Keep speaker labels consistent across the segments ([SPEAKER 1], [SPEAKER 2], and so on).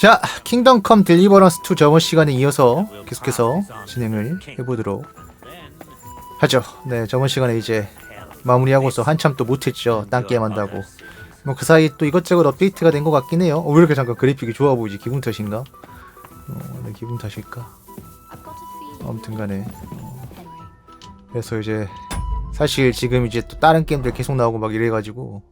[SPEAKER 1] 자, 킹덤 컴 딜리버런스 2 저번 시간에 이어서 계속해서 진행을 해보도록 하죠. 네, 저번 시간에 이제 마무리하고서 한참 또 못했죠. 딴 게임 한다고. 뭐 그 사이 또 이것저것 업데이트가 된 것 같긴 해요. 왜 이렇게 잠깐 그래픽이 좋아 보이지? 기분 탓인가? 네, 기분 탓일까? 아무튼 간에 그래서 이제 사실 지금 이제 또 다른 게임들 계속 나오고 막 이래가지고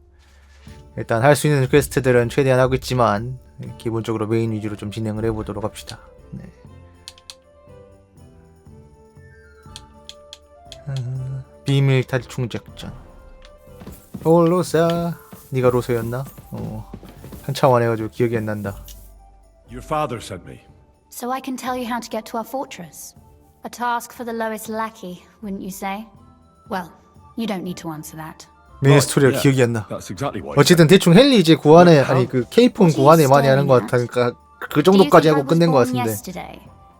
[SPEAKER 1] 일단 할 수 있는 퀘스트들은 최대한 하고 있지만 기본적으로 메인 위주로 좀 진행을 해보도록 합시다. 네. 비밀 탈출 작전. 로사, 네가 로소였나? 한참 안 해가지고 기억이 안 난다.
[SPEAKER 2] Your father sent me.
[SPEAKER 3] So I can tell you how to get to our fortress. A task for the lowest lackey, wouldn't you say? Well, you don't need to answer that.
[SPEAKER 1] 메인 스토리가 기억이 안 나.
[SPEAKER 2] That's exactly what.
[SPEAKER 1] 어쨌든 대충 헬리 이제 구한에 아니 그 케이폰 구한에 많이 하는 것 같으니까 그 정도까지 하고 끝낸 것 같은데.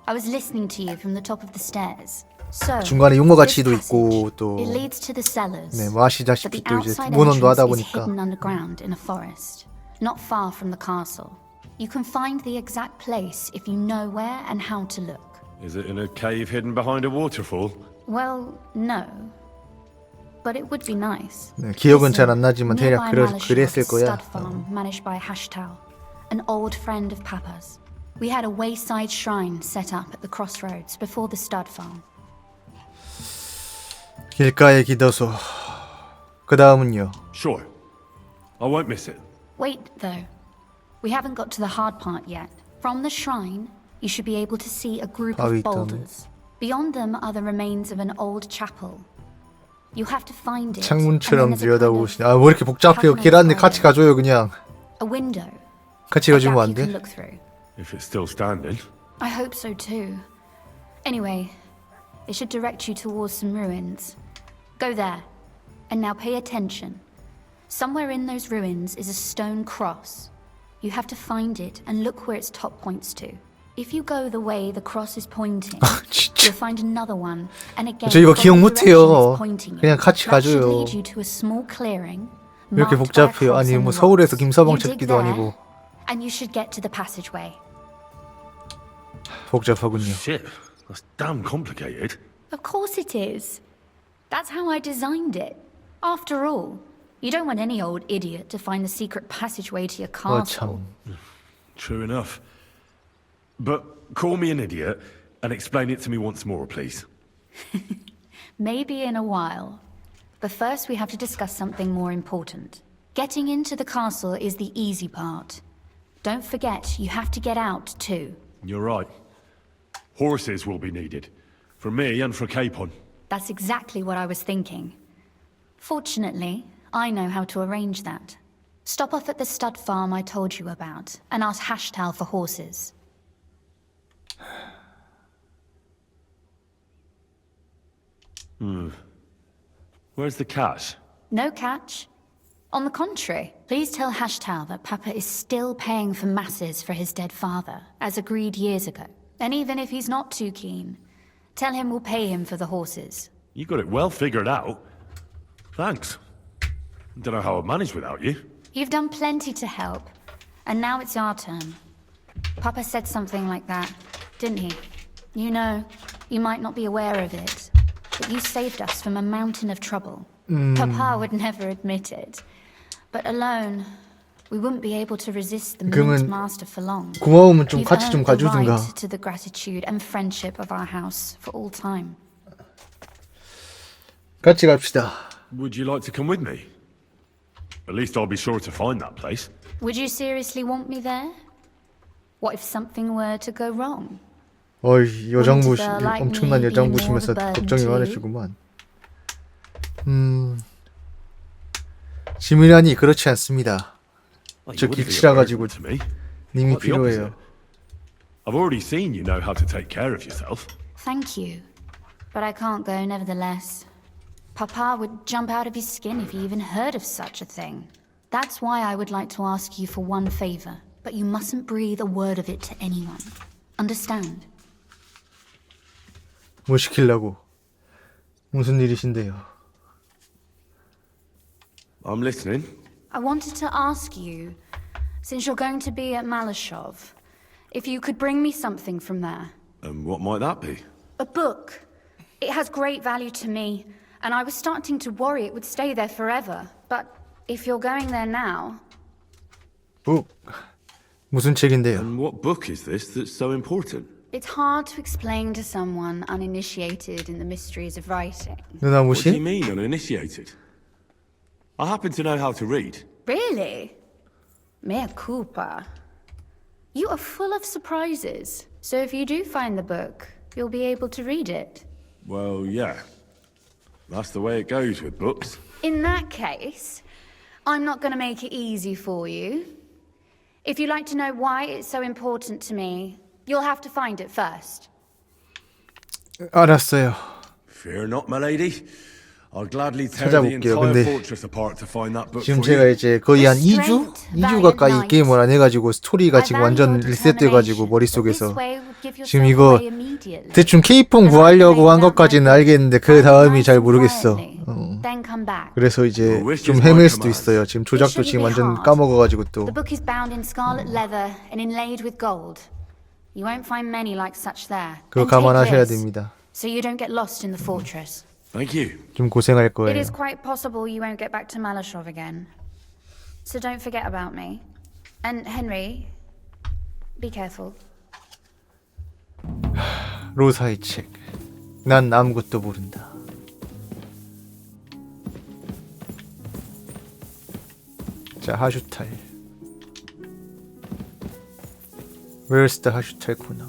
[SPEAKER 3] I was listening to you from the top of the stairs. So,
[SPEAKER 1] 중간에 용어 가치도 있고 또
[SPEAKER 3] it leads to the cellars.
[SPEAKER 1] 네, 뭐 아시다시피
[SPEAKER 3] But the
[SPEAKER 1] 또 이제
[SPEAKER 3] outside
[SPEAKER 1] 문헌도 하다
[SPEAKER 3] entrance is
[SPEAKER 1] 보니까
[SPEAKER 3] hidden underground in a forest, not far from the castle. You can find the exact place if you know where and how to look.
[SPEAKER 2] Is it in a cave hidden behind a waterfall?
[SPEAKER 3] Well, no. But it would be nice.
[SPEAKER 1] 네, 기억은 잘 안 나지만 대략
[SPEAKER 3] Nearby
[SPEAKER 1] 그랬을
[SPEAKER 3] Malashov
[SPEAKER 1] 거야.
[SPEAKER 3] stud farm managed by Hashtal, an old friend of Papa's. We had a wayside shrine set up at the crossroads before the stud farm.
[SPEAKER 1] 길가의 기도소. 그 다음은요.
[SPEAKER 2] Sure. I won't miss it.
[SPEAKER 3] Wait, though. We haven't got to the hard part yet. From the shrine, you should be able to see a group of boulders. Beyond them are the remains of an old chapel. You have to find it.
[SPEAKER 1] 창문처럼 들여다보시네. 아, 뭐 이렇게 복잡해요. 계란네 같이 가줘요, 그냥.
[SPEAKER 3] A window.
[SPEAKER 1] 같이 가주면 안 돼?
[SPEAKER 2] If it's still standing.
[SPEAKER 3] I hope so too. Anyway, it should direct you towards some ruins. Go there. And now pay attention. Somewhere in those ruins is a stone cross. You have to find it and look where its top points to. If you go the way the cross is pointing, you'll find another one. And again,
[SPEAKER 1] 저 이거 기억 못해요.
[SPEAKER 3] pointing
[SPEAKER 1] 그냥 같이
[SPEAKER 3] that should
[SPEAKER 1] 가줘요.
[SPEAKER 3] lead you to a small clearing.
[SPEAKER 1] 왜 이렇게 복잡해요? 아니 뭐 서울에서 김서방 찾기도 아니고.
[SPEAKER 3] And you should get to the passageway.
[SPEAKER 1] 복잡하군요.
[SPEAKER 2] Shit. That's damn complicated.
[SPEAKER 3] Of course it is. That's how I designed it. After all, you don't want any old idiot to find the secret passageway to your castle.
[SPEAKER 1] 참.
[SPEAKER 2] True enough. But call me an idiot and explain it to me once more, please.
[SPEAKER 3] Maybe in a while. But first we have to discuss something more important. Getting into the castle is the easy part. Don't forget, you have to get out too.
[SPEAKER 2] You're right. Horses will be needed. For me and for Capon.
[SPEAKER 3] That's exactly what I was thinking. Fortunately, I know how to arrange that. Stop off at the stud farm I told you about and ask Hashtal for horses.
[SPEAKER 2] Where's the catch?
[SPEAKER 3] No catch. On the contrary, please tell Hashtal that Papa is still paying for masses for his dead father, as agreed years ago. And even if he's not too keen, tell him we'll pay him for the horses.
[SPEAKER 2] You got it well figured out. Thanks. Don't know how I'd manage without you.
[SPEAKER 3] You've done plenty to help, and now it's our turn. Papa said something like that, didn't he? You know, you might not be aware of it, but you saved us from a mountain of trouble. Papa would never admit it, but alone, we wouldn't be able to resist the Mint Master for long.
[SPEAKER 1] 고마우면 좀
[SPEAKER 3] You've
[SPEAKER 1] 같이 좀
[SPEAKER 3] earned the
[SPEAKER 1] 가주든가.
[SPEAKER 3] right to the gratitude and friendship of our house for all time.
[SPEAKER 1] 같이 갑시다.
[SPEAKER 2] Would you like to come with me? At least I'll be sure to find that place.
[SPEAKER 3] Would you seriously want me there? What if something were to go wrong?
[SPEAKER 1] 어이, 여장부 엄청난 여장부시면서 걱정이 많으시구만. 지밀하니 그렇지 않습니다. 저 길치라 가지고 님이 필요해요.
[SPEAKER 2] I've already seen you know how to take care of yourself.
[SPEAKER 3] Thank you, but I can't go nevertheless. Papa would jump out of his skin if he even heard of such a thing. That's why I would like to ask you for one favor, but you mustn't breathe a word of it to anyone. Understand?
[SPEAKER 1] 뭐 시키려고? 무슨 일이신데요?
[SPEAKER 2] I'm listening.
[SPEAKER 3] I wanted to ask you, since you're going to be at Malashov, If you could bring me something from there.
[SPEAKER 2] And what might that be?
[SPEAKER 3] A book. It has great value to me, and I was starting to worry it would stay there forever. But if you're going there now...
[SPEAKER 1] 북. 무슨 책인데요?
[SPEAKER 2] And what book is this that's so important?
[SPEAKER 3] It's hard to explain to someone uninitiated in the mysteries of writing.
[SPEAKER 1] 누나
[SPEAKER 2] What do you
[SPEAKER 1] 무신?
[SPEAKER 2] mean, uninitiated? I happen to know how to read.
[SPEAKER 3] Really? Mea culpa. You are full of surprises. So if you do find the book, you'll be able to read it.
[SPEAKER 2] Well, yeah. That's the way it goes with books.
[SPEAKER 3] In that case, I'm not going to make it easy for you. If you'd like to know why it's so important to me, you'll have to find it first.
[SPEAKER 1] 알았어요.
[SPEAKER 2] Fear not, my lady. I'll gladly tear the
[SPEAKER 1] 찾아볼게요.
[SPEAKER 2] entire
[SPEAKER 1] 근데
[SPEAKER 2] fortress apart to find that book
[SPEAKER 1] 지금
[SPEAKER 2] for
[SPEAKER 1] 제가
[SPEAKER 2] you.
[SPEAKER 1] 이제 거의 한 2주? 2주 가까이 게임을 안 해가지고 스토리가 지금 완전 리셋돼가지고 머릿속에서 지금 이거 대충 K폰 구하려고 한 것까지는 알겠는데 그 다음이 잘 모르겠어. 그래서 이제 좀 헤맬 수도 있어요. 지금 조작도 지금 완전 까먹어가지고 또.
[SPEAKER 3] The book is bound in scarlet leather and inlaid with gold. You won't find many like such there.
[SPEAKER 1] 그거
[SPEAKER 3] And take
[SPEAKER 1] 감안하셔야
[SPEAKER 3] this,
[SPEAKER 1] 됩니다.
[SPEAKER 3] So you don't get lost in the fortress.
[SPEAKER 2] Thank you.
[SPEAKER 1] 좀 고생할
[SPEAKER 3] It
[SPEAKER 1] 거예요.
[SPEAKER 3] is quite possible you won't get back to Malashov again. So don't forget about me. And Henry, be careful.
[SPEAKER 1] 로사의 책. 난 아무것도 모른다. 자, 하슈탈. Where's the 하슈탈 코너?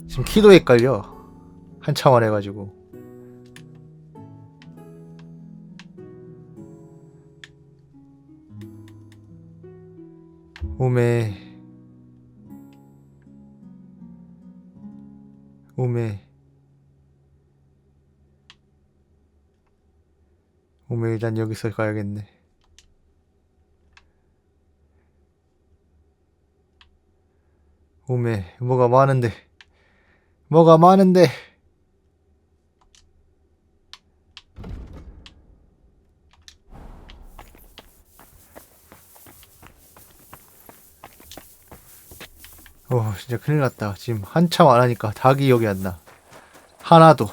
[SPEAKER 1] 지금 키도 헷갈려. 한참 안 해가지고. 오메 일단 여기서 가야겠네. 오메 뭐가 많은데 진짜 큰일 났다. 지금 한참 안 하니까 다 기억이 안 나. 하나도.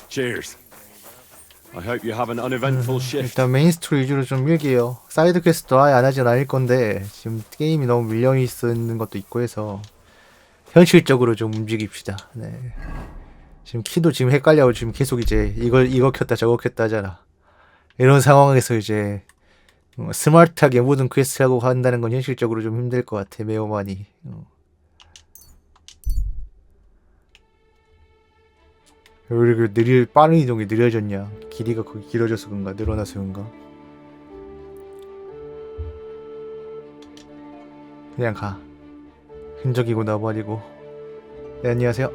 [SPEAKER 2] Cheers. I hope you have an uneventful shift.
[SPEAKER 1] 일단 메인 스토리 위주로 좀 밀게요. 사이드 퀘스트도 아예 안 하진 않을 건데 지금 게임이 너무 밀려 있는 것도 있고 해서 현실적으로 좀 움직입시다. 네. 지금 키도 지금 헷갈려고 지금 계속 이제 이거 켰다 저거 켰다 하잖아. 이런 상황에서 이제 스마트하게 모든 퀘스트 하고 한다는 건 현실적으로 좀 힘들 것 같아. 매우 많이. 왜 이렇게 빠른 이동이 느려졌냐? 길이가 거기 길어져서 그런가? 늘어나서 그런가? 그냥 가. 흔적이고 나버리고. 네, 안녕하세요.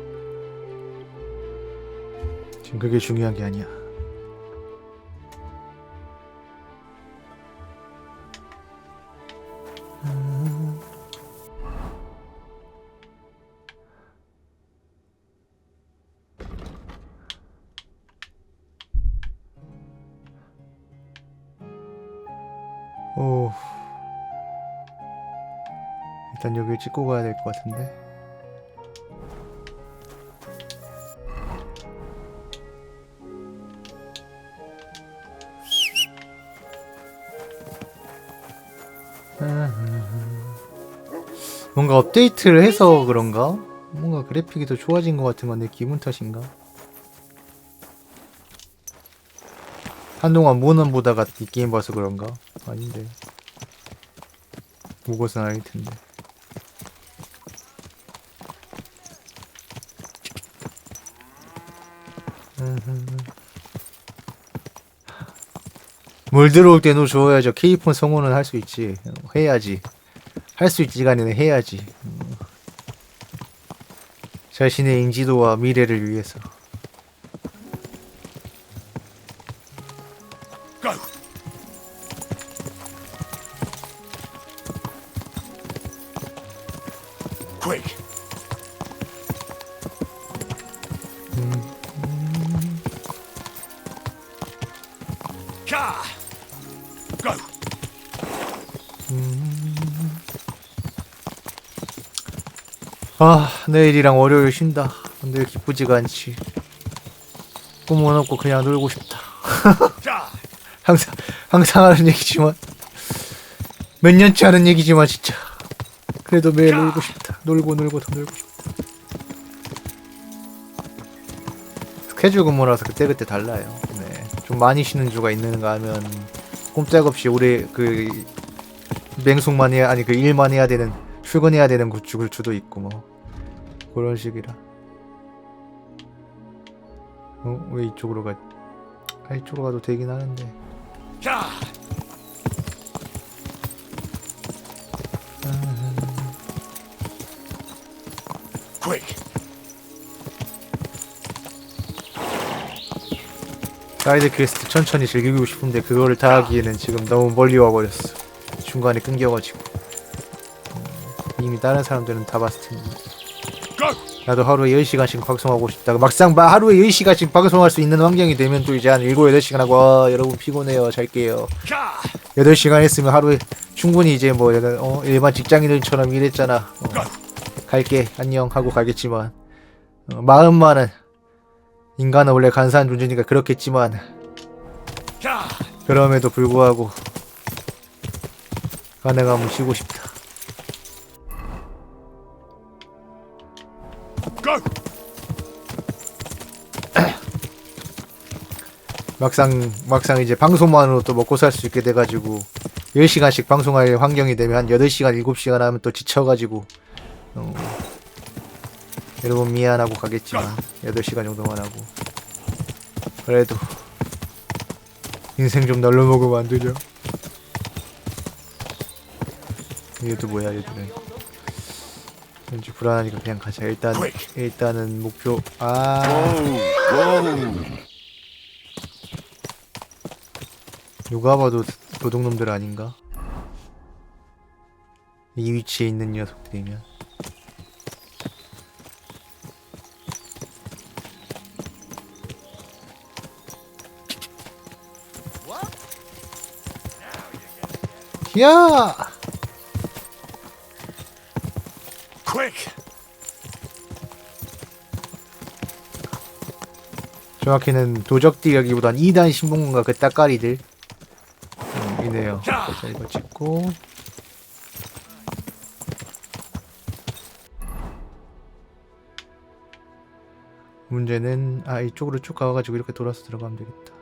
[SPEAKER 1] 지금 그게 중요한 게 아니야. 일단 여기 찍고 가야 될 것 같은데. 뭔가 업데이트를 해서 그런가? 뭔가 그래픽이 더 좋아진 것 같은 건데 기분 탓인가? 한동안 모넌 보다가 이 게임 봐서 그런가? 아닌데. 그것은 아닐 텐데. 물 들어올 때도 줘야죠. K폰 성원은 할 수 있지. 해야지. 할 수 있지가 아니라 해야지. 자신의 인지도와 미래를 위해서.
[SPEAKER 2] Go. Quick. Car. Go.
[SPEAKER 1] 아, 내일이랑 월요일 쉰다. 근데 기쁘지가 않지. 꿈은 없고 그냥 놀고 싶다. 항상 하는 얘기지만, 몇 년째 하는 얘기지만 진짜 그래도 매일 놀고 싶다. 놀고 더 놀고 싶다. 스케줄 근무라서 그때그때 달라요. 네. 좀 많이 쉬는 주가 있는가 하면 꼼짝없이 오래 맹속만 해야, 아니 일만 해야 되는, 출근해야 되는 죽을 주도 있고 뭐 그런 식이라. 왜 이쪽으로 가? 이쪽으로 가도 되긴 하는데. 사이드 퀘스트 천천히 즐기고 싶은데 그거를 다 하기에는 지금 너무 멀리 와버렸어. 중간에 끊겨가지고. 이미 다른 사람들은 다 봤을 텐데. 나도 하루에 10시간씩 방송하고 싶다. 막상 하루에 10시간씩 방송할 수 있는 환경이 되면 또 이제 한 7, 8시간 하고, 여러분 피곤해요, 잘게요. 8시간 했으면 하루에 충분히 이제 뭐 일반 직장인들처럼 일했잖아. 갈게, 안녕 하고 가겠지만, 마음만은 인간은 원래 간사한 존재니까 그렇겠지만, 그럼에도 불구하고 가능하면 쉬고 싶다. 막상 이제 방송만으로 또 먹고 살 수 있게 돼가지고 10시간씩 방송할 환경이 되면 한 8시간, 7시간 하면 또 지쳐가지고 여러분 미안하고 가겠지만 8시간 정도만 하고, 그래도 인생 좀 날려먹으면 안 되죠. 얘도 뭐야, 얘들은. 왠지 불안하니까 그냥 가자. 일단은 목표. 누가 봐도 도둑놈들 아닌가? 이 위치에 있는 녀석들이면. 야! 정확히는 도적띠라기보단 2단 신봉군과 그 따까리들 이네요. 자, 이거 찍고 문제는 이쪽으로 쭉 가가지고 이렇게 돌아서 들어가면 되겠다.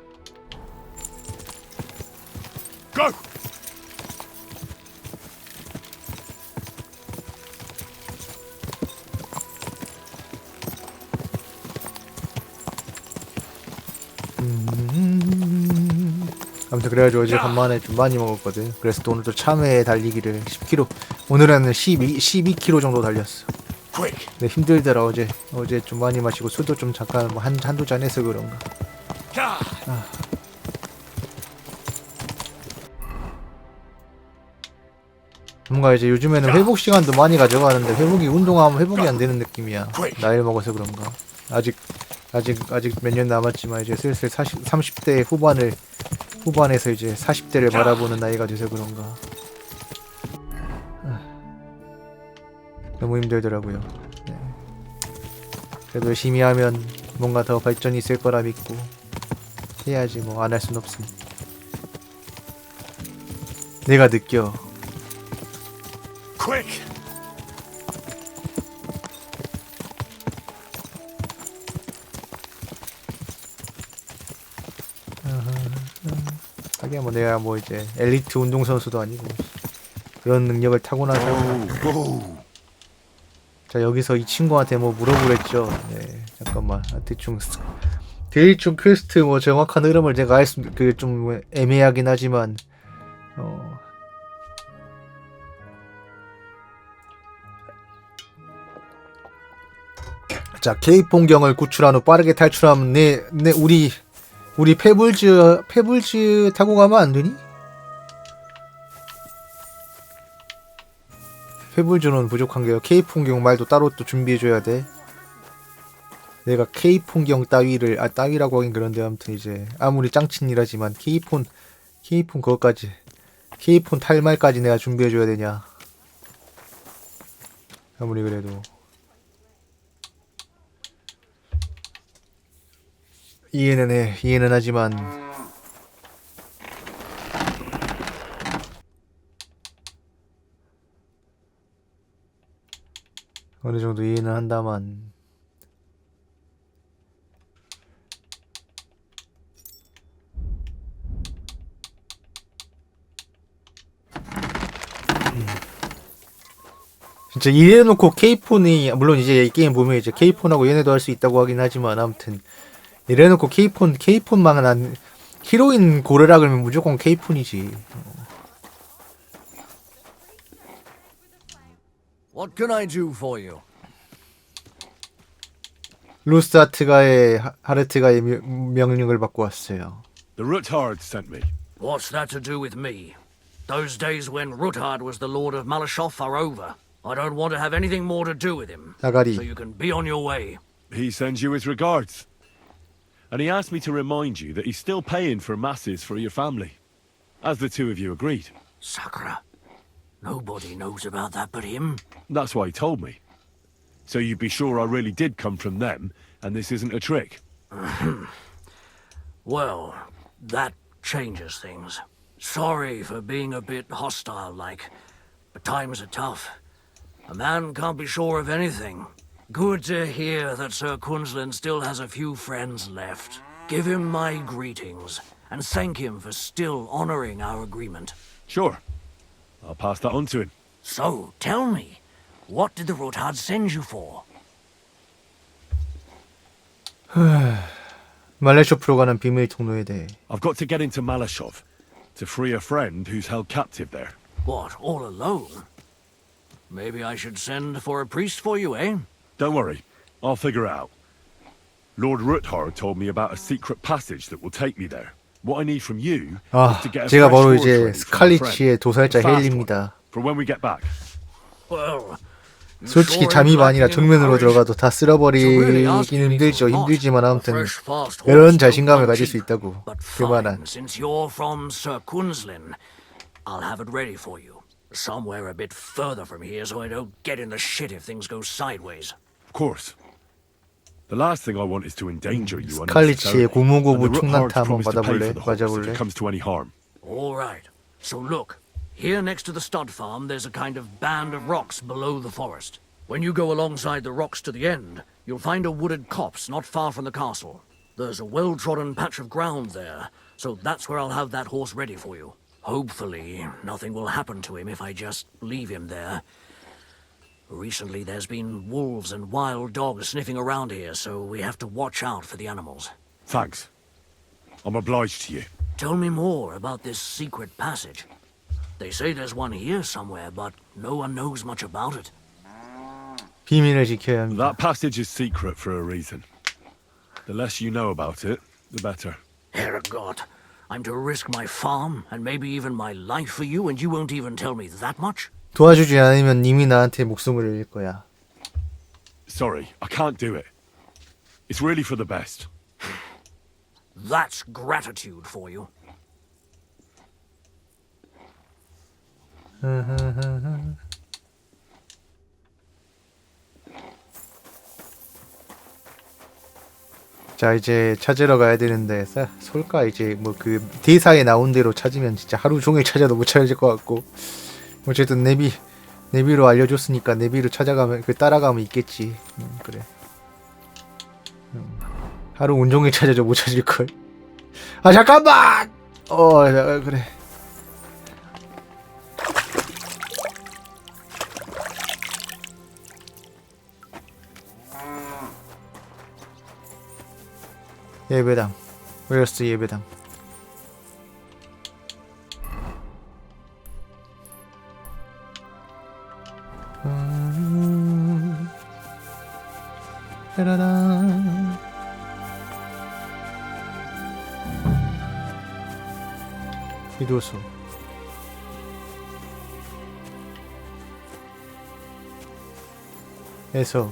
[SPEAKER 1] 아무튼 그래가지고 어제 간만에 좀 많이 먹었거든. 그래서 또 오늘 또 참외 달리기를 10km, 오늘은 12km 정도 달렸어. 근데 힘들더라. 어제 좀 많이 마시고 술도 좀 잠깐 뭐 한두 잔 해서 그런가. 뭔가 이제 요즘에는 회복 시간도 많이 가져가는데 운동하면 회복이 안 되는 느낌이야. 나이를 먹어서 그런가. 아직 몇 년 남았지만 이제 슬슬 30대 후반에서 이제 40대를 바라보는 나이가 돼서 그런가. 너무 힘들더라고요. 네. 그래도 열심히 하면 뭔가 더 발전이 있을 거라 믿고 해야지. 뭐 안 할 순 없으니. 내가 느껴. 하긴 뭐 내가 뭐 이제 엘리트 운동선수도 아니고 그런 능력을 타고난 사람. 자, 여기서 이 친구한테 뭐 물어보랬죠. 네, 잠깐만. 대충 퀘스트 뭐 정확한 흐름을 제가 좀 애매하긴 하지만 자, 케이프 풍경을 구출한 후 빠르게 탈출하면 우리 페블즈 타고 가면 안 되니? 페블즈는 부족한 게요. 케이프 풍경 말도 따로 또 준비해줘야 돼. 내가 케이프 풍경 따위라고 하긴 그런데 아무튼 이제 아무리 짱친이라지만 케이폰 그것까지, 케이폰 탈말까지 내가 준비해줘야 되냐? 아무리 그래도 이해는 해. 이해는 하지만 어느 정도 이해는 한다만 진짜 이래놓고 K폰이 물론 이제 이 게임 보면 이제 K폰하고 얘네도 할 수 있다고 하긴 하지만 아무튼 이래놓고 K폰만 한 히로인 고르라 그러면 무조건 K폰이지.
[SPEAKER 4] What can I do for you?
[SPEAKER 1] 루스 하르트가의 명령을 받고 왔어요.
[SPEAKER 2] The Ruthard sent me.
[SPEAKER 4] What's that to do with me? Those days when Ruthard was the Lord of Malashov are over. I don't want to have anything more to do with him.
[SPEAKER 1] 나가리.
[SPEAKER 4] So you can be on your way.
[SPEAKER 2] He sends you his regards. And he asked me to remind you that he's still paying for masses for your family. As the two of you agreed.
[SPEAKER 4] Sakura. Nobody knows about that but him.
[SPEAKER 2] That's why he told me. So you'd be sure I really did come from them, and this isn't a trick.
[SPEAKER 4] Well, that changes things. Sorry for being a bit hostile-like, but times are tough. A man can't be sure of anything. Good to hear that Sir Quinlan still has a few friends left. Give him my greetings, and thank him for still honoring our agreement.
[SPEAKER 2] Sure. I'll pass that on to him.
[SPEAKER 4] So, tell me, what did the Rothard send you for?
[SPEAKER 1] 말레쇼프로 가는 비밀 통로에 대해.
[SPEAKER 2] I've got to get into Malashov to free a friend who's held captive there.
[SPEAKER 4] What, all alone? Maybe I should send for a priest for you, eh?
[SPEAKER 2] Don't worry, I'll figure it out. Lord Ruthard told me about a secret passage that will take me there. What I need from you is to get a
[SPEAKER 1] 제가
[SPEAKER 2] fresh
[SPEAKER 1] 바로
[SPEAKER 2] sword
[SPEAKER 1] 이제
[SPEAKER 2] training for my friend.
[SPEAKER 1] 스칼리치의 도살자
[SPEAKER 2] A fast one,
[SPEAKER 1] 헬리입니다.
[SPEAKER 2] For when we get back.
[SPEAKER 4] Well, you
[SPEAKER 1] 솔직히
[SPEAKER 4] sure
[SPEAKER 1] 잠이
[SPEAKER 4] am
[SPEAKER 1] 아니라
[SPEAKER 4] lacking in
[SPEAKER 1] 정면으로
[SPEAKER 4] courage.
[SPEAKER 1] 들어가도 다
[SPEAKER 4] So really
[SPEAKER 1] 쓸어버리긴
[SPEAKER 4] asking me
[SPEAKER 1] 힘들죠.
[SPEAKER 4] for a lot.
[SPEAKER 1] 힘들지만
[SPEAKER 4] A
[SPEAKER 1] 아무튼
[SPEAKER 4] fresh, fast
[SPEAKER 1] 이런
[SPEAKER 4] horse
[SPEAKER 1] 자신감을
[SPEAKER 4] don't
[SPEAKER 1] 가질
[SPEAKER 4] come
[SPEAKER 1] 수 있다고.
[SPEAKER 4] cheap. But
[SPEAKER 1] 그만한.
[SPEAKER 4] fine, since you're from Sir Quinlan, I'll have it ready for you. Somewhere a bit further from here so I don't get in the shit if things go sideways.
[SPEAKER 2] Of course. The last thing I want is to endanger you
[SPEAKER 1] 스칼리치의
[SPEAKER 2] unnecessarily.
[SPEAKER 1] 고무고무
[SPEAKER 2] And the
[SPEAKER 1] 총난타
[SPEAKER 2] Ruthards
[SPEAKER 1] 한번
[SPEAKER 2] promised to pay
[SPEAKER 1] 받아볼래?
[SPEAKER 2] for the horse if
[SPEAKER 1] 맞아볼래?
[SPEAKER 2] it comes to any harm.
[SPEAKER 4] All right. So look, here next to the stud farm, there's a kind of band of rocks below the forest. When you go alongside the rocks to the end, you'll find a wooded copse not far from the castle. There's a well-trodden patch of ground there, so that's where I'll have that horse ready for you. Hopefully, nothing will happen to him if I just leave him there. Recently, there's been wolves and wild dogs sniffing around here, so we have to watch out for the animals.
[SPEAKER 2] Thanks. I'm obliged to you.
[SPEAKER 4] Tell me more about this secret passage. They say there's one here somewhere, but no one knows much about it.
[SPEAKER 1] 비밀을 지켜야 합니다.
[SPEAKER 2] That passage is secret for a reason. The less you know about it, the better.
[SPEAKER 4] Herregott, I'm to risk my farm and maybe even my life for you, and you won't even tell me that much?
[SPEAKER 1] 도와주지 않으면 님이 나한테 목숨을 잃을 거야.
[SPEAKER 2] Sorry, I can't do it. It's really for the best.
[SPEAKER 4] That's gratitude for you.
[SPEAKER 1] 자 이제 찾으러 가야 되는데 솔까 이제 뭐 그 대사에 나온 대로 찾으면 진짜 하루 종일 찾아도 못 찾을 것 같고 어쨌든 내비로 알려줬으니까 내비로 찾아가면 따라가면 있겠지. 그래. 하루 온종일 찾아도 못 찾을 걸. 아 잠깐만. 그래. 예배당. 웨어스 예배당. 따라란. 기도소. 에서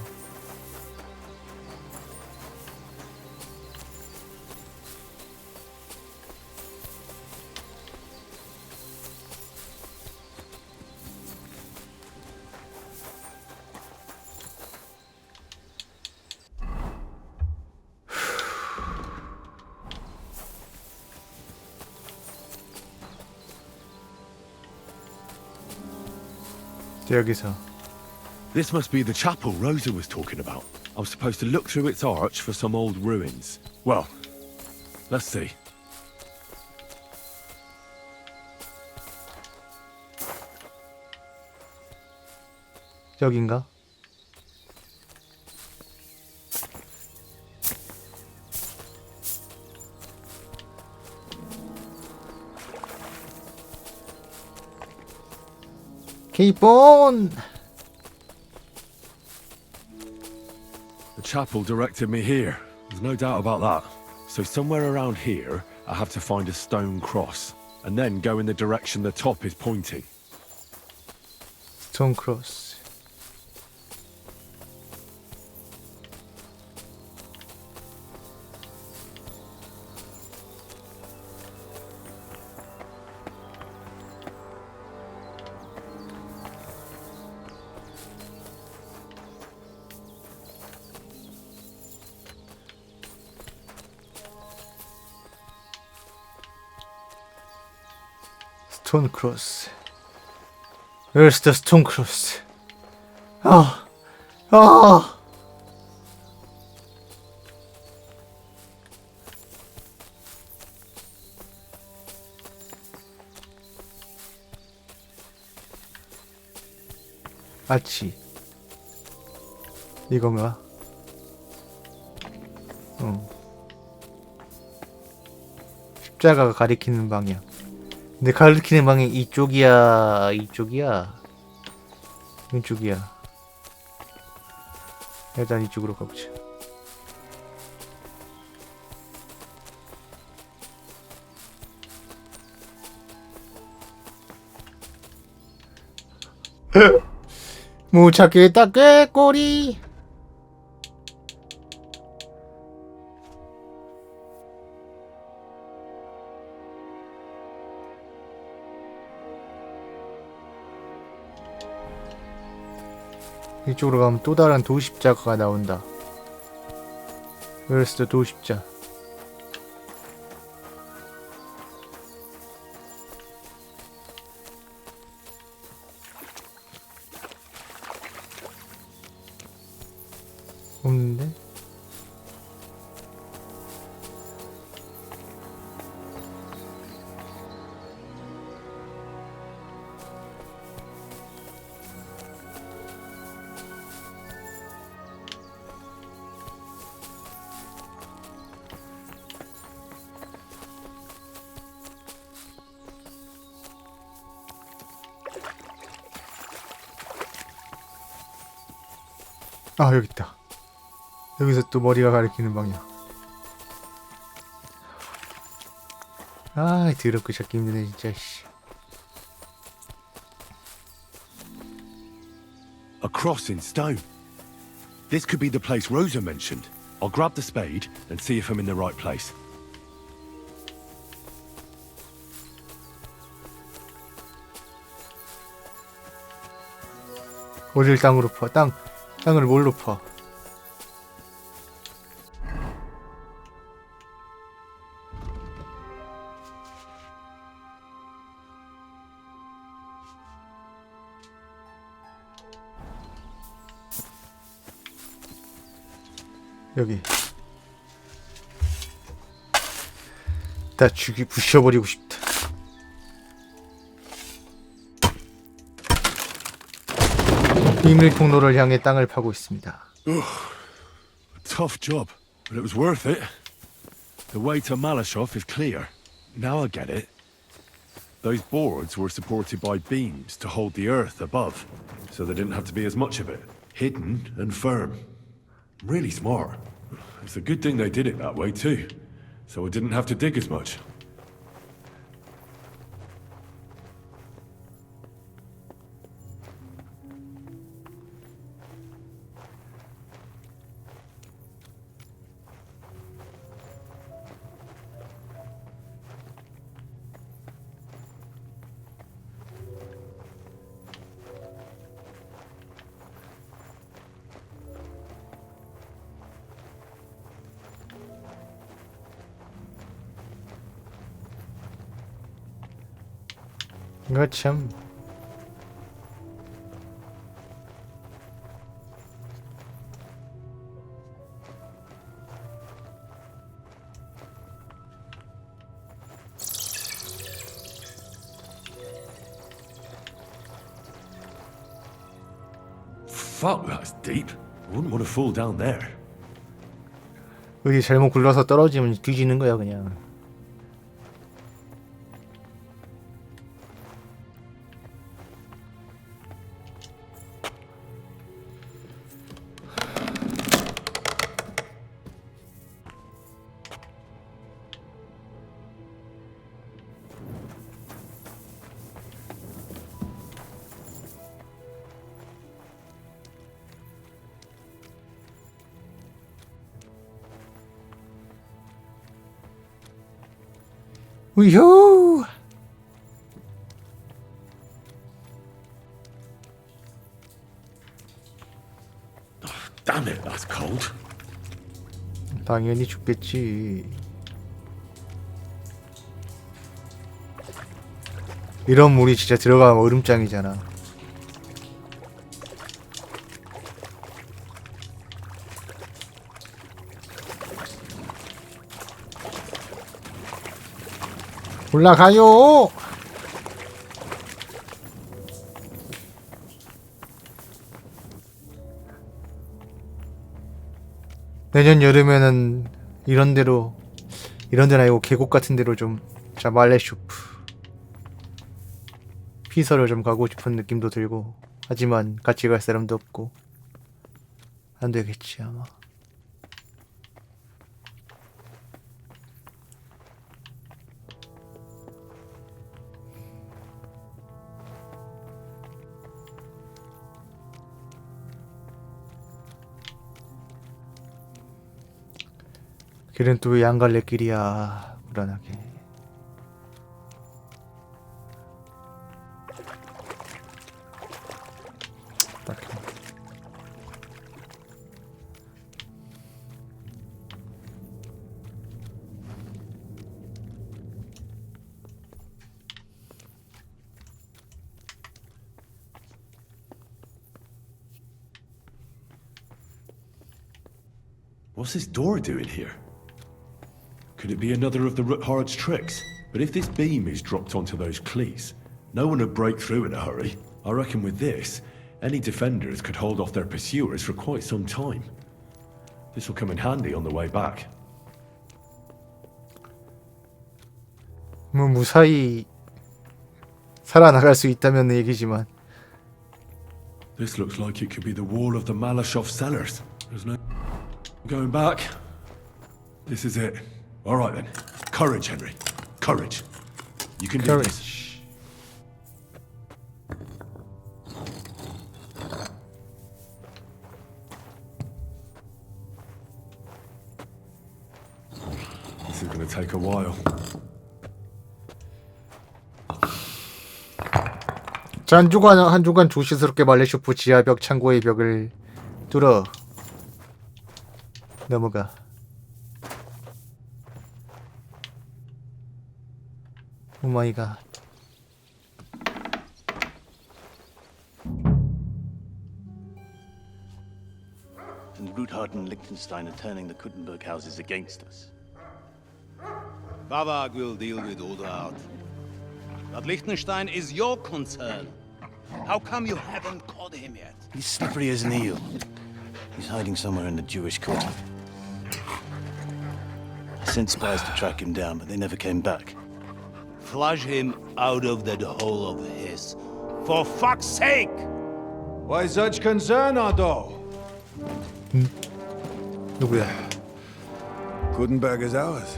[SPEAKER 1] 여기서
[SPEAKER 2] This must be the chapel Rosa was talking about. I was supposed to look through its arch for some old ruins. Well, let's see.
[SPEAKER 1] 여긴가? 기본!
[SPEAKER 2] The chapel directed me here. There's no doubt about that. So somewhere around here, I have to find a stone cross, and then go in the direction the top is pointing.
[SPEAKER 1] 스톤 크로스. 스톤 크로스. Where's the stone cross? 아, 아. 아치. 이건가? 십자가가 가리키는 방향. 근데 가리키는 방향 이쪽이야, 이쪽이야, 왼쪽이야. 일단 이쪽으로 가보자. 못 찾겠다 꾀꼬리. 이쪽으로 가면 또 다른 도십자가 나온다. Where's the 도십자? 없는데? 아, 여기 있다. 여기서 또 머리가 가리키는 방향. 아, 더럽고 찾기 힘드네 진짜. 씨.
[SPEAKER 2] A cross in stone. This could be the place Rosa mentioned. I'll grab the spade and see if I'm in the right place.
[SPEAKER 1] 어딜 땅으로 퍼? 땅을 뭘로 퍼? 여기. 나 부셔버리고 싶다. 비밀 통로를 향해 땅을 파고 있습니다.
[SPEAKER 2] Tough job, but it was worth it. The way to Malashov is clear. Now I get it. Those boards were supported by beams to hold the earth above, so there didn't have to be as much of it. Hidden and firm. Really smart. It's a good thing they did it that way too, so I didn't have to dig as much.
[SPEAKER 1] 이거 참.
[SPEAKER 2] Fuck, that's deep. I wouldn't want to fall down there.
[SPEAKER 1] 어디 잘못 굴러서 떨어지면 뒤지는 거야 그냥. 우효!
[SPEAKER 2] Damn it, that's cold.
[SPEAKER 1] 당연히 죽겠지. 이런 물이 진짜 들어가면 얼음장이잖아. 올라가요. 내년 여름에는 이런 데는 아니고 계곡 같은 데로 좀, 자, 말레슈프 피서를 좀 가고 싶은 느낌도 들고, 하지만 같이 갈 사람도 없고 안 되겠지 아마. 길은 또 왜 안 갈래 길이야. 불안하게. 딱히.
[SPEAKER 2] What's this door doing here? Could it be another of the Ruthard's tricks? But if this beam is dropped onto those cleats, no one would break through in a hurry. I reckon with this, any defenders could hold off their pursuers for quite some time. This will come in handy on the way back.
[SPEAKER 1] 뭐 무사히 살아나갈 수 있다면 얘기지만.
[SPEAKER 2] This looks like it could be the wall of the Malashov cellars. There's no going back. This is it. All right then. Courage, Henry. Courage. You can do this.
[SPEAKER 1] Courage.
[SPEAKER 2] This is going to take a while.
[SPEAKER 1] 자, 한 주간 조심스럽게 말레슈프 지하벽 창고의 벽을 뚫어 넘어가. 오마이갓.
[SPEAKER 5] And Ruthard and Liechtenstein are turning the Kuttenberg houses against us.
[SPEAKER 6] Bavag will deal with Ruthard. But Liechtenstein is your concern. How come you haven't caught him yet?
[SPEAKER 5] He's slippery as an eel. He's hiding somewhere in the Jewish quarter. I sent spies to track him down, but they never came back.
[SPEAKER 6] Flush him out of that hole of his. For fuck's sake!
[SPEAKER 7] Why such concern, Otto?
[SPEAKER 1] 누구야?
[SPEAKER 7] Kuttenberg is ours.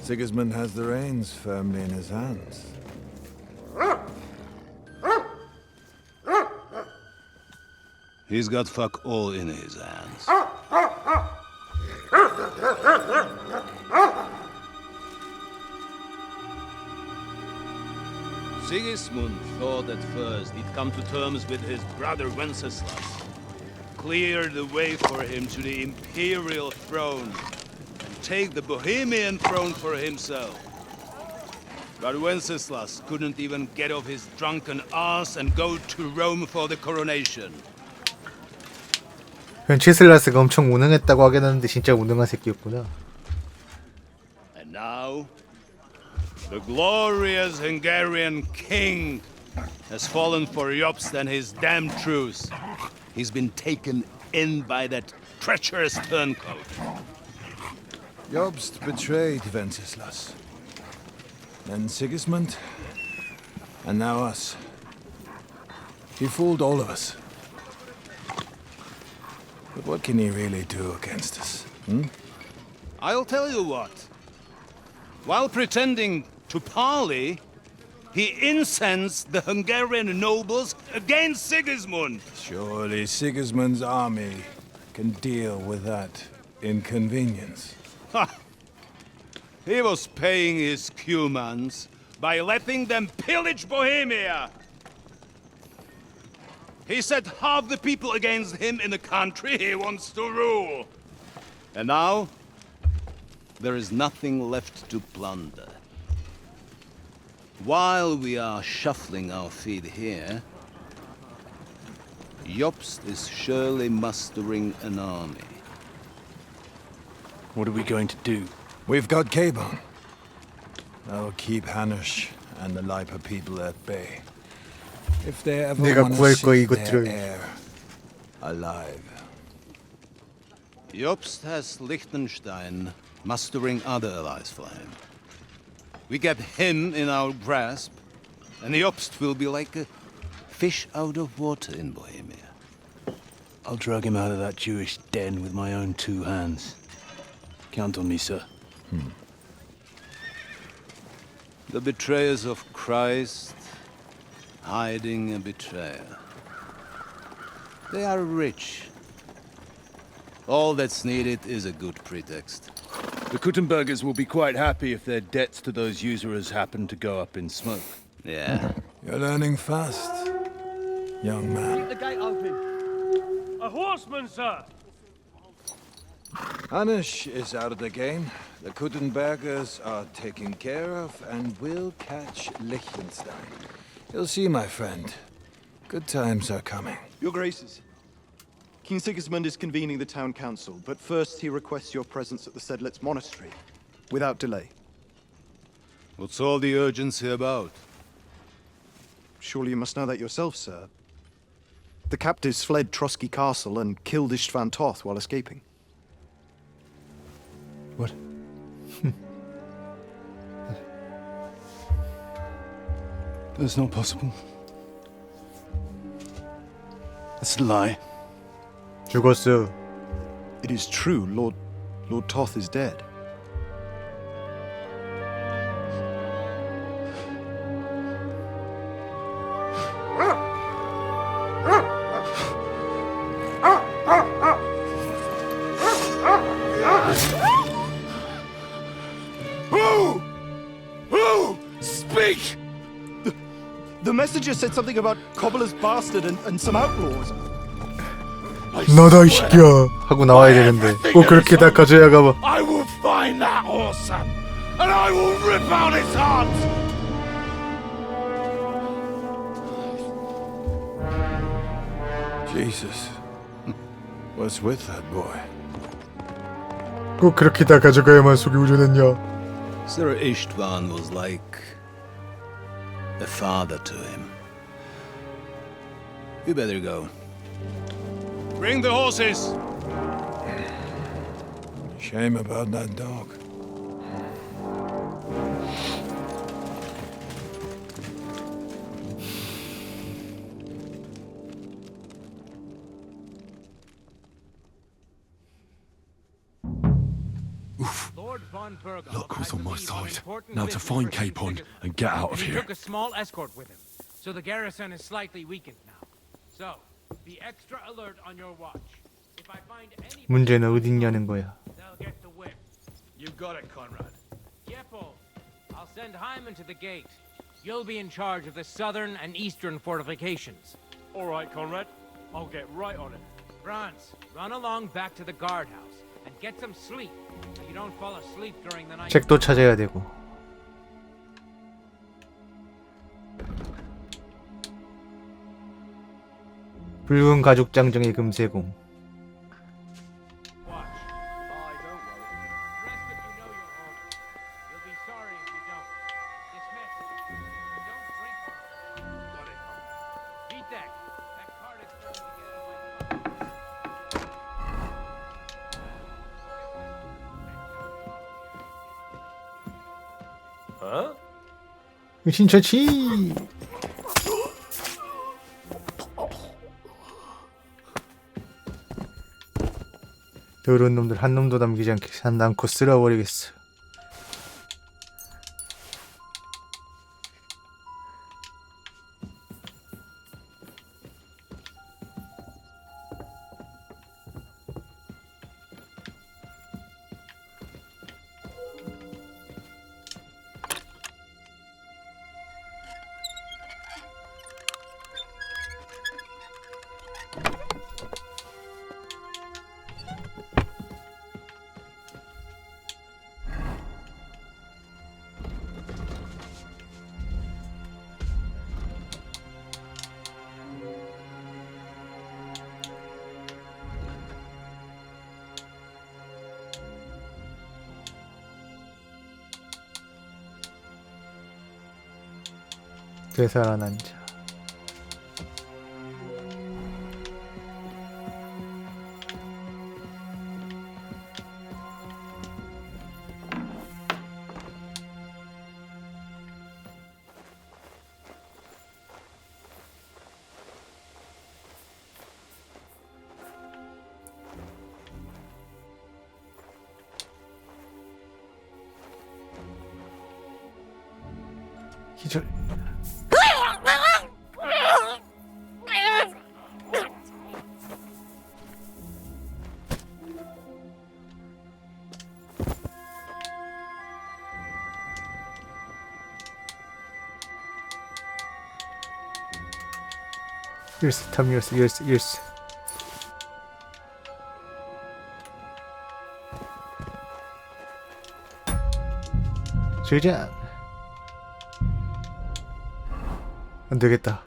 [SPEAKER 7] Sigismund has the reins firmly in his hands.
[SPEAKER 6] He's got fuck all in his hands. Sigismund thought at first he'd come to terms with his brother Wenceslas, clear the way for him to the imperial throne, and take the Bohemian throne for himself. But Wenceslas couldn't even get off his drunken ass and go to Rome for the coronation.
[SPEAKER 1] 벤체슬라스가 엄청 무능했다고 하긴 하는데 진짜 무능한 새끼였구나.
[SPEAKER 6] And now, the glorious Hungarian king has fallen for Jobst and his damned truce. He's been taken in by that treacherous turncoat.
[SPEAKER 7] Jobst betrayed Wenceslas. Then Sigismund. And now us. He fooled all of us. But what can he really do against us?
[SPEAKER 6] I'll tell you what. While pretending to parley, he incensed the Hungarian nobles against Sigismund.
[SPEAKER 7] Surely Sigismund's army can deal with that inconvenience.
[SPEAKER 6] Ha! He was paying his Cumans by letting them pillage Bohemia. He set half the people against him in the country he wants to rule. And now, there is nothing left to plunder. While we are shuffling our feet here, Jobst is surely mustering an army.
[SPEAKER 2] What are we going to do?
[SPEAKER 7] We've got Cabon. That'll keep Hanush and the Lipa people at bay. If they ever
[SPEAKER 1] 내가
[SPEAKER 7] want
[SPEAKER 1] 구할
[SPEAKER 7] to
[SPEAKER 1] 거야,
[SPEAKER 7] see
[SPEAKER 1] 이것들을.
[SPEAKER 7] their heir alive.
[SPEAKER 6] Jobst has Liechtenstein mustering other allies for him. We get him in our grasp, and Jobst will be like a fish out of water in Bohemia.
[SPEAKER 2] I'll drag him out of that Jewish den with my own two hands. Count on me, sir.
[SPEAKER 6] The betrayers of Christ hiding a betrayer. They are rich. All that's needed is a good pretext.
[SPEAKER 2] The Kuttenbergers will be quite happy if their debts to those usurers happen to go up in smoke.
[SPEAKER 6] Yeah.
[SPEAKER 7] You're learning fast, young man.
[SPEAKER 8] The gate open. A horseman, sir!
[SPEAKER 7] Hanush is out of the game. The Kuttenbergers are taken care of, and we'll catch Liechtenstein. You'll see, my friend. Good times are coming.
[SPEAKER 9] Your Graces, King Sigismund is convening the town council, but first he requests your presence at the Sedlitz monastery, without delay.
[SPEAKER 6] What's all the urgency about?
[SPEAKER 9] Surely you must know that yourself, sir. The captives fled Trotsky Castle and killed Istvan Toth while escaping.
[SPEAKER 1] What?
[SPEAKER 2] That's not possible. That's a lie.
[SPEAKER 1] 죽었어.
[SPEAKER 9] It is true, Lord Toth is dead.
[SPEAKER 2] Speak!
[SPEAKER 9] The messenger said something about Cobbler's bastard and some outlaws.
[SPEAKER 1] 너다 이 새끼야 하고 나와야 되는데 꼭 그렇게 다 가져야 가봐.
[SPEAKER 2] I will find that awesome, and I will rip out its heart.
[SPEAKER 7] Jesus. What's with that boy?
[SPEAKER 1] 꼭 그렇게 다 가져가야만 속이 우려냈냐.
[SPEAKER 6] Sir Istvan was like a father to him. You better go. Bring the horses!
[SPEAKER 7] Shame about that dog.
[SPEAKER 2] Luck was on my side. Now to find Capon and get out of
[SPEAKER 8] He
[SPEAKER 2] here.
[SPEAKER 8] took a small escort with him, so the garrison is slightly weakened now. So, be extra alert on your watch. If I find any,
[SPEAKER 1] 문제는 어디 있냐는 거야.
[SPEAKER 8] they'll get the whip.
[SPEAKER 6] You got it, Conrad.
[SPEAKER 8] Yeppel, I'll send Hyman to the gate. You'll be in charge of the southern and eastern fortifications. All right, Conrad. I'll get right on it. Franz, run along back to the guardhouse and get some sleep so you don't fall asleep during the night.
[SPEAKER 1] 책도 찾아야 되고. 붉은 가죽 장정의 금세공.
[SPEAKER 8] Watch. Rest if you know your orders. You'll be sorry if you don't. Dismissed. Don't drink.
[SPEAKER 1] 신처치. 더러운 놈들 한 놈도 남기지 않고 쓸어버리겠어. 되살아난 자. 기절. 일스 탐 일스 제작. 안되겠다.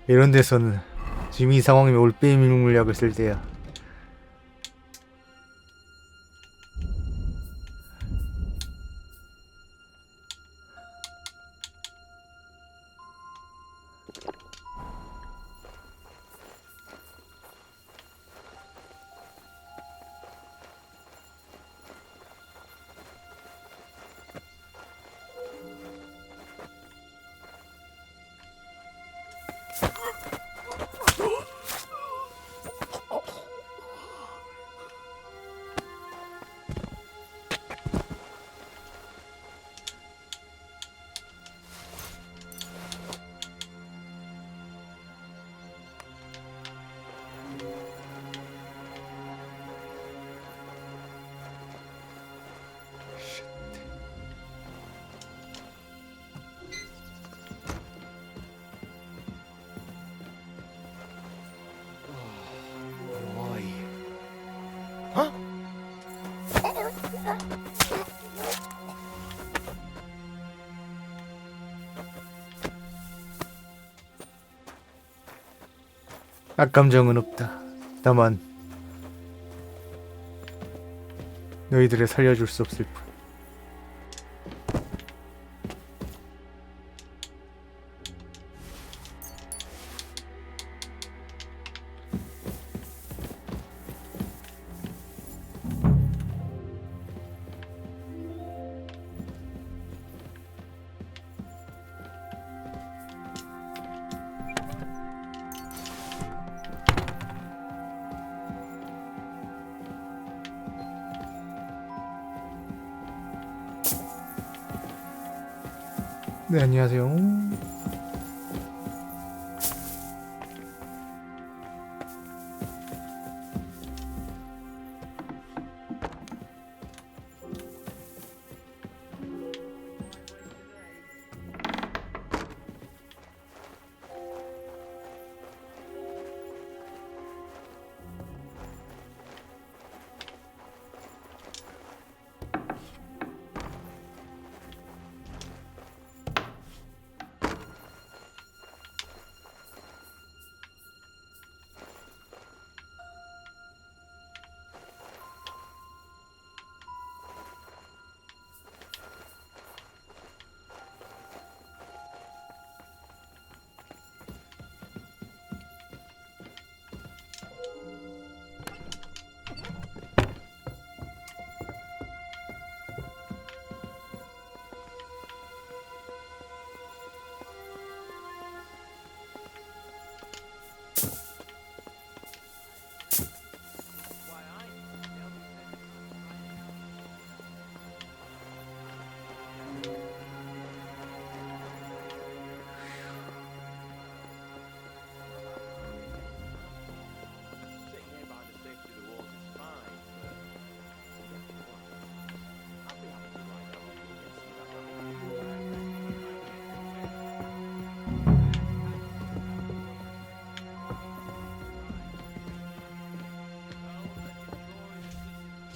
[SPEAKER 1] 이런 데서는 지금 이 상황이면 올빼미 물약을 쓸 때야. 악감정은 없다. 다만 너희들을 살려줄 수 없을 뿐. 네, 안녕하세요.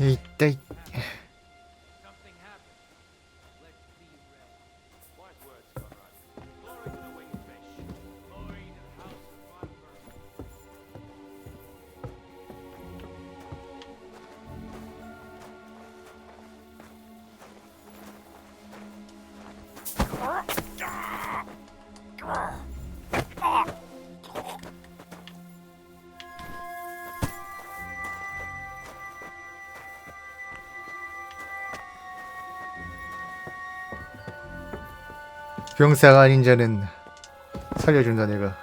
[SPEAKER 1] 이따.
[SPEAKER 8] Something happened. Let's be real. Wise words, Conrad. Glory to the winged fish. Glory to the house of Blackburn.
[SPEAKER 1] 병사가 아닌 자는 살려준다 내가.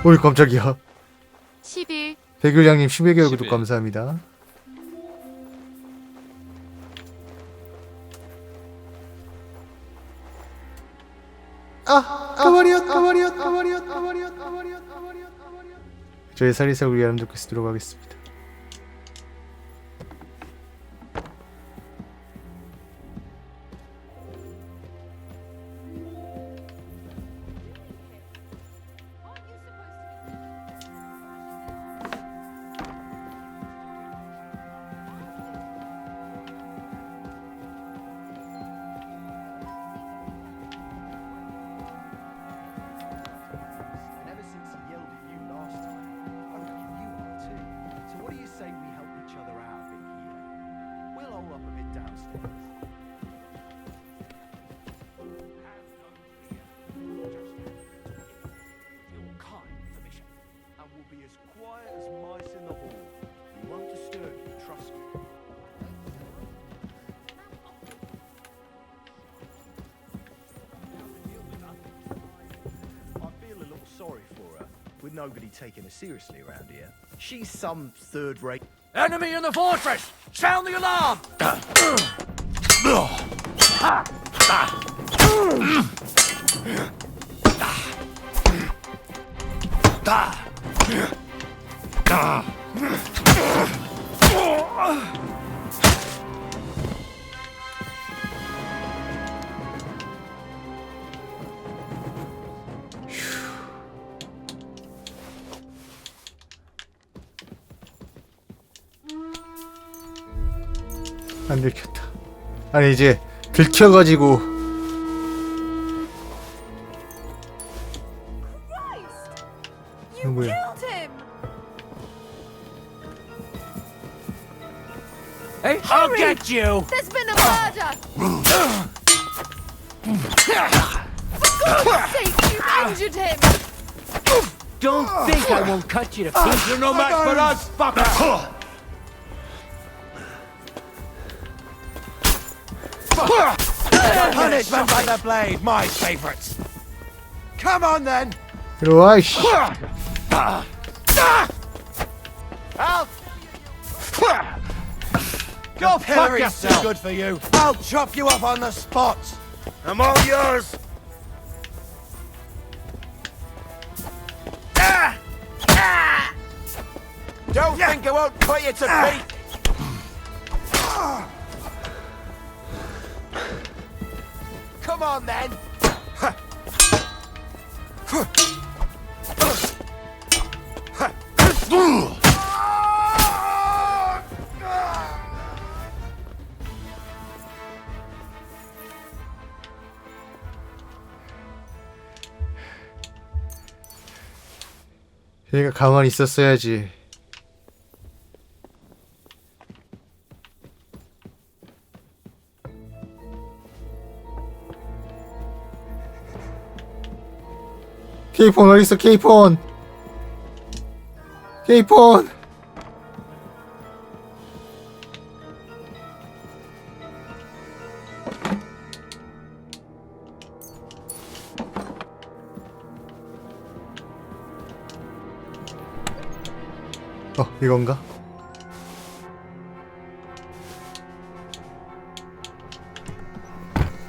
[SPEAKER 1] 오이 깜짝이야.
[SPEAKER 10] 10일.
[SPEAKER 1] 백율량님 11개월 구독 감사합니다. 가버렸. 저의 살리사를 위한 듣고 쓰도록 하겠습니다.
[SPEAKER 11] With nobody taking her seriously around here. She's some third-rate.
[SPEAKER 4] Enemy in the fortress! Sound the alarm!
[SPEAKER 1] 안 들켰다. 아니 이제 들켜가지고 뭐야?
[SPEAKER 8] Hey, I'll get you!
[SPEAKER 10] There's been a murder. For God's sake, you injured him.
[SPEAKER 8] Don't think I won't cut you to pieces. You're no match for us, fucker!
[SPEAKER 11] Punishment by the blade, my favourites. Come on then.
[SPEAKER 1] 이리 와 이씨.
[SPEAKER 11] Out. Go fuck yourself. Too good for you. I'll chop you up on the spot. I'm all yours. Don't think I won't put you to beat. Come on then.
[SPEAKER 1] 얘가 가만히 있었어야지. 케이폰 어딨어? 케이폰. 이건가?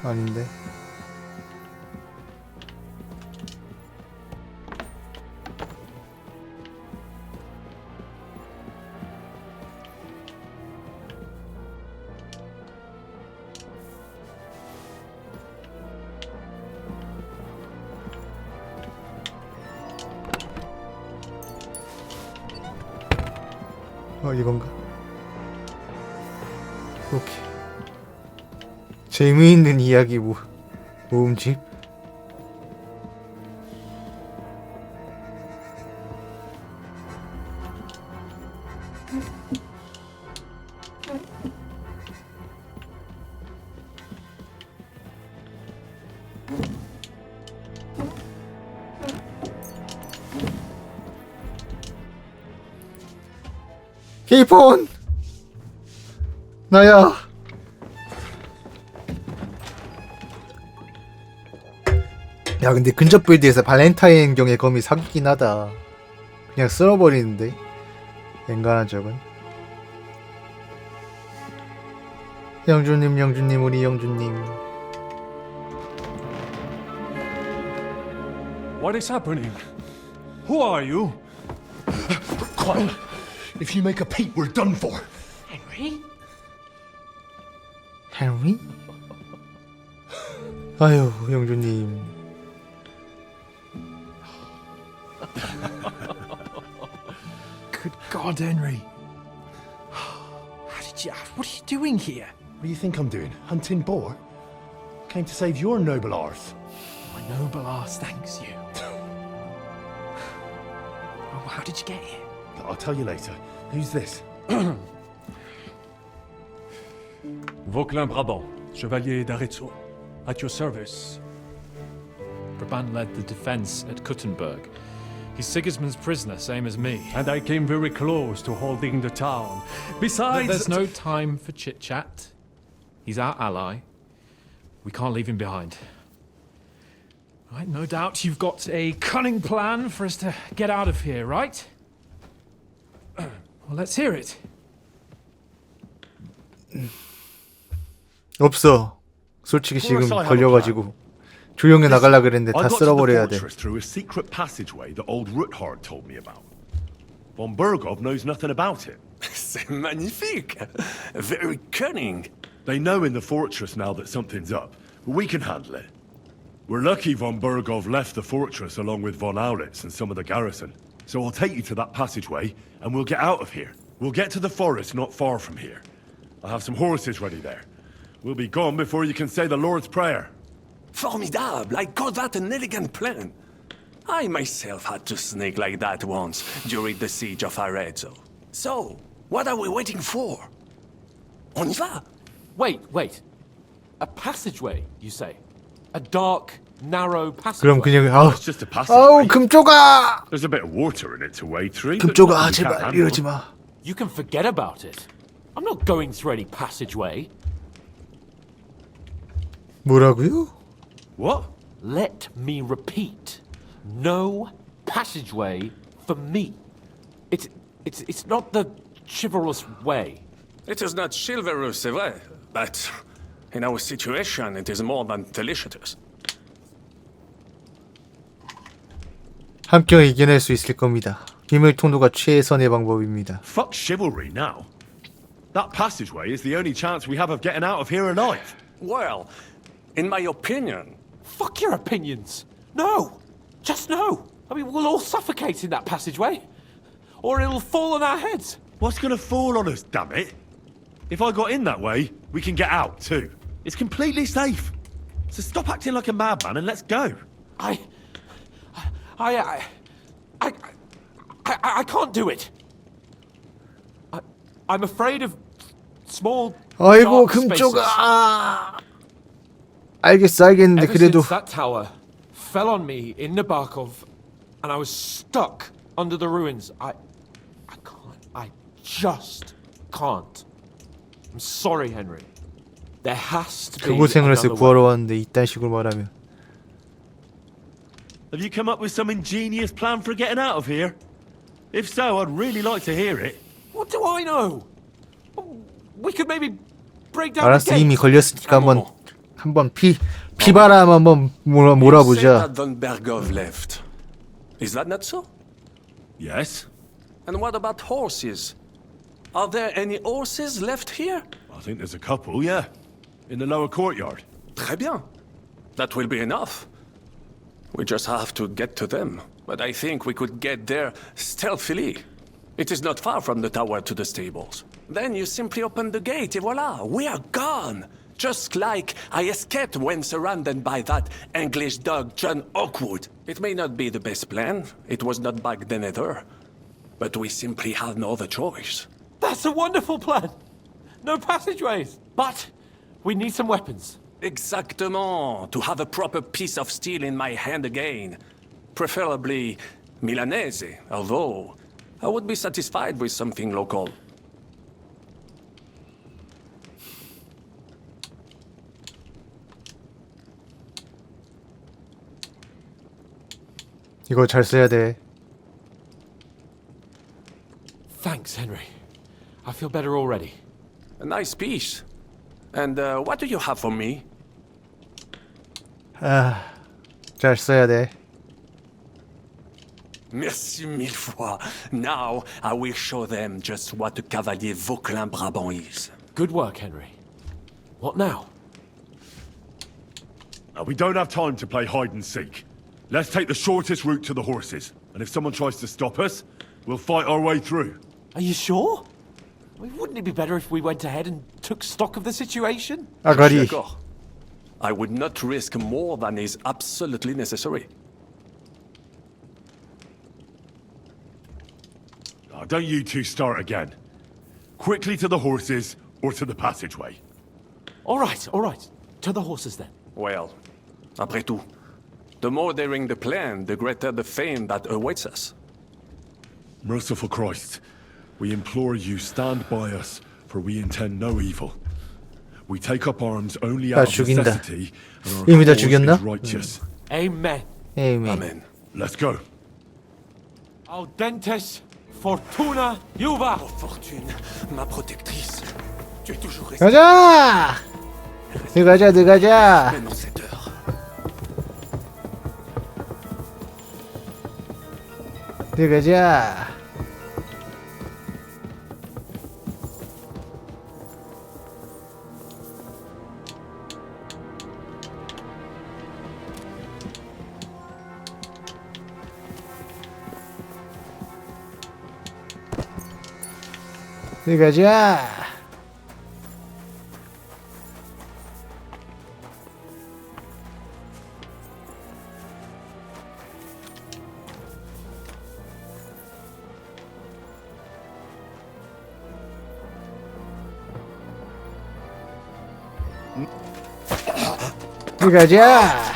[SPEAKER 1] 아닌데. 이건가? 오케이. 재미있는 이야기 모음집. 케이폰! 나야! 야 근데 근접 빌드에서 발렌타인 경의 검이 사기긴 하다. 그냥 쓸어버리는데 앵간한 적은. 영주님 우리 영주님.
[SPEAKER 2] What is happening? Who are you?
[SPEAKER 11] Quiet. If you make a peep, we're done for.
[SPEAKER 1] 헨리? 아유 영주님.
[SPEAKER 11] Good God, Henry. What are you doing here? What do you think I'm doing? Hunting boar? Came to save your noble arse. My noble arse thanks you. Oh, how did you get here? I'll tell you later. Who's this?
[SPEAKER 2] Vauquelin Brabant, Chevalier d'Arezzo, at your service.
[SPEAKER 12] Brabant led the defense at Kuttenberg. He's Sigismund's prisoner, same as me.
[SPEAKER 2] And I came very close to holding the town. Besides...
[SPEAKER 12] There's no time for chit-chat. He's our ally. We can't leave him behind. Right, no doubt you've got a cunning plan for us to get out of here, right? Well, let's hear it.
[SPEAKER 1] 없어. 솔직히 지금 걸려가지고 조용히 나가려 그랬는데 다 쓸어버려야 돼.
[SPEAKER 2] through a secret passageway that old Ruthard told me about. Von Bergov knows nothing about it.
[SPEAKER 7] C'est magnifique. Very cunning.
[SPEAKER 2] They know in the fortress now that something's up, but we can handle it. We're lucky von Bergov left the fortress along with von Aulitz and some of the garrison. So I'll take you to that passageway, and we'll get out of here. We'll get to the forest not far from here. I'll have some horses ready there. We'll be gone before you can say the Lord's Prayer.
[SPEAKER 7] Formidable. I call that an elegant plan. I myself had to sneak like that once during the siege of Arezzo. So, what are we waiting for? On y va?
[SPEAKER 8] Wait. A passageway, you say? A dark, narrow
[SPEAKER 1] 그럼
[SPEAKER 8] passageway?
[SPEAKER 1] 그냥 아우
[SPEAKER 2] It's just a passageway.
[SPEAKER 1] 금쪽아!
[SPEAKER 2] There's a bit of water in it to wade through.
[SPEAKER 1] 금쪽아 제발 이러지 마.
[SPEAKER 8] You can forget about it. I'm not going through any passageway.
[SPEAKER 1] 뭐라고요?
[SPEAKER 2] What?
[SPEAKER 8] Let me repeat. No passageway for me. It's not the chivalrous way.
[SPEAKER 7] It is not chivalrous, c'est vrai, but in our situation, it is more than delicious.
[SPEAKER 1] 함께 이겨낼 수 있을 겁니다. 비밀 통로가 최선의 방법입니다.
[SPEAKER 2] Fuck chivalry now. That passageway is the only chance we have of getting out of here alive.
[SPEAKER 7] Well, in my opinion...
[SPEAKER 8] Fuck your opinions. No. Just no. I mean, we'll all suffocate in that passageway. Or it'll fall on our heads.
[SPEAKER 2] What's gonna fall on us, damn it? If I got in that way, we can get out too. It's completely safe. So stop acting like a madman and let's go.
[SPEAKER 8] I can't do it. I'm afraid of small.
[SPEAKER 1] 아이고
[SPEAKER 8] dark spaces.
[SPEAKER 1] 금쪽아. 알겠는데
[SPEAKER 8] Ever
[SPEAKER 1] 그래도
[SPEAKER 8] since that tower fell on me in Nabokov, and I was stuck under the ruins, I can't. I just can't. I'm sorry, Henry. There has to be
[SPEAKER 1] 그 고생을 해서
[SPEAKER 8] another way.
[SPEAKER 1] 구하러 왔는데 이딴 식으로 말하면.
[SPEAKER 2] Have you come up with some ingenious plan for getting out of here? If so, I'd really like to hear it.
[SPEAKER 8] What do I know? We could maybe break down
[SPEAKER 1] 알았어
[SPEAKER 8] the gate.
[SPEAKER 1] 이미 걸렸으니까 한번 피바람 한번 몰아보자.
[SPEAKER 7] that von Bergov left. Is that not so?
[SPEAKER 2] Yes?
[SPEAKER 7] And what about horses? Are there any horses left here?
[SPEAKER 2] I think there's a couple, yeah. In the lower courtyard.
[SPEAKER 7] Très bien. That will be enough. We just have to get to them. But I think we could get there stealthily. It is not far from the tower to the stables. Then you simply open the gate et voila, we are gone! Just like I escaped when surrounded by that English dog John Oakwood. It may not be the best plan, it was not back then either, but we simply had no other choice.
[SPEAKER 13] That's a wonderful plan! No passageways! But we need some weapons.
[SPEAKER 7] Exactement, to have a proper piece of steel in my hand again. Preferably Milanese, although I would be satisfied with something local.
[SPEAKER 1] 이거 잘 써야 돼.
[SPEAKER 13] Thanks, Henry. I feel better already.
[SPEAKER 7] A nice piece. And what do you have for me?
[SPEAKER 1] 잘 써야 돼.
[SPEAKER 7] Merci mille fois. Now I will show them just what a cavalier Vauquelin Brabant is.
[SPEAKER 13] Good work, Henry. What now?
[SPEAKER 2] We don't have time to play hide and seek. Let's take the shortest route to the horses. And if someone tries to stop us, we'll fight our way through.
[SPEAKER 13] Are you sure? Wouldn't it be better if we went ahead and took stock of the situation?
[SPEAKER 1] 아가리.
[SPEAKER 7] D'accord. I would not risk more than is absolutely necessary.
[SPEAKER 2] Don't you two start again. Quickly to the horses or to the passageway.
[SPEAKER 13] All right. To the horses then.
[SPEAKER 7] Well, après tout, the more daring the plan, the greater the fame that awaits us.
[SPEAKER 2] Merciful Christ, we implore you stand by us, for we intend no evil. We take up arms only out of
[SPEAKER 1] 죽인다.
[SPEAKER 2] necessity, and our
[SPEAKER 1] 이미 다
[SPEAKER 2] cause
[SPEAKER 1] 죽였나?
[SPEAKER 2] is righteous.
[SPEAKER 13] Amen.
[SPEAKER 7] Amen.
[SPEAKER 2] Let's go.
[SPEAKER 13] Audentes fortuna juva.
[SPEAKER 7] Oh, fortune, ma protectrice. Tu es toujours resté.
[SPEAKER 1] 가자! 들어가자.
[SPEAKER 7] Même en cette heure.
[SPEAKER 1] 들어가자. 들어가자. 들어가자.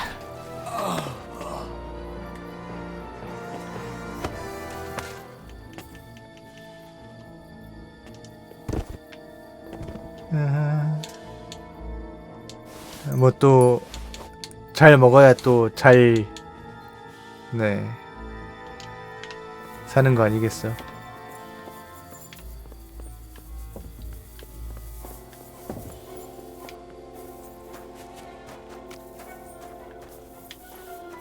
[SPEAKER 1] 뭐 또 잘 먹어야 또 잘 네 사는 거 아니겠어?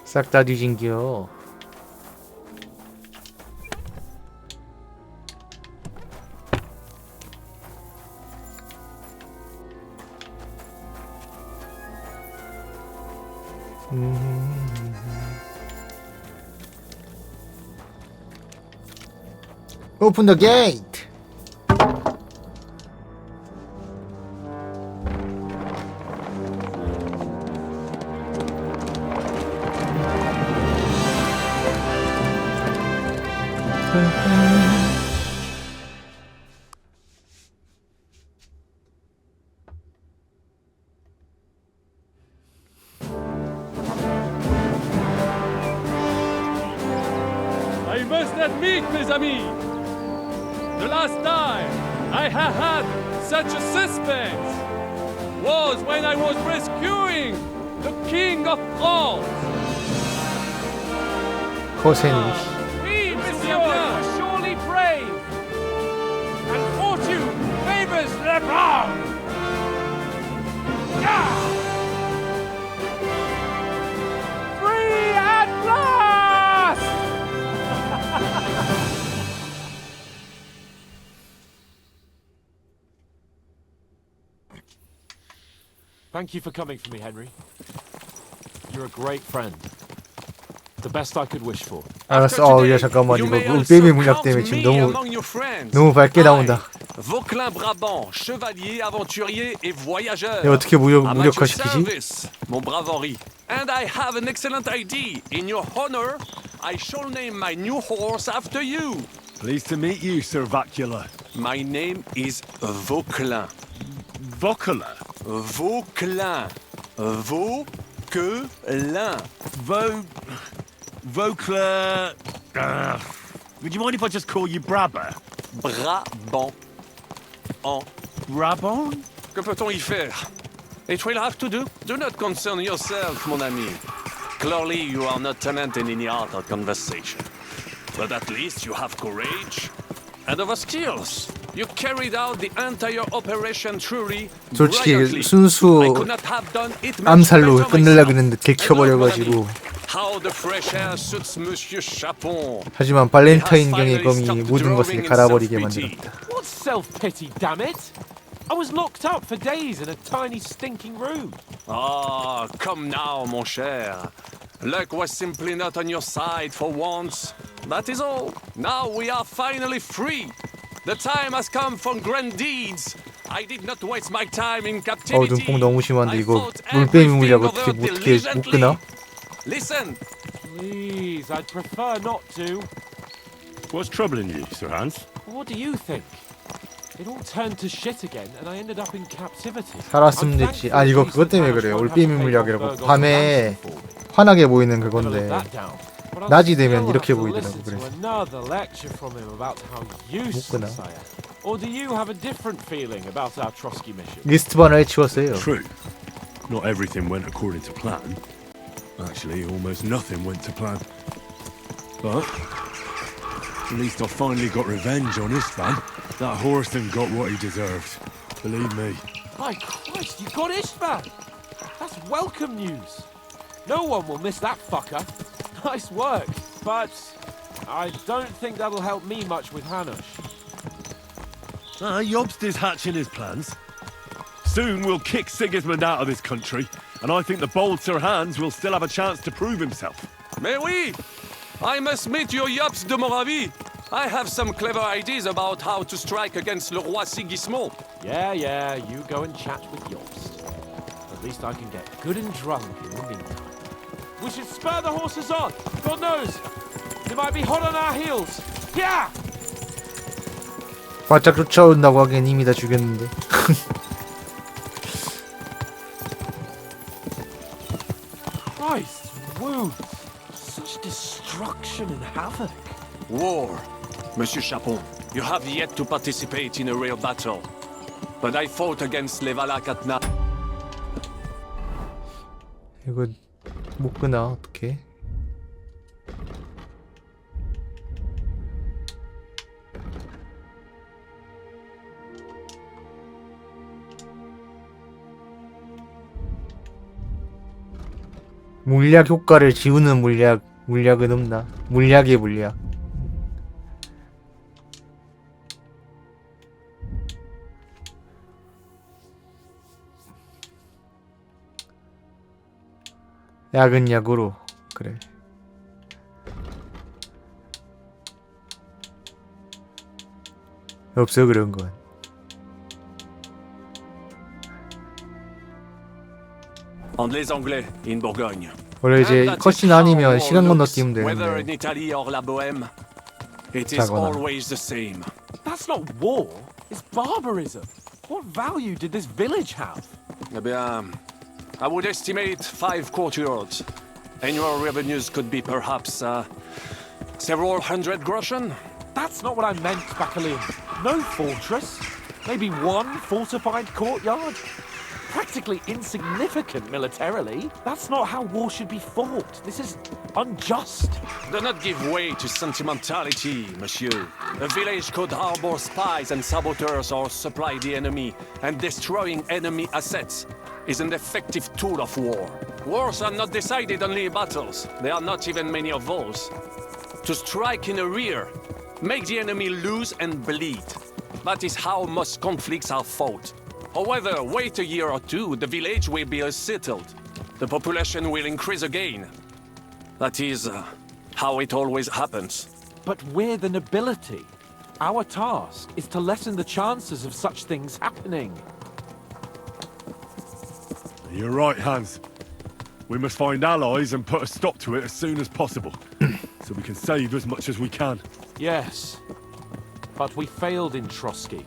[SPEAKER 1] 싹 다 뒤진겨. Open the gate.
[SPEAKER 14] I must admit, mes amis, the last time I have had such a suspense was when I was rescuing the King of France.
[SPEAKER 1] 고생이.
[SPEAKER 14] Oui, monsieur, you're surely brave, and fortune favors the brave. Free at last!
[SPEAKER 13] Thank you for coming for me, Henry. You're a great friend. The best I could wish for.
[SPEAKER 1] 알았어. 야 잠깐만 이거 울베이비 물약 때문에 지금 너무 밝게 나온다.
[SPEAKER 7] Vauclin Brabant, chevalier, aventurier et voyageur.
[SPEAKER 1] 야 어떻게 무력화시키지?
[SPEAKER 7] Mon brave Henri. And I have an excellent idea. In your honor, I shall name my new horse after you.
[SPEAKER 2] Pleased to meet you, Sir Vacula.
[SPEAKER 7] My name is Vauclin.
[SPEAKER 2] Vauclin?
[SPEAKER 7] Vauclin. Vauclin.
[SPEAKER 2] Vauclin. Would you mind if I just call you Brabber?
[SPEAKER 7] Brabant.
[SPEAKER 2] Brabant?
[SPEAKER 7] Que peut-on y faire? It will have to do. Do not concern yourself, mon ami. Clearly, you are not talented in the art of conversation. But at least you have courage and other skills. You carried out the entire operation truly
[SPEAKER 1] 솔직히 순수 암살로 끝내려고 했는데 들켜버려가지고.
[SPEAKER 7] How the fresh air suits Monsieur Chapon.
[SPEAKER 1] 하지만 발렌타인경의 검이 모든 것을 갈아버리게 만들었다.
[SPEAKER 13] What self-pity, damn it! I was locked up for days in a tiny stinking room.
[SPEAKER 7] Ah, come now, mon cher. Luck was simply not on your side for once. That is all. Now we are finally free. The time has come for grand deeds. I did not waste my time in captivity.
[SPEAKER 1] 눈뽕 너무 심한데 이거 물빼미 물약 어떻게 못 끄나?
[SPEAKER 7] Listen.
[SPEAKER 13] Please, I'd prefer not to.
[SPEAKER 2] What's troubling you, Sir Hans?
[SPEAKER 13] What do you think? It all turned to shit again, and I ended up in captivity.
[SPEAKER 1] 살았으면 됐지. 아 이거 그것 때문에 그래요. 올빼미 물약이라고 밤에 환하게 보이는 그건데 낮이 되면 이렇게 보이더라고. 그래서 못 끄나.
[SPEAKER 13] Or do you have a different feeling about our Trotsky mission?
[SPEAKER 1] 리스트 하나에 치웠어요.
[SPEAKER 2] True. Not everything went according to plan. Actually, almost nothing went to plan. But at least I finally got revenge on Istvan. That horseman got what he deserved. Believe me.
[SPEAKER 13] My Christ, you got Istvan! That's welcome news. No one will miss that fucker. Nice work, but I don't think that'll help me much with Hanush.
[SPEAKER 2] Jobst is hatching his plans. Soon we'll kick Sigismund out of this country, and I think the bold Sir Hans will still have a chance to prove himself.
[SPEAKER 7] Mais oui! I must meet your Jobst de Moravie. I have some clever ideas about how to strike against le roi Sigismund.
[SPEAKER 13] Yeah, you go and chat with Jobst. At least I can get good and drunk in the meantime. We should spur the horses on. God knows, they might be hot on our heels. Yeah!
[SPEAKER 1] 바짝 쫓아온다고 하기엔 이미 다 죽였는데.
[SPEAKER 13] Christ, woo! Such destruction and havoc.
[SPEAKER 7] War. Monsieur Chapon, you have yet to participate in a real battle. But I fought against les Valaques at night.
[SPEAKER 1] 이거 못 끄나 어떻게? 물약 효과를 지우는 물약은 없나? 물약의 물약. 약은 약으로. 그래. 없어 그런 건.
[SPEAKER 7] Les Anglais in Bourgogne.
[SPEAKER 1] 원래 이제 컷신 아니면 시간 건너뛰면
[SPEAKER 7] Whether in
[SPEAKER 1] 되는데.
[SPEAKER 7] Italy or la Bohème, it is always the same.
[SPEAKER 13] That's not war. It's barbarism. What value did this village have?
[SPEAKER 7] Eh bien, I would estimate 5 courtyards. Annual revenues could be perhaps several hundred groschen.
[SPEAKER 13] That's not what I meant, Bacalian. No fortress. Maybe one fortified courtyard. Practically insignificant militarily. That's not how war should be fought. This is unjust.
[SPEAKER 7] Do not give way to sentimentality, monsieur. A village could harbor spies and saboteurs or supply the enemy, and destroying enemy assets is an effective tool of war. Wars are not decided only in battles. There are not even many of those. To strike in the rear, make the enemy lose and bleed. That is how most conflicts are fought. However, wait a year or two, the village will be settled. The population will increase again. That is how it always happens.
[SPEAKER 13] But we're the nobility. Our task is to lessen the chances of such things happening.
[SPEAKER 2] You're right, Hans. We must find allies and put a stop to it as soon as possible, so we can save as much as we can.
[SPEAKER 13] Yes, but we failed in Trotsky.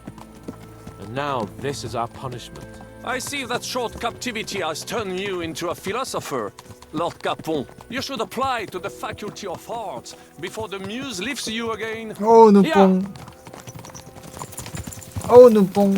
[SPEAKER 13] And now this is our punishment.
[SPEAKER 7] I see that short captivity has turned you into a philosopher, Lord Capon. You should apply to the Faculty of Arts before the muse lifts you again.
[SPEAKER 1] 오 눈뽕. 오 눈뽕.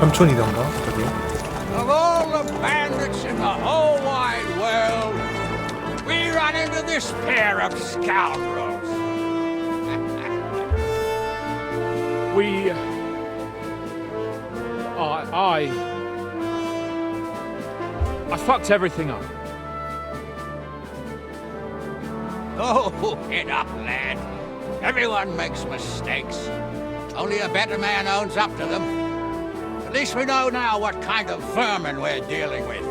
[SPEAKER 1] 삼촌이던가 저기.
[SPEAKER 15] Of all the bandits in the whole wide world, we run into this pair of scoundrels.
[SPEAKER 12] We... I fucked everything up.
[SPEAKER 15] Oh, get up, lad. Everyone makes mistakes. Only a better man owns up to them. At least we know now what kind of vermin we're dealing with.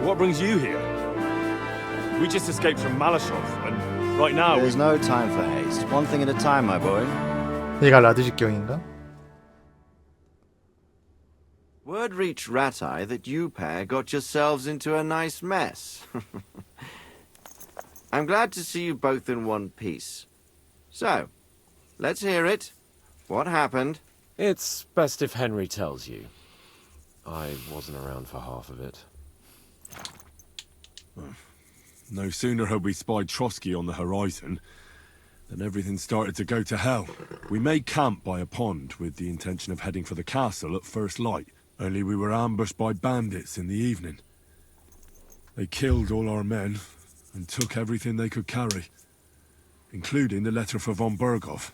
[SPEAKER 2] What brings you here? We just escaped from Malashov, and right now
[SPEAKER 16] There's no time for haste. One thing at a time, my boy.
[SPEAKER 1] 얘가 라드 직경인가?
[SPEAKER 16] Word reached Ratai that you pair got yourselves into a nice mess. I'm glad to see you both in one piece. So, let's hear it. What happened?
[SPEAKER 17] It's best if Henry tells you. I wasn't around for half of it.
[SPEAKER 2] no sooner had we spied Trotsky on the horizon than everything started to go to hell. We made camp by a pond with the intention of heading for the castle at first light, only we were ambushed by bandits in the evening. They killed all our men and took everything they could carry, including the letter for von Berghoff.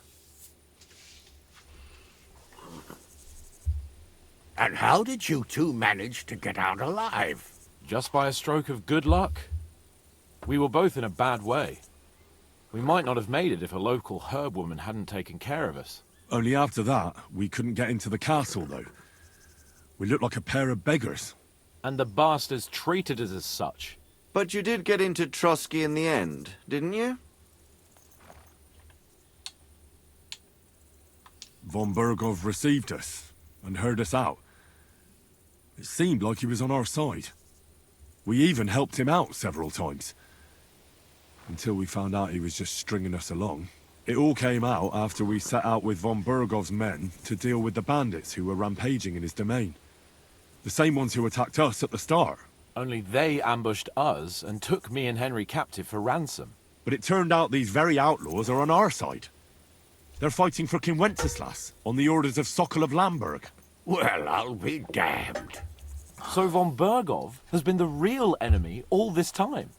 [SPEAKER 15] And how did you two manage to get out alive?
[SPEAKER 17] Just by a stroke of good luck. We were both in a bad way. We might not have made it if a local herb woman hadn't taken care of us.
[SPEAKER 2] Only after that, we couldn't get into the castle, though. We looked like a pair of beggars.
[SPEAKER 17] And the bastards treated us as such.
[SPEAKER 16] But you did get into Trotsky in the end, didn't you?
[SPEAKER 2] Von Berghoff received us and heard us out. It seemed like he was on our side. We even helped him out several times. Until we found out he was just stringing us along. It all came out after we set out with von Berghoff's men to deal with the bandits who were rampaging in his domain. The same ones who attacked us at the start.
[SPEAKER 17] Only they ambushed us and took me and Henry captive for ransom.
[SPEAKER 2] But it turned out these very outlaws are on our side. They're fighting for King Wenceslas on the orders of Sokol of Lamberg.
[SPEAKER 15] Well, I'll be damned.
[SPEAKER 17] So von Berghoff has been the real enemy all this time.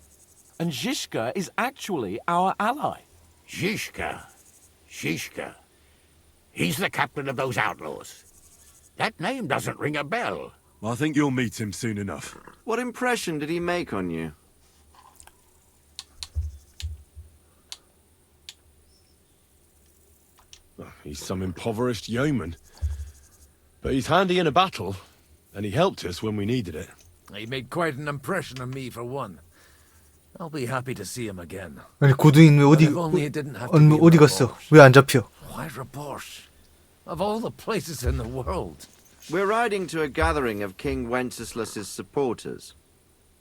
[SPEAKER 17] And Zhishka is actually our ally.
[SPEAKER 15] Zhishka? Zhishka? He's the captain of those outlaws. That name doesn't ring a bell.
[SPEAKER 2] I think you'll meet him soon enough.
[SPEAKER 16] What impression did he make on you?
[SPEAKER 2] He's some impoverished yeoman. But he's handy in a battle, and he helped us when we needed it.
[SPEAKER 18] He made quite an impression on me, for one. I'll be happy to see him again.
[SPEAKER 1] 아니 고두인 왜 어디 갔어? 왜 안 잡혀?
[SPEAKER 18] Why report? Of all the places in the world.
[SPEAKER 16] We're riding to a gathering of King Wenceslas's supporters.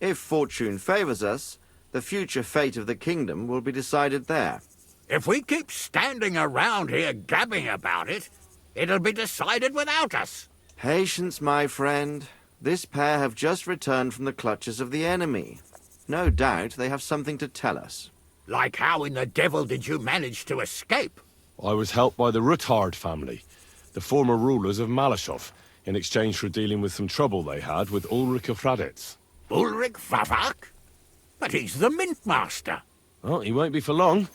[SPEAKER 16] If fortune favors us, the future fate of the kingdom will be decided there.
[SPEAKER 15] If we keep standing around here gabbing about it, it'll be decided without us.
[SPEAKER 16] Patience, my friend. This pair have just returned from the clutches of the enemy. No doubt they have something to tell us.
[SPEAKER 15] Like how in the devil did you manage to escape?
[SPEAKER 2] I was helped by the Ruthard family, the former rulers of Malashov, in exchange for dealing with some trouble they had with Ulrich of Raditz.
[SPEAKER 15] Ulrich Vavak? But he's the mint master.
[SPEAKER 2] Well, he won't be for long,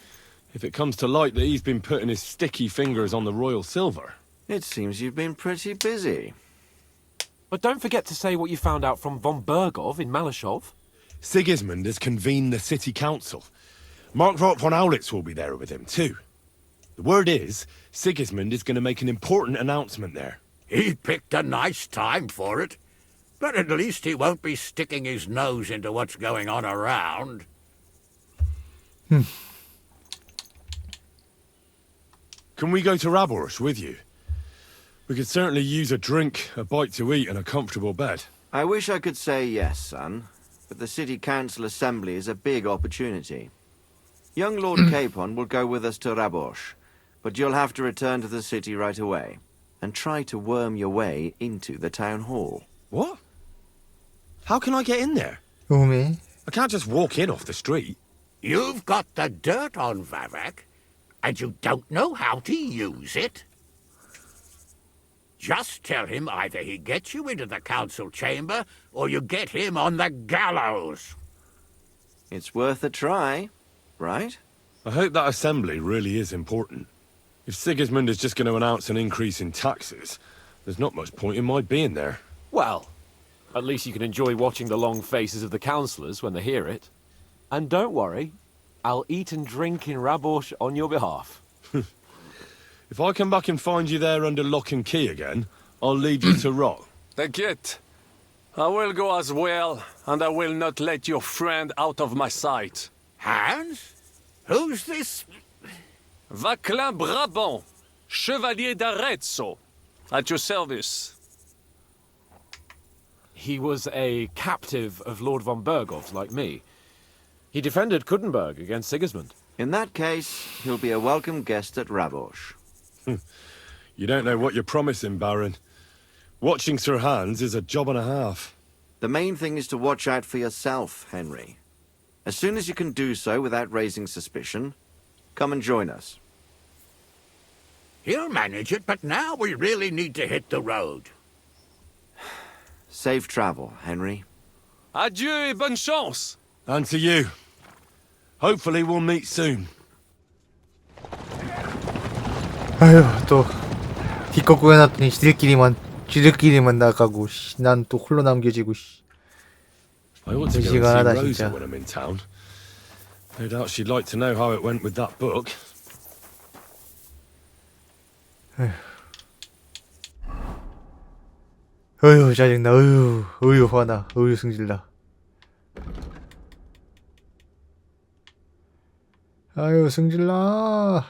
[SPEAKER 2] if it comes to light that he's been putting his sticky fingers on the royal silver.
[SPEAKER 16] It seems you've been pretty busy.
[SPEAKER 17] But don't forget to say what you found out from von Bergov in Malashov.
[SPEAKER 2] Sigismund has convened the city council. Markvart von Aulitz will be there with him, too. The word is, Sigismund is going to make an important announcement there.
[SPEAKER 15] He picked a nice time for it. But at least he won't be sticking his nose into what's going on around.
[SPEAKER 2] Can we go to Raborsch with you? We could certainly use a drink, a bite to eat, and a comfortable bed.
[SPEAKER 16] I wish I could say yes, son, but the city council assembly is a big opportunity. Young Lord Capon will go with us to Raborsch, but you'll have to return to the city right away, and try to worm your way into the town hall.
[SPEAKER 2] What? How can I get in there?
[SPEAKER 1] 오메.
[SPEAKER 2] I can't just walk in off the street.
[SPEAKER 15] You've got the dirt on Vavak, and you don't know how to use it? Just tell him either he gets you into the council chamber, or you get him on the gallows.
[SPEAKER 16] It's worth a try, right?
[SPEAKER 2] I hope that assembly really is important. If Sigismund is just going to announce an increase in taxes, there's not much point in my being there.
[SPEAKER 17] Well, at least you can enjoy watching the long faces of the councillors when they hear it. And don't worry, I'll eat and drink in Raborsch on your behalf.
[SPEAKER 2] If I come back and find you there under lock and key again, I'll lead you to rot.
[SPEAKER 7] T'inquiète. I will go as well, and I will not let your friend out of my sight.
[SPEAKER 15] Hans? Who's this?
[SPEAKER 7] Vaclin Brabant, Chevalier d'Arezzo, at your service.
[SPEAKER 17] He was a captive of Lord von Bergov, like me. He defended Kuttenberg against Sigismund.
[SPEAKER 16] In that case, he'll be a welcome guest at Raborsch.
[SPEAKER 2] You don't know what you're promising, Baron. Watching Sir Hans is a job and a half.
[SPEAKER 16] The main thing is to watch out for yourself, Henry. As soon as you can do so without raising suspicion, come and join us.
[SPEAKER 15] He'll manage it, but now we really need to hit the road.
[SPEAKER 16] Safe travel, Henry.
[SPEAKER 7] Adieu et bonne chance!
[SPEAKER 2] And to you. Hopefully we'll meet soon.
[SPEAKER 1] 아휴, 또 기껏 구해놨더니 지들끼리만 나가고 난 또 홀로 남겨지고
[SPEAKER 2] I ought to go and see
[SPEAKER 1] 시간하다
[SPEAKER 2] Rosa
[SPEAKER 1] 진짜.
[SPEAKER 2] when I'm in town. No doubt she'd like to know how it went with that book.
[SPEAKER 1] 어휴 짜증나. 어휴 화나. 어휴 승질나. 아유 승질나.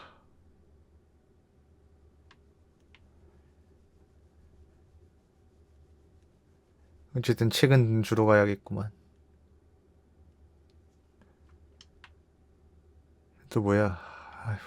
[SPEAKER 1] 어쨌든 책은 주러 가야겠구만. 또 뭐야? 아휴.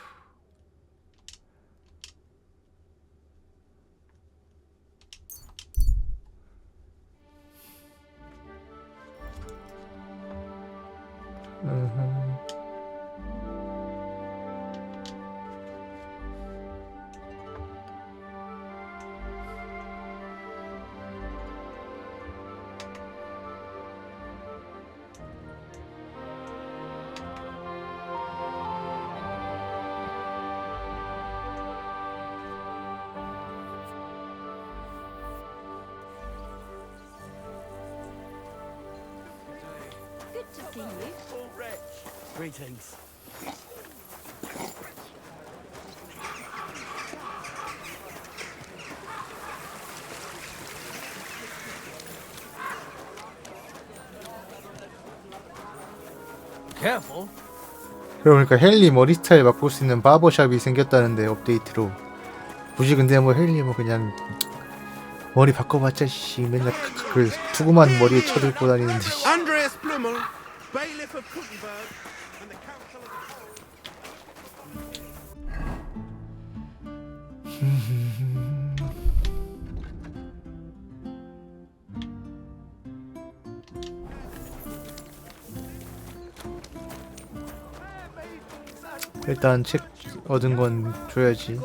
[SPEAKER 10] Good to see you.
[SPEAKER 18] Greetings.
[SPEAKER 15] Careful.
[SPEAKER 1] 그러니까 헨리 머리 스타일 바꿀 수 있는 바버샵이 생겼다는데 업데이트로. 굳이 근데 뭐 헨리 뭐 그냥 머리 바꿔봤자 씨 맨날 그 투구만 머리에 쳐들고 다니는데 씨.
[SPEAKER 6] Andreas Blummel, bailiff of Kuttenberg, and the council of...
[SPEAKER 1] 일단 책 얻은 건 줘야지.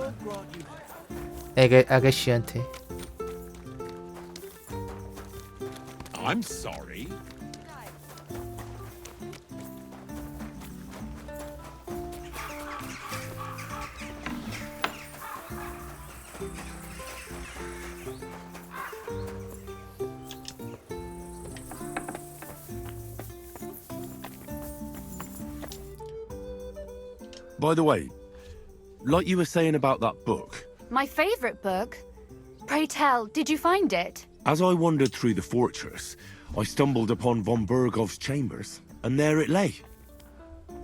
[SPEAKER 1] 아가씨한테.
[SPEAKER 2] I'm sorry. By the way, like you were saying about that book,
[SPEAKER 3] My favourite book? Pray tell, did you find it?
[SPEAKER 2] as I wandered through the fortress, I stumbled upon von Bergov's chambers, and there it lay.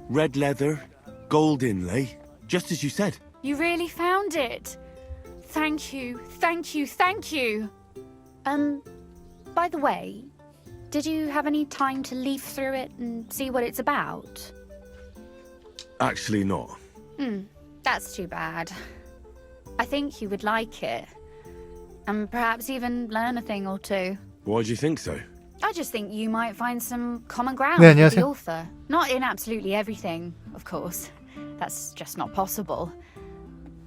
[SPEAKER 2] Red leather, gold inlay, just as you said.
[SPEAKER 3] You really found it. Thank you, thank you, thank you. By the way, did you have any time to leaf through it and see what it's about?
[SPEAKER 2] Actually not.
[SPEAKER 3] That's too bad. I think you would like it. And perhaps even learn a thing or two.
[SPEAKER 2] Why do you think so?
[SPEAKER 3] I just think you might find some common ground
[SPEAKER 1] 네,
[SPEAKER 3] with the
[SPEAKER 1] 안녕하세요.
[SPEAKER 3] author. Not in absolutely everything, of course. That's just not possible.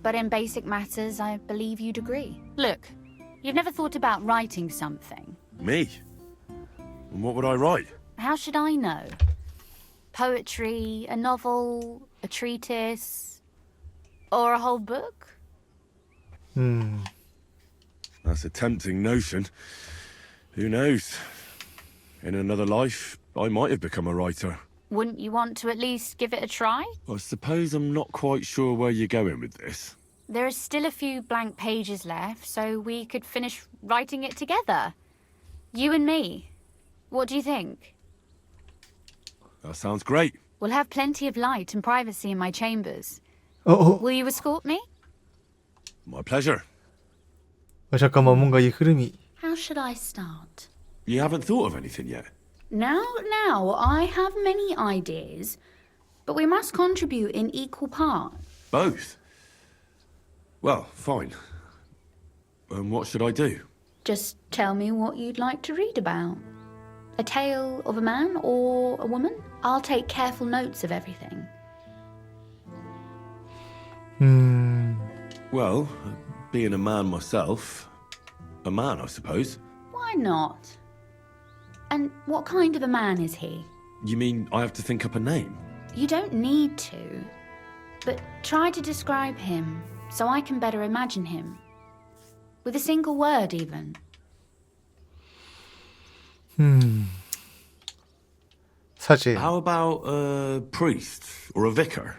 [SPEAKER 3] But in basic matters, I believe you'd agree. Look, you've never thought about writing something.
[SPEAKER 2] Me? And what would I write?
[SPEAKER 3] How should I know? Poetry, a novel, a treatise, or a whole book?
[SPEAKER 2] That's a tempting notion. Who knows? In another life, I might have become a writer.
[SPEAKER 3] Wouldn't you want to at least give it a try?
[SPEAKER 2] I suppose I'm not quite sure where you're going with this.
[SPEAKER 3] There are still a few blank pages left, so we could finish writing it together. You and me. What do you think?
[SPEAKER 2] That sounds great.
[SPEAKER 3] We'll have plenty of light and privacy in my chambers.
[SPEAKER 1] Oh.
[SPEAKER 3] Will you escort me?
[SPEAKER 2] My pleasure.
[SPEAKER 1] 잠깐만 뭔가 이 흐름이.
[SPEAKER 3] How should I start?
[SPEAKER 2] You haven't thought of anything yet?
[SPEAKER 3] Now, I have many ideas, but we must contribute in equal parts.
[SPEAKER 2] Both? Well, fine. And what should I do?
[SPEAKER 3] Just tell me what you'd like to read about. A tale of a man or a woman? I'll take careful notes of everything.
[SPEAKER 2] Well, being a man myself, a man, I suppose.
[SPEAKER 3] Why not? And what kind of a man is he?
[SPEAKER 2] You mean I have to think up a name?
[SPEAKER 3] You don't need to, but try to describe him so I can better imagine him. With a single word, even.
[SPEAKER 1] 사진.
[SPEAKER 2] How about a priest or a vicar?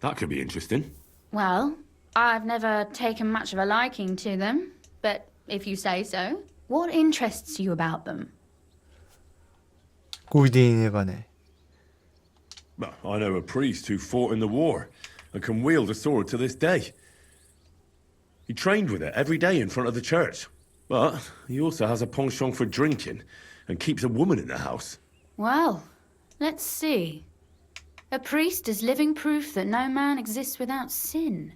[SPEAKER 2] That could be interesting.
[SPEAKER 3] Well, I've never taken much of a liking to them, but if you say so, what interests you about them?
[SPEAKER 1] 골디인에 관해.
[SPEAKER 2] Well, I know a priest who fought in the war and can wield a sword to this day. He trained with it every day in front of the church. But he also has a penchant for drinking and keeps a woman in the house.
[SPEAKER 3] Well, let's see. A priest is living proof that no man exists without sin.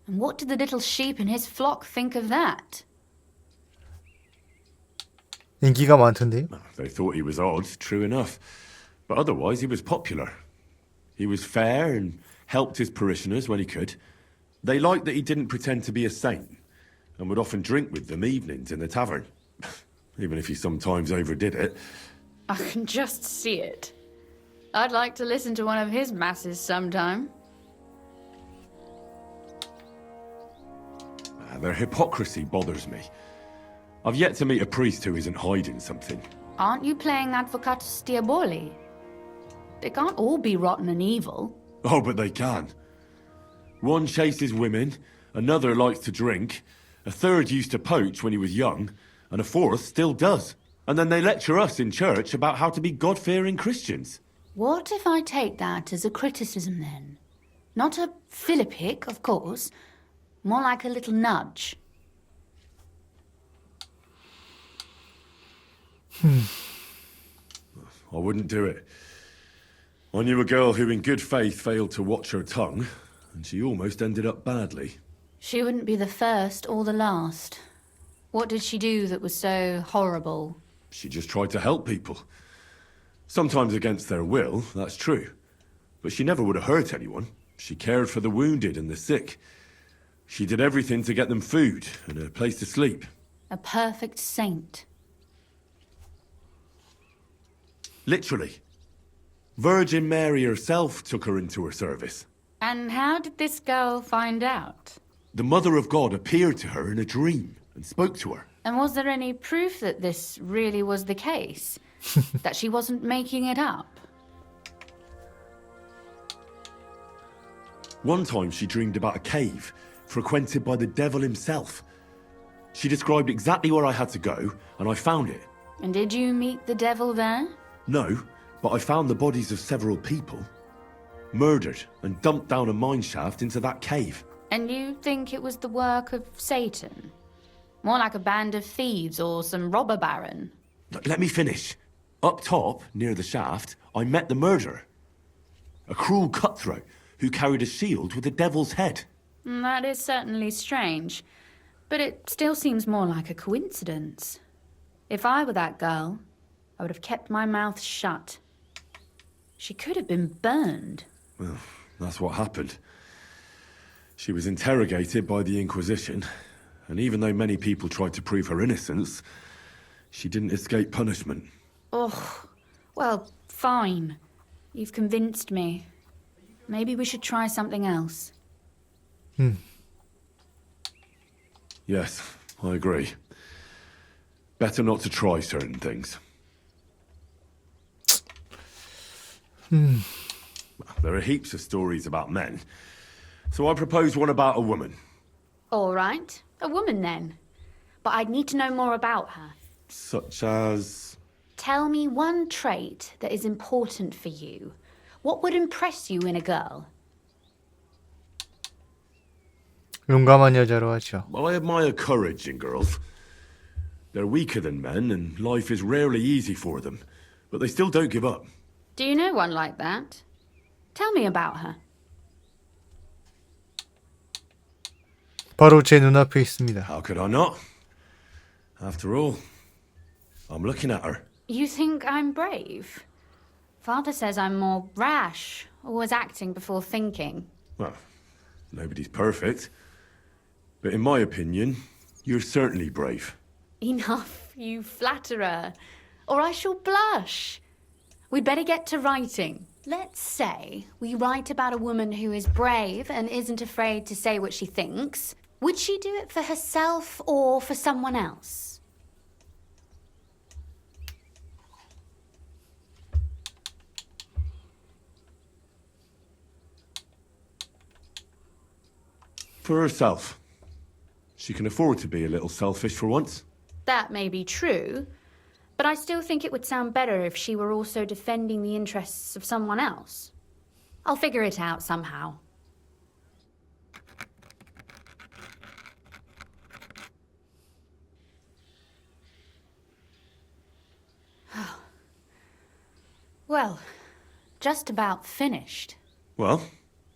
[SPEAKER 3] And what did the little sheep in his flock think of that?
[SPEAKER 1] 인기가 많던데요?
[SPEAKER 2] They thought he was odd, true enough. But otherwise, he was popular. He was fair and helped his parishioners when he could. They liked that he didn't pretend to be a saint and would often drink with them evenings in the tavern, even if he sometimes overdid it.
[SPEAKER 3] I can just see it. I'd like to listen to one of his masses sometime.
[SPEAKER 2] Their hypocrisy bothers me. I've yet to meet a priest who isn't hiding something.
[SPEAKER 3] Aren't you playing Advocatus Diaboli? They can't all be rotten and evil.
[SPEAKER 2] Oh, but they can. One chases women, another likes to drink, a third used to poach when he was young, and a fourth still does. And then they lecture us in church about how to be God-fearing Christians.
[SPEAKER 3] What if I take that as a criticism then? Not a philippic, of course. More like a little nudge.
[SPEAKER 2] I wouldn't do it. I knew a girl who in good faith failed to watch her tongue, and she almost ended up badly.
[SPEAKER 3] She wouldn't be the first or the last. What did she do that was so horrible?
[SPEAKER 2] She just tried to help people. Sometimes against their will, that's true. But she never would have hurt anyone. She cared for the wounded and the sick. She did everything to get them food and a place to sleep.
[SPEAKER 3] A perfect saint.
[SPEAKER 2] Literally. Virgin Mary herself took her into her service.
[SPEAKER 3] And how did this girl find out?
[SPEAKER 2] The Mother of God appeared to her in a dream and spoke to her.
[SPEAKER 3] And was there any proof that this really was the case? That she wasn't making it up?
[SPEAKER 2] One time she dreamed about a cave frequented by the devil himself. She described exactly where I had to go, and I found it.
[SPEAKER 3] And did you meet the devil there?
[SPEAKER 2] No, but I found the bodies of several people. Murdered and dumped down a mine shaft into that cave.
[SPEAKER 3] And you think it was the work of Satan? More like a band of thieves or some robber baron?
[SPEAKER 2] Let me finish. Up top, near the shaft, I met the murderer. A cruel cutthroat who carried a shield with a devil's head.
[SPEAKER 3] That is certainly strange, but it still seems more like a coincidence. If I were that girl, I would have kept my mouth shut. She could have been burned.
[SPEAKER 2] Well, that's what happened. She was interrogated by the Inquisition, and even though many people tried to prove her innocence, she didn't escape punishment.
[SPEAKER 3] Oh, well, fine. You've convinced me. Maybe we should try something else.
[SPEAKER 2] Yes, I agree. Better not to try certain things. There are heaps of stories about men, so I propose one about a woman.
[SPEAKER 3] All right, a woman then. But I'd need to know more about her.
[SPEAKER 2] Such as...
[SPEAKER 3] Tell me one trait that is important for you. What would impress you in a girl?
[SPEAKER 1] 용감한 여자로 하죠.
[SPEAKER 2] Well, I admire courage in girls. They're weaker than men, and life is rarely easy for them. But they still don't give up.
[SPEAKER 3] Do you know one like that? Tell me about her.
[SPEAKER 1] 바로 제 눈앞에 있습니다.
[SPEAKER 2] How could I not? After all, I'm looking at her.
[SPEAKER 3] You think I'm brave? Father says I'm more rash, always acting before thinking.
[SPEAKER 2] Well, nobody's perfect. But in my opinion, you're certainly brave.
[SPEAKER 3] Enough, you flatterer, or I shall blush. We'd better get to writing. Let's say we write about a woman who is brave and isn't afraid to say what she thinks. Would she do it for herself or for someone else?
[SPEAKER 2] For herself. She can afford to be a little selfish for once.
[SPEAKER 3] That may be true, but I still think it would sound better if she were also defending the interests of someone else. I'll figure it out somehow. Well, just about finished.
[SPEAKER 2] Well,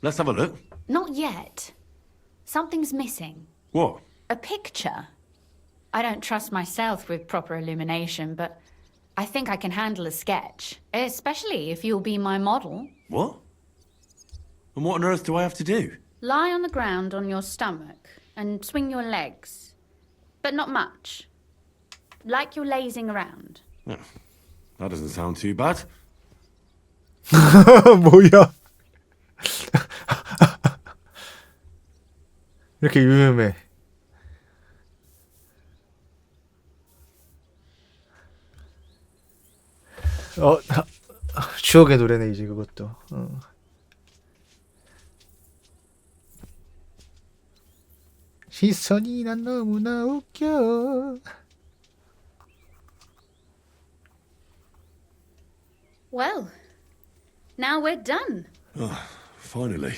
[SPEAKER 2] let's have a look.
[SPEAKER 3] Not yet. Something's missing.
[SPEAKER 2] What?
[SPEAKER 3] A picture. I don't trust myself with proper illumination, but I think I can handle a sketch, especially if you'll be my model.
[SPEAKER 2] What? And what on earth do I have to do?
[SPEAKER 3] Lie on the ground on your stomach and swing your legs, but not much. Like you're lazing around.
[SPEAKER 2] Oh, that doesn't sound too bad.
[SPEAKER 1] 뭐야? 이렇게 유명해. 추억의 노래네 이제 그것도. 시선이 난 너무나 웃겨.
[SPEAKER 3] Well, now we're done.
[SPEAKER 2] Oh, finally.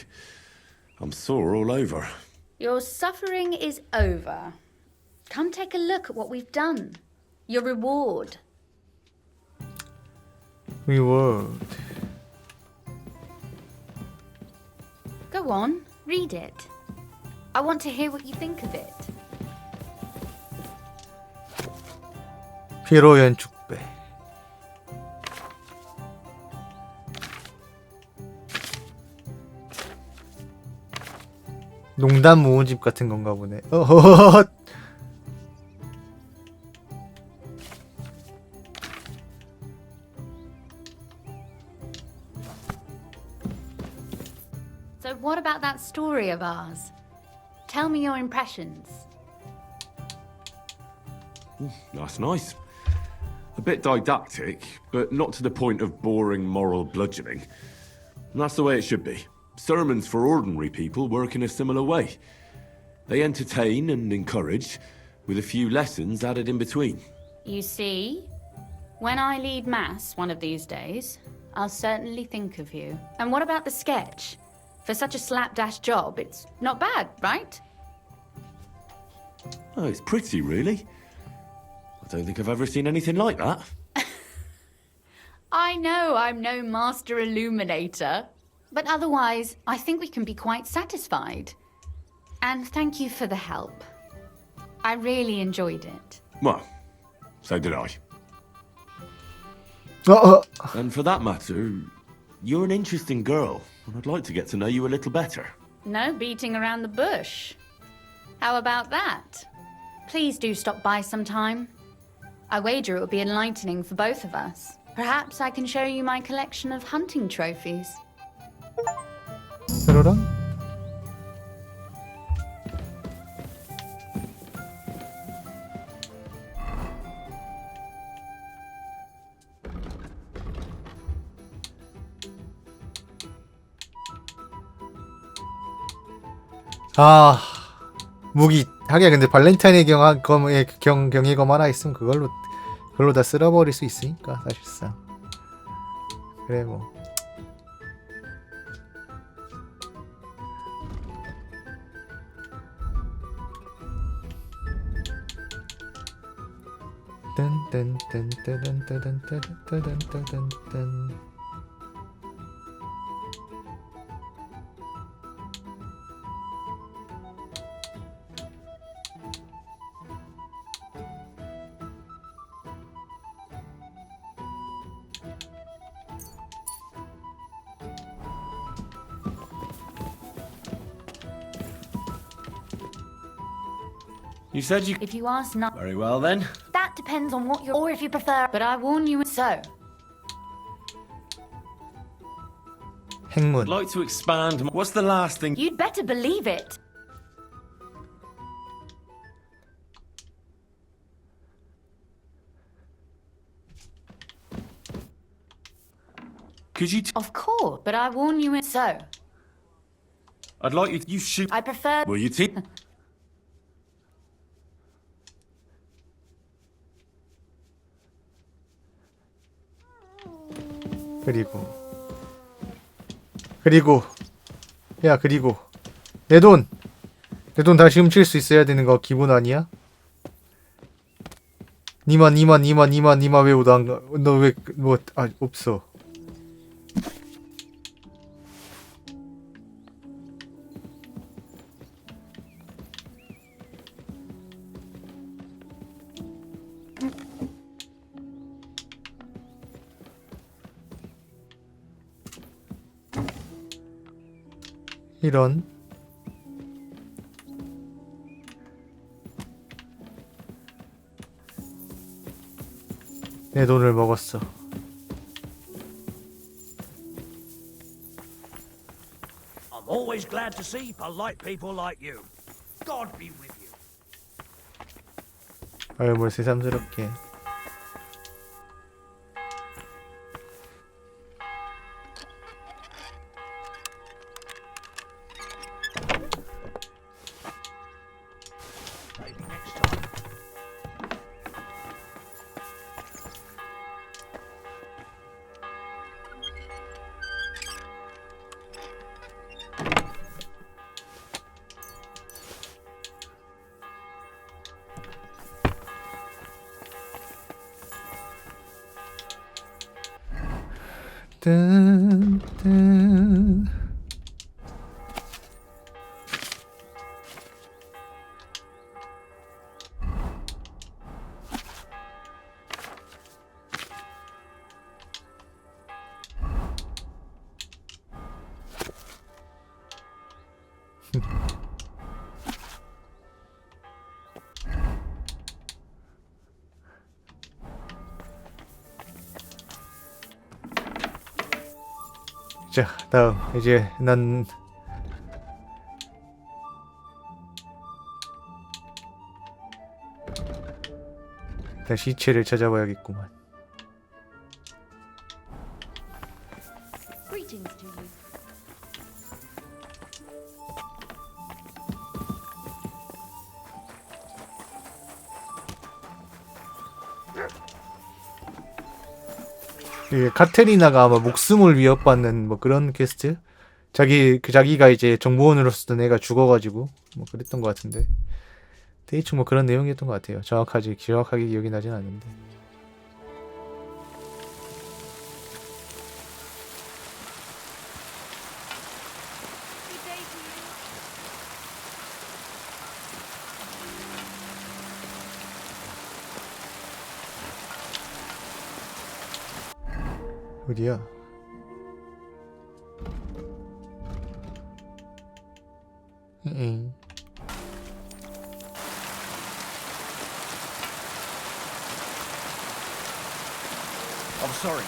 [SPEAKER 2] I'm sore all over.
[SPEAKER 3] Your suffering is over. Come take a look at what we've done. Your reward.
[SPEAKER 1] Reward.
[SPEAKER 3] Go on, read it. I want to hear what you think of it.
[SPEAKER 1] 피로 연축배. 농담 모음집 같은 건가 보네. 어허허허.
[SPEAKER 3] So what about that story of ours? Tell me your impressions.
[SPEAKER 2] That's nice. A bit didactic, but not to the point of boring moral bludgeoning. And that's the way it should be. Sermons for ordinary people work in a similar way. They entertain and encourage, with a few lessons added in between.
[SPEAKER 3] You see, when I lead mass one of these days, I'll certainly think of you. And what about the sketch? For such a slapdash job, it's not bad, right?
[SPEAKER 2] Oh, it's pretty, really. I don't think I've ever seen anything like that.
[SPEAKER 3] I know I'm no master illuminator, but otherwise, I think we can be quite satisfied. And thank you for the help. I really enjoyed it.
[SPEAKER 2] Well, so did I. And for that matter, you're an interesting girl, and I'd like to get to know you a little better.
[SPEAKER 3] No beating around the bush. How about that? Please do stop by sometime. I wager it will be enlightening for both of us. Perhaps I can show you my collection of hunting trophies.
[SPEAKER 1] 그러랑? 아, 무기. 하긴 근데 발렌타인의 경의검 하나 있으면 그걸로 다 쓸어버릴 수 있으니까 사실상. 그래 뭐. 뜬뜬뜬뜬뜬뜬뜬뜬뜬뜬.
[SPEAKER 3] You said you... If you ask not...
[SPEAKER 19] Very well then.
[SPEAKER 3] That depends on what you're... Or if you prefer... But I warn you so.
[SPEAKER 1] 행문.
[SPEAKER 19] I'd like to expand... What's the last thing...
[SPEAKER 3] You'd better believe it.
[SPEAKER 19] Could you...
[SPEAKER 3] Of course, but I warn you so.
[SPEAKER 19] I'd like you... You shoot...
[SPEAKER 3] I prefer...
[SPEAKER 19] Will you take...
[SPEAKER 1] 그리고 내 돈 다시 훔칠 수 있어야 되는 거 기본 아니야? 니마 왜 오도 안 가? 너 왜 뭐 없어? 이런. 내 돈을 먹었어.
[SPEAKER 4] I'm always glad to see polite people like you. God be with you.
[SPEAKER 1] 아유 뭘 새삼스럽게. 자, 다음 이제 난 일단 시체를 찾아봐야겠구만.
[SPEAKER 3] Greetings to you.
[SPEAKER 1] 이게 카테리나가 아마 목숨을 위협받는 뭐 그런 퀘스트? 자기가 이제 정보원으로서 던 애가 죽어가지고 뭐 그랬던 것 같은데 대충 뭐 그런 내용이었던 것 같아요. 정확하게 기억이 나진 않는데. 어디야? 응.
[SPEAKER 18] I'm sorry.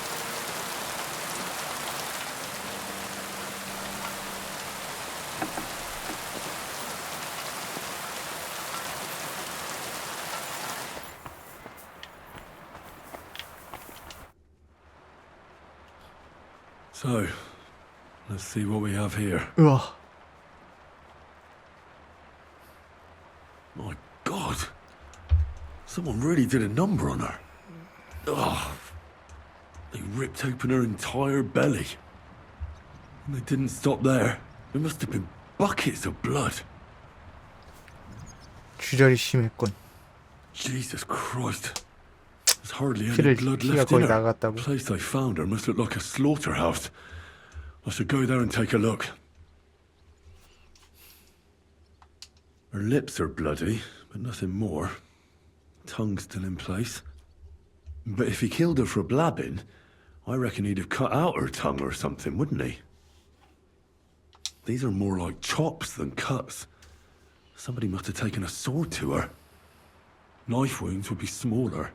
[SPEAKER 2] So, let's see what we have here.
[SPEAKER 1] 우와.
[SPEAKER 2] My God, someone really did a number on her. Oh, they ripped open her entire belly. And they didn't stop there. There must have been buckets of blood.
[SPEAKER 1] 출혈이 심했군.
[SPEAKER 2] Jesus Christ. There's hardly any
[SPEAKER 1] 피를
[SPEAKER 2] blood
[SPEAKER 1] 피가
[SPEAKER 2] left in
[SPEAKER 1] 거의
[SPEAKER 2] her.
[SPEAKER 1] 나갔다고.
[SPEAKER 2] The place they found her must look like a slaughterhouse. I should go there and take a look. Her lips are bloody, but nothing more. Tongue still in place. But if he killed her for blabbing, I reckon he'd have cut out her tongue or something, wouldn't he? These are more like chops than cuts. Somebody must have taken a sword to her. Knife wounds would be smaller,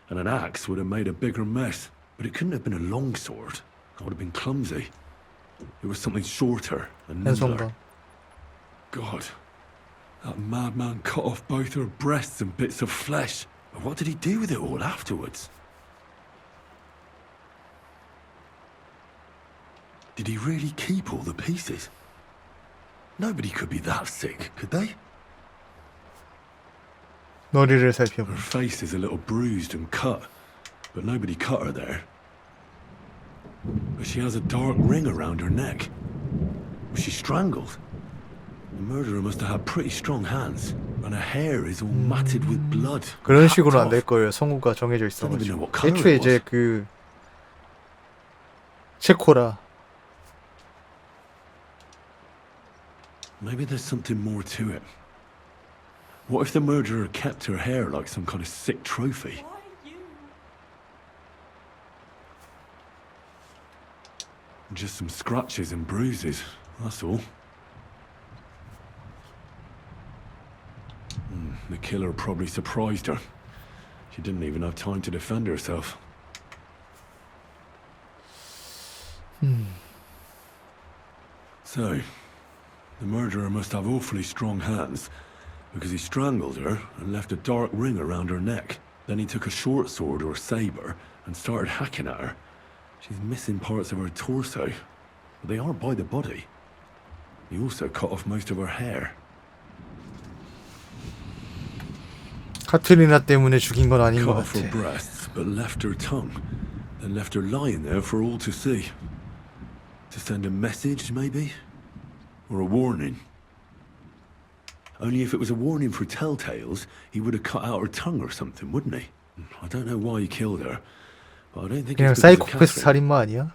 [SPEAKER 2] and an axe would have made a bigger mess. But it couldn't have been a long sword. That would have been clumsy. It was something shorter and nimbler. God, that madman cut off both her breasts and bits of flesh. But what did he do with it all afterwards? Did he really keep all the pieces? Nobody could be that sick, could they?
[SPEAKER 1] 머리를 살펴보.
[SPEAKER 2] Her face is a little bruised and cut, but nobody cut her there. But she has a dark ring around her neck. Was she strangled? The murderer must have had pretty strong hands, and her hair is all matted with blood.
[SPEAKER 1] 그런 식으로 안 될 거예요. 성우가 정해져 있어가지고. 애초에 이제 그 체코라.
[SPEAKER 2] Maybe there's something more to it. What if the murderer kept her hair like some kind of sick trophy? Just some scratches and bruises, that's all. The killer probably surprised her. She didn't even have time to defend herself. So, the murderer must have awfully strong hands, because he strangled her and left a dark ring around her neck. Then he took a short sword or saber and started hacking at her. She's missing parts of her torso, but they aren't by the body. He also cut off most of her hair.
[SPEAKER 1] 카트리나 때문에 죽인 건 아닌 것
[SPEAKER 2] Cut off
[SPEAKER 1] 같아.
[SPEAKER 2] her breasts, but left her tongue. Then left her lying there for all to see. To send a message, maybe? Or a warning? Only if it was a warning for telltales, he would have cut out her tongue or something, wouldn't he? I don't know why he killed her, but I don't think
[SPEAKER 1] 그냥
[SPEAKER 2] it's because of
[SPEAKER 1] 사이코패스
[SPEAKER 2] Catherine.
[SPEAKER 1] 살인마 아니야?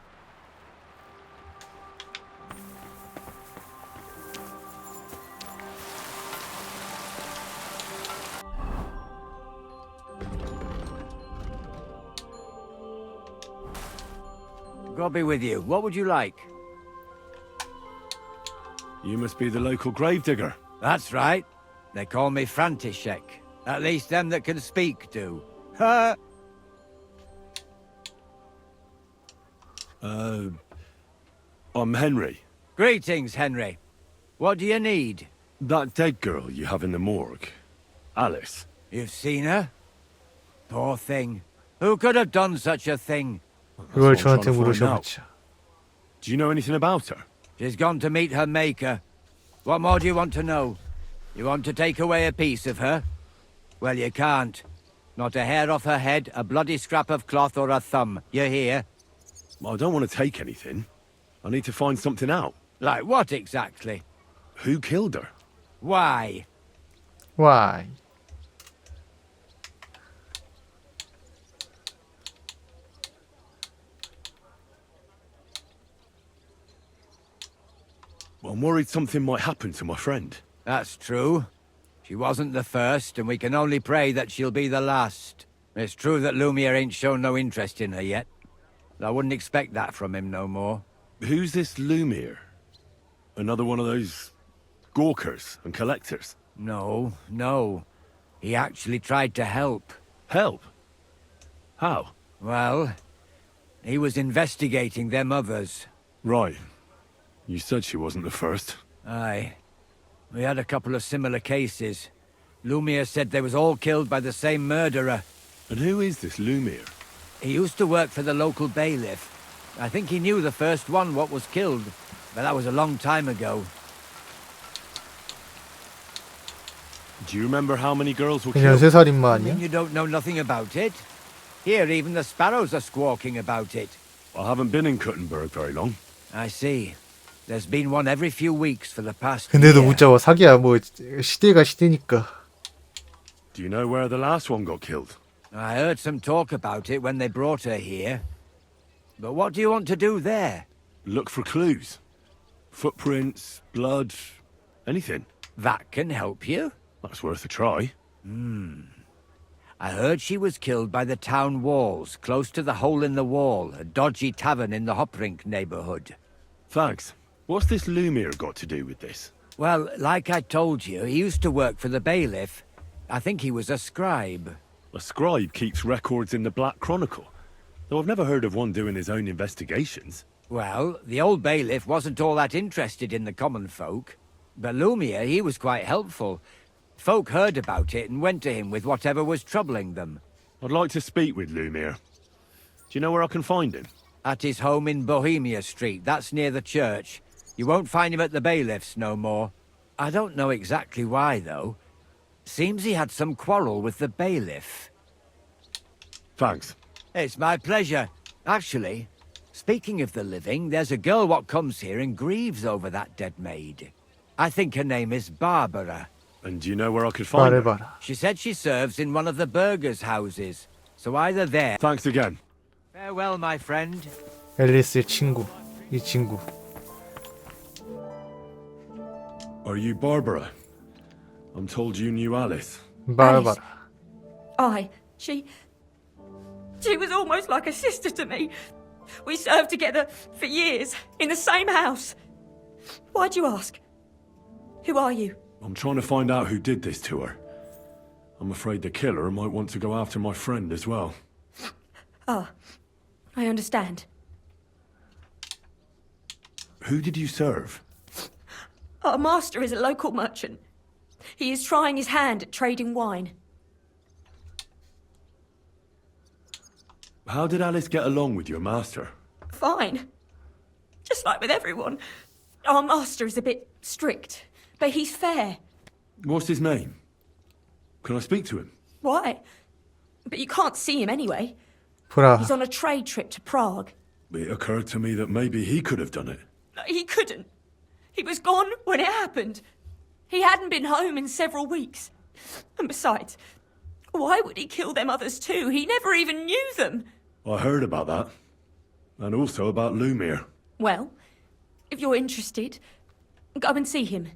[SPEAKER 20] God be with you. What would you like?
[SPEAKER 2] You must be the local gravedigger.
[SPEAKER 20] That's right. They call me František. At least them that can speak do. Ha!
[SPEAKER 2] I'm Henry.
[SPEAKER 20] Greetings, Henry. What do you need?
[SPEAKER 2] That dead girl you have in the morgue. Alice.
[SPEAKER 20] You've seen her? Poor thing. Who could have done such a thing?
[SPEAKER 1] 그걸 저한테 물으셔봤죠.
[SPEAKER 2] Do you know anything about her?
[SPEAKER 20] She's gone to meet her maker. What more do you want to know? You want to take away a piece of her? Well, you can't. Not a hair off her head, a bloody scrap of cloth or a thumb. You hear?
[SPEAKER 2] I don't want to take anything. I need to find something out.
[SPEAKER 20] Like what exactly?
[SPEAKER 2] Who killed her?
[SPEAKER 20] Why?
[SPEAKER 1] Why?
[SPEAKER 2] I'm worried something might happen to my friend.
[SPEAKER 20] That's true. She wasn't the first, and we can only pray that she'll be the last. It's true that Lumiere ain't shown no interest in her yet. I wouldn't expect that from him no more.
[SPEAKER 2] Who's this Lumiere? Another one of those gawkers and collectors?
[SPEAKER 20] No, no. He actually tried to help.
[SPEAKER 2] Help? How?
[SPEAKER 20] Well, he was investigating them others.
[SPEAKER 2] Right. You said she wasn't the first.
[SPEAKER 20] Aye. We had a couple of similar cases. Lumiere said they was all killed by the same murderer.
[SPEAKER 2] And who is this Lumiere?
[SPEAKER 20] He used to work for the local bailiff. I think he knew the first one what was killed, but that was a long time ago.
[SPEAKER 2] Do you remember how many girls were
[SPEAKER 1] 그냥
[SPEAKER 2] killed?
[SPEAKER 1] 연쇄살인마 아니야?
[SPEAKER 20] You don't know nothing about it? Here, even the sparrows are squawking about it.
[SPEAKER 2] I haven't been in Kuttenberg very long.
[SPEAKER 20] I see. There's been one every few weeks for the past
[SPEAKER 1] 근데도
[SPEAKER 20] year.
[SPEAKER 1] 못 잡아. 사기야. 뭐 시대가 시대니까.
[SPEAKER 2] Do you know where the last one got killed?
[SPEAKER 20] I heard some talk about it when they brought her here. But what do you want to do there?
[SPEAKER 2] Look for clues. Footprints, blood, anything.
[SPEAKER 20] That can help you.
[SPEAKER 2] That's worth a try.
[SPEAKER 20] I heard she was killed by the town walls, close to the hole in the wall, a dodgy tavern in the Hoprink neighborhood.
[SPEAKER 2] Thanks. What's this Lumiere got to do with this?
[SPEAKER 20] Well, like I told you, he used to work for the bailiff. I think he was a scribe.
[SPEAKER 2] A scribe keeps records in the Black Chronicle, though I've never heard of one doing his own investigations.
[SPEAKER 20] Well, the old bailiff wasn't all that interested in the common folk. But Lumiere, he was quite helpful. Folk heard about it and went to him with whatever was troubling them.
[SPEAKER 2] I'd like to speak with Lumiere. Do you know where I can find him?
[SPEAKER 20] At his home in Bohemia Street, that's near the church. You won't find him at the bailiff's no more. I don't know exactly why, though. Seems he had some quarrel with the bailiff.
[SPEAKER 2] Thanks.
[SPEAKER 20] It's my pleasure. Actually, speaking of the living, there's a girl what comes here and grieves over that dead maid. I think her name is Barbara.
[SPEAKER 2] And do you know where I could find her?
[SPEAKER 20] She said she serves in one of the burgers' houses. So either there...
[SPEAKER 2] Thanks again.
[SPEAKER 20] Farewell, my friend.
[SPEAKER 1] 앨리스의 친구. 이 친구.
[SPEAKER 2] Are you Barbara? I'm told you knew Alice.
[SPEAKER 1] Barbara.
[SPEAKER 10] Aye, she was almost like a sister to me. We served together for years, in the same house. Why'd you ask? Who are you?
[SPEAKER 2] I'm trying to find out who did this to her. I'm afraid the killer might want to go after my friend as well.
[SPEAKER 10] Ah, I understand.
[SPEAKER 2] Who did you serve?
[SPEAKER 10] Our master is a local merchant. He is trying his hand at trading wine.
[SPEAKER 2] How did Alice get along with your master?
[SPEAKER 10] Fine. Just like with everyone. Our master is a bit strict, but he's fair.
[SPEAKER 2] What's his name? Can I speak to him?
[SPEAKER 10] Why? But you can't see him anyway.
[SPEAKER 1] 프라하.
[SPEAKER 10] He's on a trade trip to Prague.
[SPEAKER 2] It occurred to me that maybe he could have done it.
[SPEAKER 10] He couldn't. He was gone when it happened. He hadn't been home in several weeks. And besides, why would he kill them others too? He never even knew them.
[SPEAKER 2] I heard about that. And also about Lumiere.
[SPEAKER 10] Well, if you're interested, go and see him.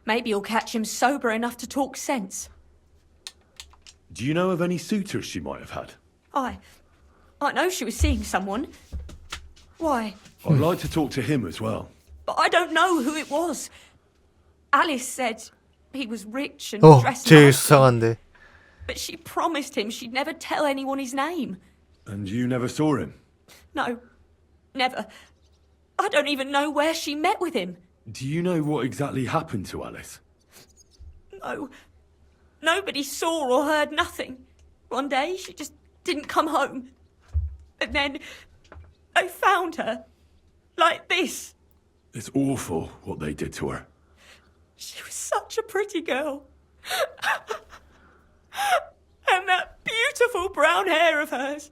[SPEAKER 10] Maybe you'll catch him sober enough to talk sense.
[SPEAKER 2] Do you know of any suitors she might have had?
[SPEAKER 10] I know she was seeing someone. Why?
[SPEAKER 2] I'd like to talk to him as well.
[SPEAKER 10] But I don't know who it was. Alice said he was rich and dressed
[SPEAKER 1] 제일
[SPEAKER 10] nicely.
[SPEAKER 1] 수상한데.
[SPEAKER 10] But she promised him she'd never tell anyone his name.
[SPEAKER 2] And you never saw him?
[SPEAKER 10] No, never. I don't even know where she met with him.
[SPEAKER 2] Do you know what exactly happened to Alice?
[SPEAKER 10] No. Nobody saw or heard nothing. One day, she just didn't come home. And then they found her. Like this.
[SPEAKER 2] It's awful what they did to her.
[SPEAKER 10] She was such a pretty girl. And that beautiful brown hair of hers.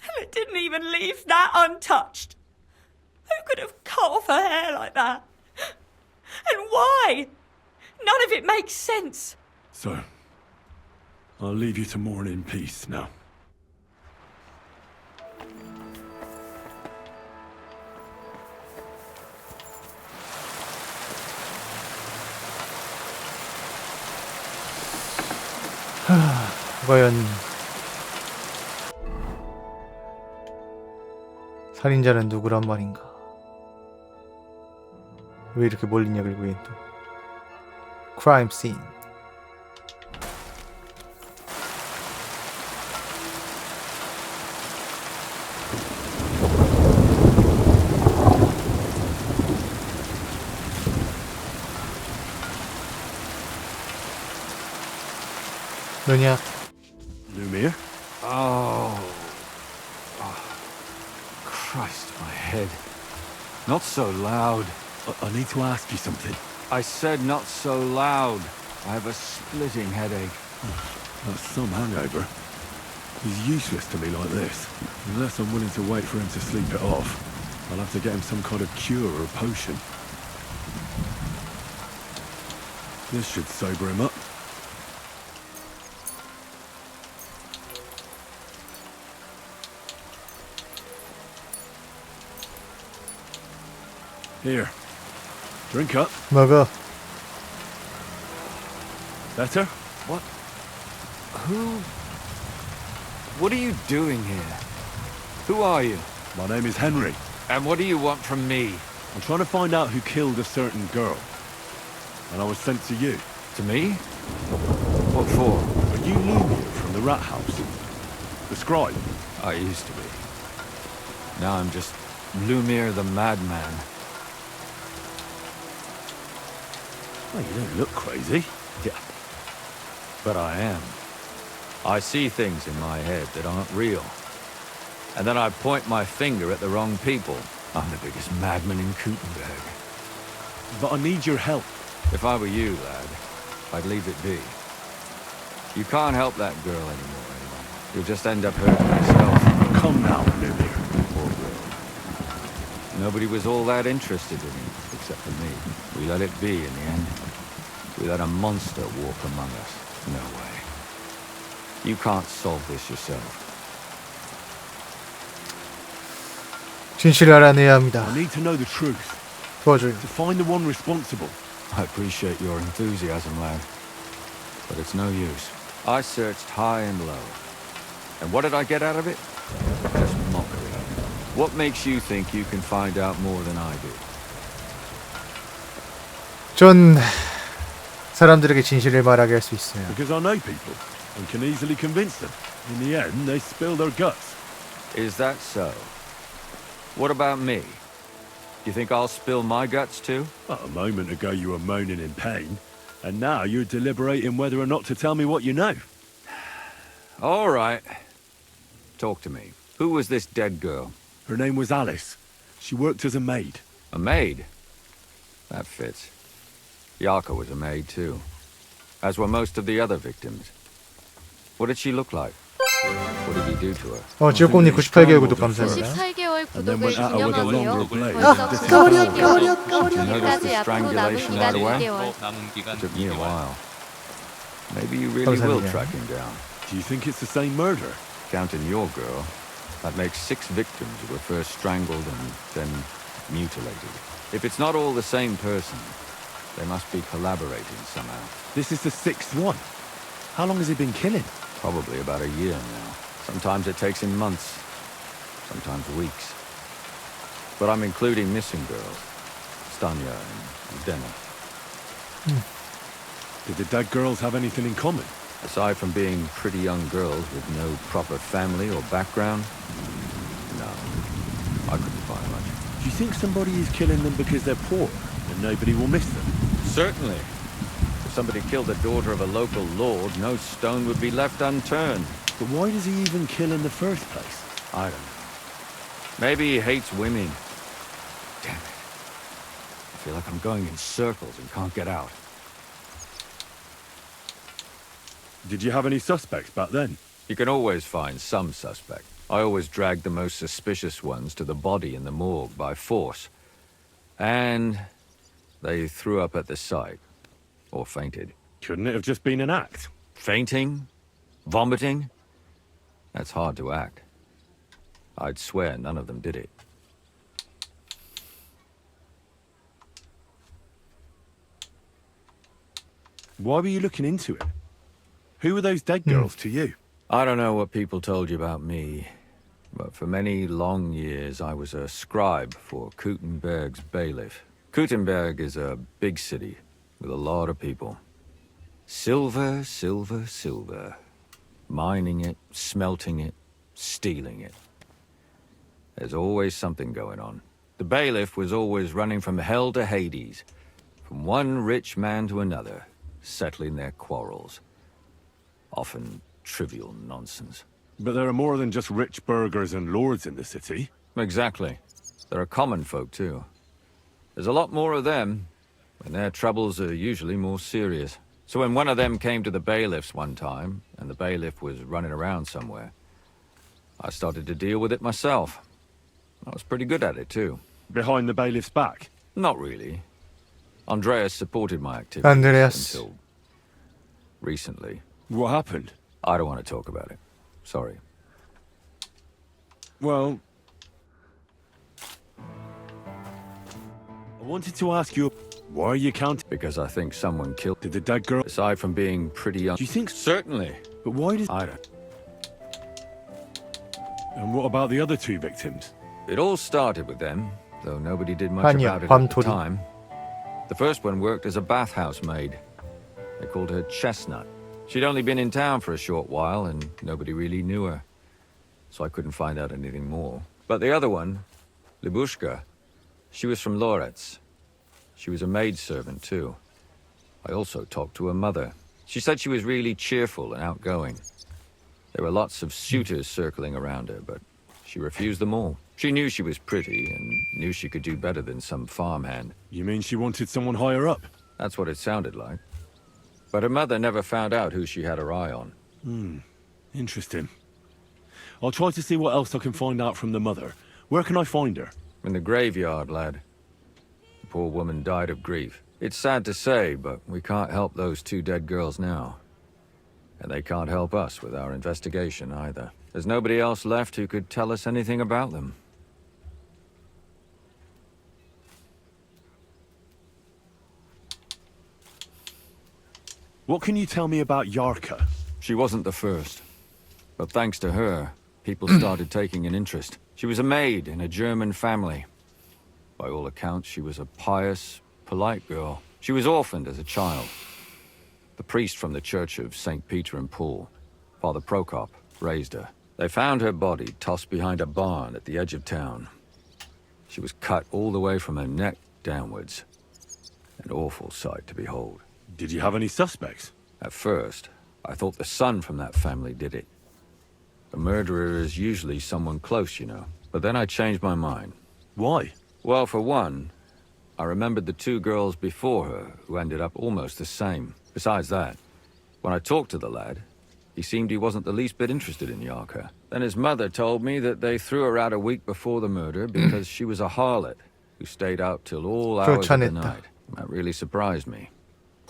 [SPEAKER 10] And it didn't even leave that untouched. Who could have cut off her hair like that? And why? None of it makes sense.
[SPEAKER 2] So, I'll leave you to mourn in peace now.
[SPEAKER 1] 과연 살인자는 누구란 말인가? 왜 이렇게 몰리냐 결국엔 또 크라임 씬. 너냐?
[SPEAKER 2] Lumir?
[SPEAKER 17] Oh. Christ, my head. Not so loud.
[SPEAKER 2] I need to ask you something.
[SPEAKER 17] I said not so loud. I have a splitting headache.
[SPEAKER 2] That's some hangover. He's useless to me like this. Unless I'm willing to wait for him to sleep it off, I'll have to get him some kind of cure or potion. This should sober him up. Here. Drink up.
[SPEAKER 1] 먹어.
[SPEAKER 2] Better?
[SPEAKER 17] What? Who? What are you doing here? Who are you?
[SPEAKER 2] My name is Henry.
[SPEAKER 17] And what do you want from me?
[SPEAKER 2] I'm trying to find out who killed a certain girl. And I was sent to you.
[SPEAKER 17] To me? What for?
[SPEAKER 2] Are you Lumir from the rat house? The scribe?
[SPEAKER 17] I used to be. Now I'm just Lumir the madman.
[SPEAKER 2] Oh, you don't look crazy.
[SPEAKER 17] Yeah. But I am. I see things in my head that aren't real. And then I point my finger at the wrong people. I'm the biggest madman in Gutenberg.
[SPEAKER 2] But I need your help.
[SPEAKER 17] If I were you, lad, I'd leave it be. You can't help that girl anymore, anyway. You'll just end up hurting yourself.
[SPEAKER 2] Come now, Lumir.
[SPEAKER 17] Poor girl. Nobody was all that interested in it, except for me. We let it be in the end. We let a monster walk among us. No way. You can't solve this yourself.
[SPEAKER 1] 진실을 알아내야 합니다.
[SPEAKER 2] I need to know the truth.
[SPEAKER 1] 도와줘요.
[SPEAKER 2] To find the one responsible.
[SPEAKER 17] I appreciate your enthusiasm, lad. But it's no use. I searched high and low. And what did I get out of it? Just mockery. What makes you think you can find out more than I do?
[SPEAKER 1] 전 사람들에게 진실을 말하게 할 수 있어요.
[SPEAKER 2] Because I know people and can easily convince them. In the end, they spill their guts.
[SPEAKER 17] Is that so? What about me? You think I'll spill my guts too?
[SPEAKER 2] A moment ago you were moaning in pain, and now you're deliberating whether or not to tell me what you know.
[SPEAKER 17] All right. Talk to me. Who was this dead girl?
[SPEAKER 2] Her name was Alice. She worked as a maid.
[SPEAKER 17] A maid? That fits. Yarka was a maid too. As were most of the other victims. What did she look like? What did he do to her?
[SPEAKER 1] 지역공님 98개월 구독 감사합니다.
[SPEAKER 21] 98개월
[SPEAKER 2] And then
[SPEAKER 21] 구독을
[SPEAKER 2] went at her with a longer
[SPEAKER 21] 기념하세요.
[SPEAKER 2] blade.
[SPEAKER 21] 벌써
[SPEAKER 17] You noticed the
[SPEAKER 21] 98개월 앞으로 남은
[SPEAKER 17] strangulation
[SPEAKER 21] 기간
[SPEAKER 17] right away?
[SPEAKER 21] 6개월.
[SPEAKER 17] It took me a while. Maybe you really will track him down.
[SPEAKER 2] Do you think it's the same murder?
[SPEAKER 17] Counting your girl, that makes 6 victims who were first strangled and then mutilated. If it's not all the same person, they must be collaborating somehow.
[SPEAKER 2] This is the 6th one. How long has he been killing?
[SPEAKER 17] Probably about a year now. Sometimes it takes him months, sometimes weeks. But I'm including missing girls, Stanya and Dena.
[SPEAKER 2] Did the dead girls have anything in common?
[SPEAKER 17] Aside from being pretty young girls with no proper family or background, no, I couldn't find much.
[SPEAKER 2] Do you think somebody is killing them because they're poor and nobody will miss them?
[SPEAKER 17] Certainly. If somebody killed the daughter of a local lord, no stone would be left unturned.
[SPEAKER 2] But why does he even kill in the first place?
[SPEAKER 17] I don't know. Maybe he hates women. Damn it. I feel like I'm going in circles and can't get out.
[SPEAKER 2] Did you have any suspects back then?
[SPEAKER 17] You can always find some suspect. I always dragged the most suspicious ones to the body in the morgue by force. And they threw up at the sight. Or fainted.
[SPEAKER 2] Couldn't it have just been an act?
[SPEAKER 17] Fainting? Vomiting? That's hard to act. I'd swear none of them did it.
[SPEAKER 2] Why were you looking into it? Who were those dead girls to you?
[SPEAKER 17] I don't know what people told you about me, but for many long years I was a scribe for Kuttenberg's bailiff. Kuttenberg is a big city with a lot of people. Silver, silver, silver. Mining it, smelting it, stealing it. There's always something going on. The bailiff was always running from hell to Hades, from one rich man to another, settling their quarrels. Often trivial nonsense.
[SPEAKER 2] But there are more than just rich burghers and lords in the city.
[SPEAKER 17] Exactly. There are common folk too. There's a lot more of them, and their troubles are usually more serious. So when one of them came to the bailiff's one time, and the bailiff was running around somewhere, I started to deal with it myself. I was pretty good at it too.
[SPEAKER 2] Behind the bailiff's back?
[SPEAKER 17] Not really. Andreas supported my activities
[SPEAKER 1] Andreas.
[SPEAKER 17] until recently.
[SPEAKER 2] What happened?
[SPEAKER 17] I don't want to talk about it. Sorry.
[SPEAKER 2] Well, I wanted to ask you, why are you counting?
[SPEAKER 17] Because I think someone killed...
[SPEAKER 2] Did the dead girl...
[SPEAKER 17] Aside from being pretty young...
[SPEAKER 2] Do you think...
[SPEAKER 17] Certainly.
[SPEAKER 2] But why does...
[SPEAKER 17] I don't...
[SPEAKER 2] And what about the other two victims?
[SPEAKER 17] It all started with them, though nobody did much
[SPEAKER 1] 아니야,
[SPEAKER 17] about it at the
[SPEAKER 1] 밤토리.
[SPEAKER 17] time. The first one worked as a bathhouse maid. They called her Chestnut. She'd only been in town for a short while, and nobody really knew her. So I couldn't find out anything more. But the other one, Libushka, she was from Loretz. She was a maidservant, too. I also talked to her mother. She said she was really cheerful and outgoing. There were lots of suitors circling around her, but she refused them all. She knew she was pretty and knew she could do better than some farmhand.
[SPEAKER 2] You mean she wanted someone higher up?
[SPEAKER 17] That's what it sounded like. But her mother never found out who she had her eye on.
[SPEAKER 2] Interesting. I'll try to see what else I can find out from the mother. Where can I find her?
[SPEAKER 17] In the graveyard, lad. The poor woman died of grief. It's sad to say, but we can't help those two dead girls now. And they can't help us with our investigation either. There's nobody else left who could tell us anything about them.
[SPEAKER 2] What can you tell me about Yarka?
[SPEAKER 17] She wasn't the first. But thanks to her, people started taking an interest. She was a maid in a German family. By all accounts, she was a pious, polite girl. She was orphaned as a child. The priest from the Church of St. Peter and Paul, Father Prokop, raised her. They found her body tossed behind a barn at the edge of town. She was cut all the way from her neck downwards. An awful sight to behold.
[SPEAKER 2] Did you have any suspects?
[SPEAKER 17] At first, I thought the son from that family did it. A murderer is usually someone close, you know. But then I changed my mind.
[SPEAKER 2] Why?
[SPEAKER 17] Well, for one, I remembered the two girls before her who ended up almost the same. Besides that, when I talked to the lad, he seemed he wasn't the least bit interested in Yarka. Then his mother told me that they threw her out a week before the murder because she was a harlot who stayed out till all hours of the night. That really surprised me,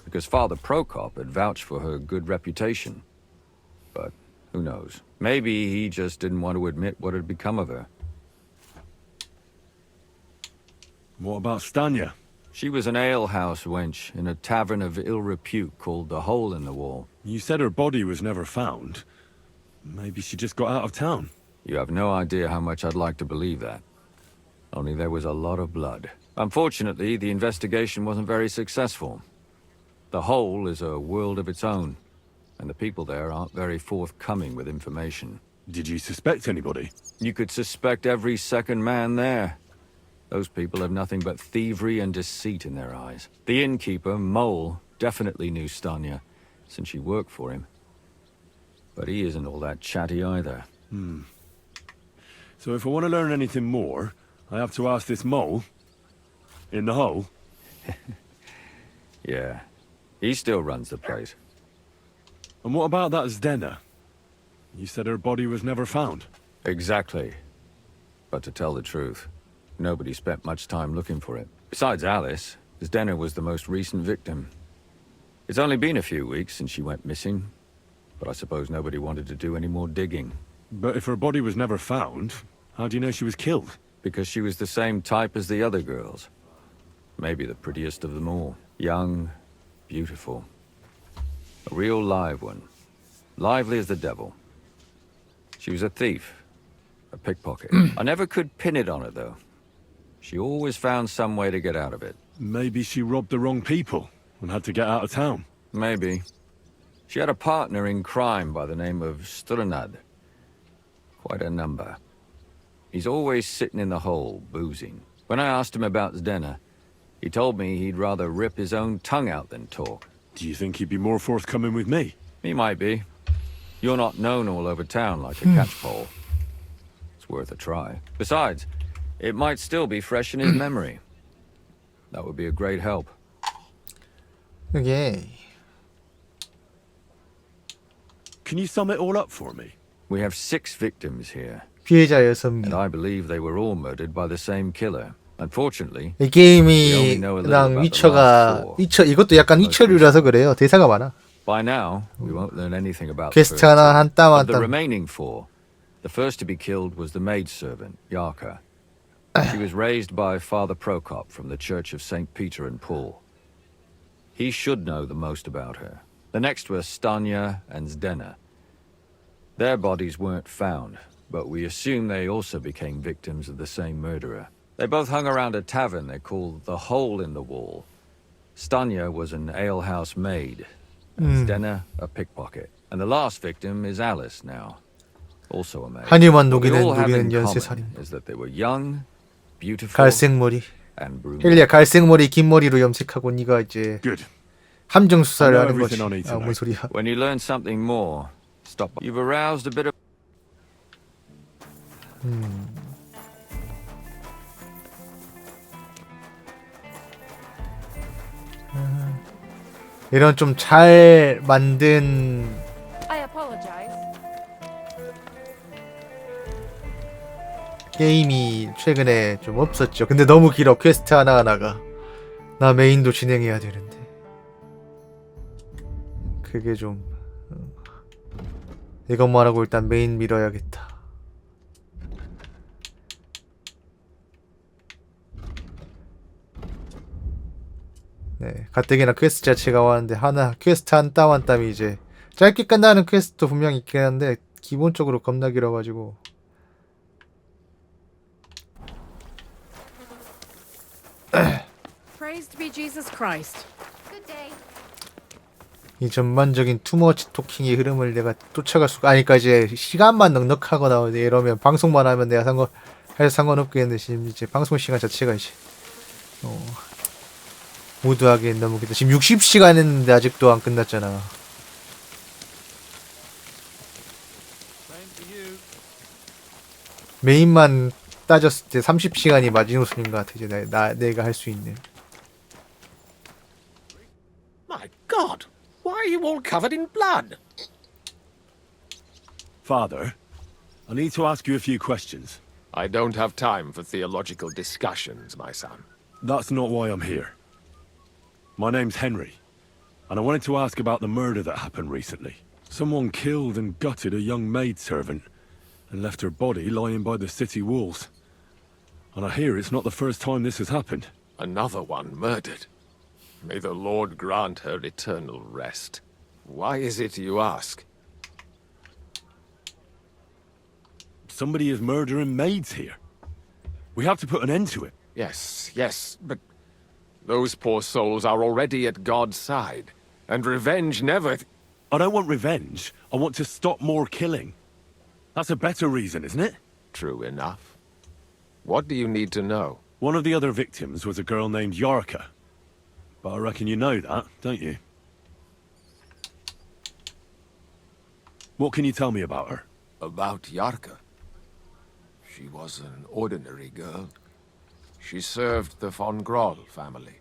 [SPEAKER 17] because Father Prokop had vouched for her good reputation. But who knows? Maybe he just didn't want to admit what had become of her.
[SPEAKER 2] What about Stanya?
[SPEAKER 17] She was an alehouse wench in a tavern of ill repute called the Hole in the Wall.
[SPEAKER 2] You said her body was never found. Maybe she just got out of town.
[SPEAKER 17] You have no idea how much I'd like to believe that. Only there was a lot of blood. Unfortunately, the investigation wasn't very successful. The Hole is a world of its own, and the people there aren't very forthcoming with information.
[SPEAKER 2] Did you suspect anybody?
[SPEAKER 17] You could suspect every second man there. Those people have nothing but thievery and deceit in their eyes. The innkeeper, Mole, definitely knew Stanya, since she worked for him. But he isn't all that chatty either.
[SPEAKER 2] So if I want to learn anything more, I have to ask this mole in the hole.
[SPEAKER 17] Yeah, he still runs the place.
[SPEAKER 2] And what about that Zdena? You said her body was never found.
[SPEAKER 17] Exactly. But to tell the truth, nobody spent much time looking for it. Besides Alice, Zdena was the most recent victim. It's only been a few weeks since she went missing, but I suppose nobody wanted to do any more digging.
[SPEAKER 2] But if her body was never found, how do you know she was killed?
[SPEAKER 17] Because she was the same type as the other girls. Maybe the prettiest of them all. Young, beautiful. A real live one. Lively as the devil. She was a thief. A pickpocket. I never could pin it on her, though. She always found some way to get out of it.
[SPEAKER 2] Maybe she robbed the wrong people and had to get out of town.
[SPEAKER 17] Maybe. She had a partner in crime by the name of Strunad. Quite a number. He's always sitting in the hole, boozing. When I asked him about Zdena, he told me he'd rather rip his own tongue out than talk.
[SPEAKER 2] Do you think he'd be more forthcoming with me?
[SPEAKER 17] He might be. You're not known all over town like a catchpole. It's worth a try. Besides, it might still be fresh in his memory. That would be a great help.
[SPEAKER 1] Okay.
[SPEAKER 2] Can you sum it all up for me?
[SPEAKER 17] We have 6 victims here.
[SPEAKER 1] 피해자 6명.
[SPEAKER 17] And I believe they were all murdered by the same killer. Unfortunately,
[SPEAKER 1] 이 게임이랑 위쳐가 이것도 약간 위쳐류라서 그래요. 대사가 많아.
[SPEAKER 17] By now, we won't learn anything about
[SPEAKER 1] 퀘스트 하나 한 땀 한
[SPEAKER 17] the
[SPEAKER 1] 땀.
[SPEAKER 17] remaining 4. The first to be killed was the maidservant, Yarka. She was raised by Father Prokop from the Church of St. Peter and Paul. He should know the most about her. The next were Stanya and Zdena. Their bodies weren't found, but we assume they also became victims of the same murderer. They both hung around a tavern they called the Hole in the Wall. Stanya was an alehouse maid, and Zdena a pickpocket. And the last victim is Alice now, also a maid.
[SPEAKER 1] 한유만
[SPEAKER 17] What we
[SPEAKER 1] 녹이는
[SPEAKER 17] all have in
[SPEAKER 1] 연쇄살인.
[SPEAKER 17] common is that they were young, beautiful,
[SPEAKER 1] 갈색머리.
[SPEAKER 17] and brunette.
[SPEAKER 1] 헬리야 갈색머리 긴 머리로 염색하고 네가 이제 함정 수사를 하는 거지. 아, 뭔 소리야?
[SPEAKER 17] When you learn something more, stop. You've aroused a bit of.
[SPEAKER 1] 이런 좀 잘 만든
[SPEAKER 10] I apologize.
[SPEAKER 1] 게임이 최근에 좀 없었죠. 근데 너무 길어. 퀘스트 하나하나가. 나 메인도 진행해야 되는데. 그게 좀 이것만 하고 일단 메인 밀어야겠다. 네, 가뜩이나 퀘스트 자체가 왔는데 하나 퀘스트 한 땀 한 땀이 이제 짧게 끝나는 퀘스트도 분명히 있긴 한데 기본적으로 겁나 길어가지고
[SPEAKER 5] Praised be Jesus Christ.
[SPEAKER 1] 이 전반적인 투머치 토킹의 흐름을 내가 쫓아갈 수가 아니까 이제 시간만 넉넉하거나 이러면 방송만 하면 내가 상관없겠는데 지금 이제 방송 시간 자체가 이제 모두하게 너무 길다. 지금 60시간 했는데 아직도 안 끝났잖아. 메인만 따졌을 때 30시간이 마지노선인 것 같아. 이제 내가 할 수 있는.
[SPEAKER 18] My God! Why are you all covered in blood?
[SPEAKER 2] Father, I need to ask you a few questions.
[SPEAKER 22] I don't have time for theological discussions, my son.
[SPEAKER 2] That's not why I'm here. My name's Henry, and I wanted to ask about the murder that happened recently. Someone killed and gutted a young maidservant and left her body lying by the city walls. And I hear it's not the first time this has happened.
[SPEAKER 22] Another one murdered. May the Lord grant her eternal rest. Why is it you ask?
[SPEAKER 2] Somebody is murdering maids here. We have to put an end to it.
[SPEAKER 22] Yes, but those poor souls are already at God's side, and revenge never...
[SPEAKER 2] I don't want revenge. I want to stop more killing. That's a better reason, isn't it?
[SPEAKER 22] True enough. What do you need to know?
[SPEAKER 2] One of the other victims was a girl named Yarka. But I reckon you know that, don't you? What can you tell me about her?
[SPEAKER 22] About Yarka? She was an ordinary girl. She served the von Groll family.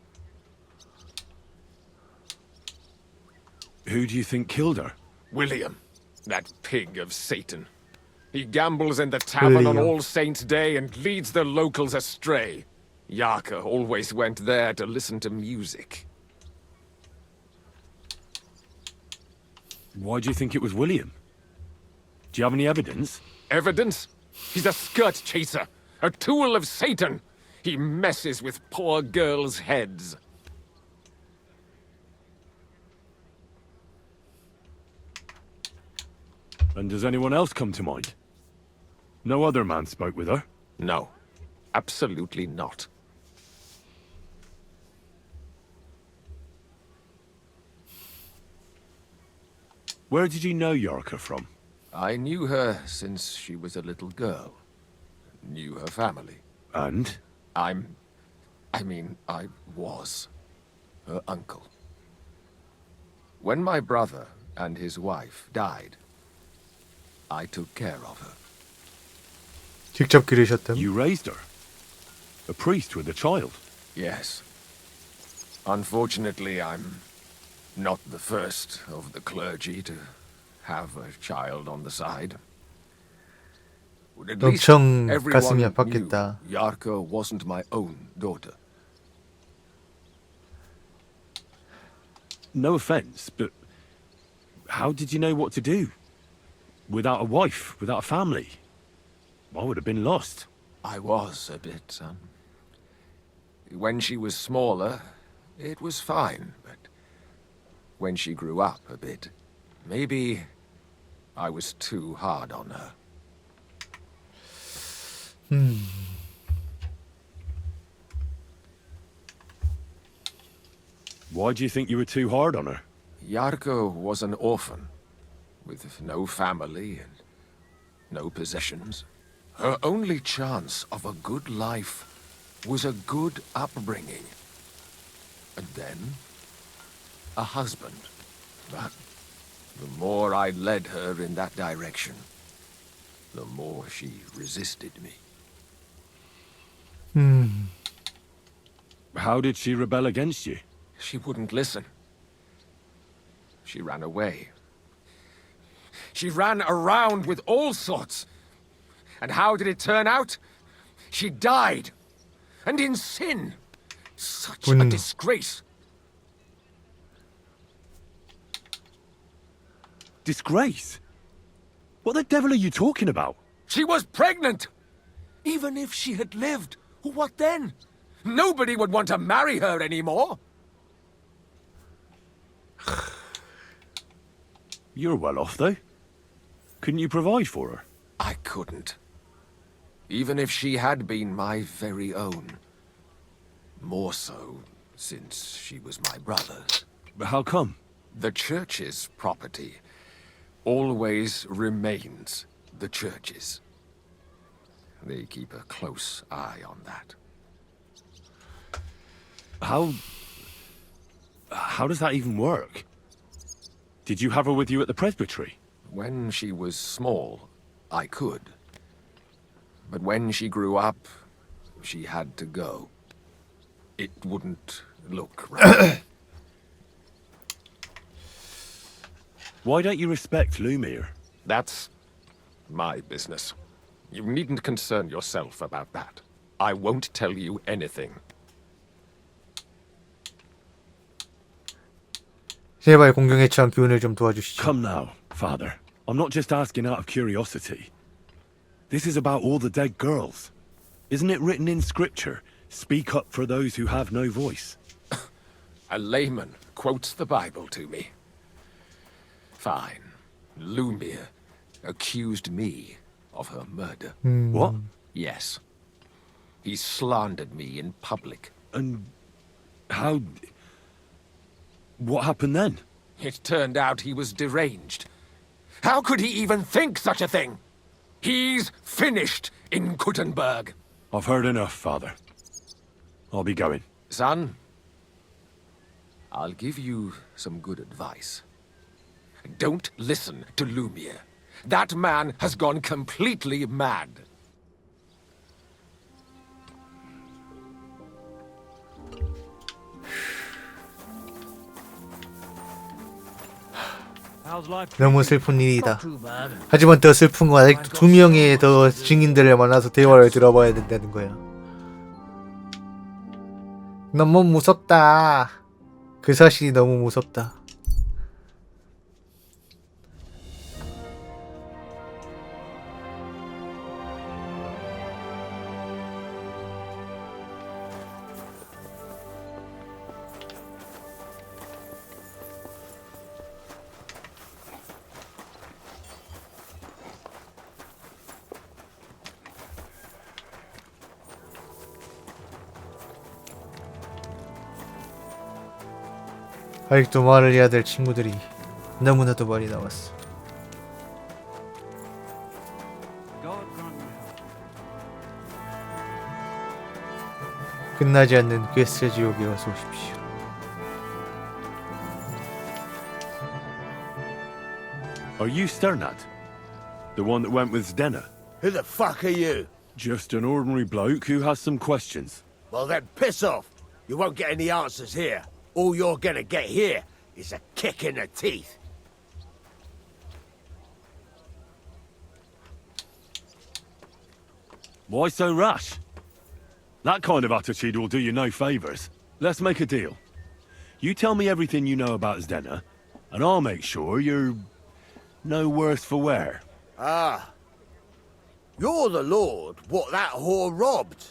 [SPEAKER 2] Who do you think killed her?
[SPEAKER 22] William, that pig of Satan. He gambles in the tavern on All Saints' Day and leads the locals astray. Yarka always went there to listen to music.
[SPEAKER 2] Why do you think it was William? Do you have any evidence?
[SPEAKER 22] Evidence? He's a skirt chaser, a tool of Satan. He messes with poor girls' heads.
[SPEAKER 2] And does anyone else come to mind? No other man spoke with her?
[SPEAKER 22] No, absolutely not.
[SPEAKER 2] Where did you know Yarka from?
[SPEAKER 22] I knew her since she was a little girl. Knew her family.
[SPEAKER 2] And?
[SPEAKER 22] I was her uncle. When my brother and his wife died, I took care of her.
[SPEAKER 1] 직접 기르셨던.
[SPEAKER 2] You raised her? A priest with a child?
[SPEAKER 22] Yes. Unfortunately, I'm not the first of the clergy to have a child on the side. At least
[SPEAKER 1] 엄청
[SPEAKER 22] everyone
[SPEAKER 1] 가슴이
[SPEAKER 22] knew
[SPEAKER 1] 아팠겠다.
[SPEAKER 22] Yarka wasn't my own daughter.
[SPEAKER 2] No offense, but how did you know what to do? Without a wife, without a family? I would have been lost.
[SPEAKER 22] I was a bit, when she was smaller, it was fine, but when she grew up a bit, maybe I was too hard on her.
[SPEAKER 2] Why do you think you were too hard on her?
[SPEAKER 22] Yarka was an orphan, with no family and no possessions. Her only chance of a good life was a good upbringing. And then, a husband. But the more I led her in that direction, the more she resisted me.
[SPEAKER 2] How did she rebel against you?
[SPEAKER 22] She wouldn't listen. She ran away. She ran around with all sorts. And how did it turn out? She died. And in sin. Such a disgrace.
[SPEAKER 2] Disgrace? What the devil are you talking about?
[SPEAKER 22] She was pregnant! Even if she had lived, what then? Nobody would want to marry her anymore.
[SPEAKER 2] You're well off, though. Couldn't you provide for her?
[SPEAKER 22] I couldn't. Even if she had been my very own. More so, since she was my brother's.
[SPEAKER 2] But how come?
[SPEAKER 22] The church's property always remains the church's. They keep a close eye on that.
[SPEAKER 2] How does that even work? Did you have her with you at the presbytery?
[SPEAKER 22] When she was small, I could. But when she grew up, she had to go. It wouldn't look right.
[SPEAKER 2] Why don't you respect Lumir?
[SPEAKER 22] That's my business. You needn't concern yourself about that. I won't tell you anything.
[SPEAKER 1] 제발 공경에 처한 기운을 좀 도와주시죠.
[SPEAKER 2] Come now, Father. I'm not just asking out of curiosity. This is about all the dead girls. Isn't it written in Scripture, speak up for those who have no voice?
[SPEAKER 22] A layman quotes the Bible to me. Fine. Lumir accused me of her murder.
[SPEAKER 2] What?
[SPEAKER 22] Yes. He slandered me in public.
[SPEAKER 2] And how... What happened then?
[SPEAKER 22] It turned out he was deranged. How could he even think such a thing? He's finished in Kuttenberg.
[SPEAKER 2] I've heard enough, Father. I'll be going.
[SPEAKER 22] Son, I'll give you some good advice. Don't listen to Lumiere. That man has gone completely mad.
[SPEAKER 1] 너무 슬픈 일이다. 하지만 더 슬픈 건 아직도 2명의 더 증인들을 만나서 대화를 들어봐야 된다는 거야. 너무 무섭다. 그 사실이 너무 무섭다. 아직도 말을 해야 될 친구들이 너무나도 많이 남았어. 끝나지 않는 퀘스트 지옥에 어서 오십시오.
[SPEAKER 2] Are you Sternad? The one that went with Zdenna?
[SPEAKER 9] Who the fuck are you?
[SPEAKER 2] Just an ordinary bloke who has some questions.
[SPEAKER 9] Well then piss off. You won't get any answers here. All you're gonna get here is a kick in the teeth.
[SPEAKER 2] Why so rash? That kind of attitude will do you no favours. Let's make a deal. You tell me everything you know about Zdenna, and I'll make sure you're no worse for wear.
[SPEAKER 9] Ah. You're the lord what that whore robbed.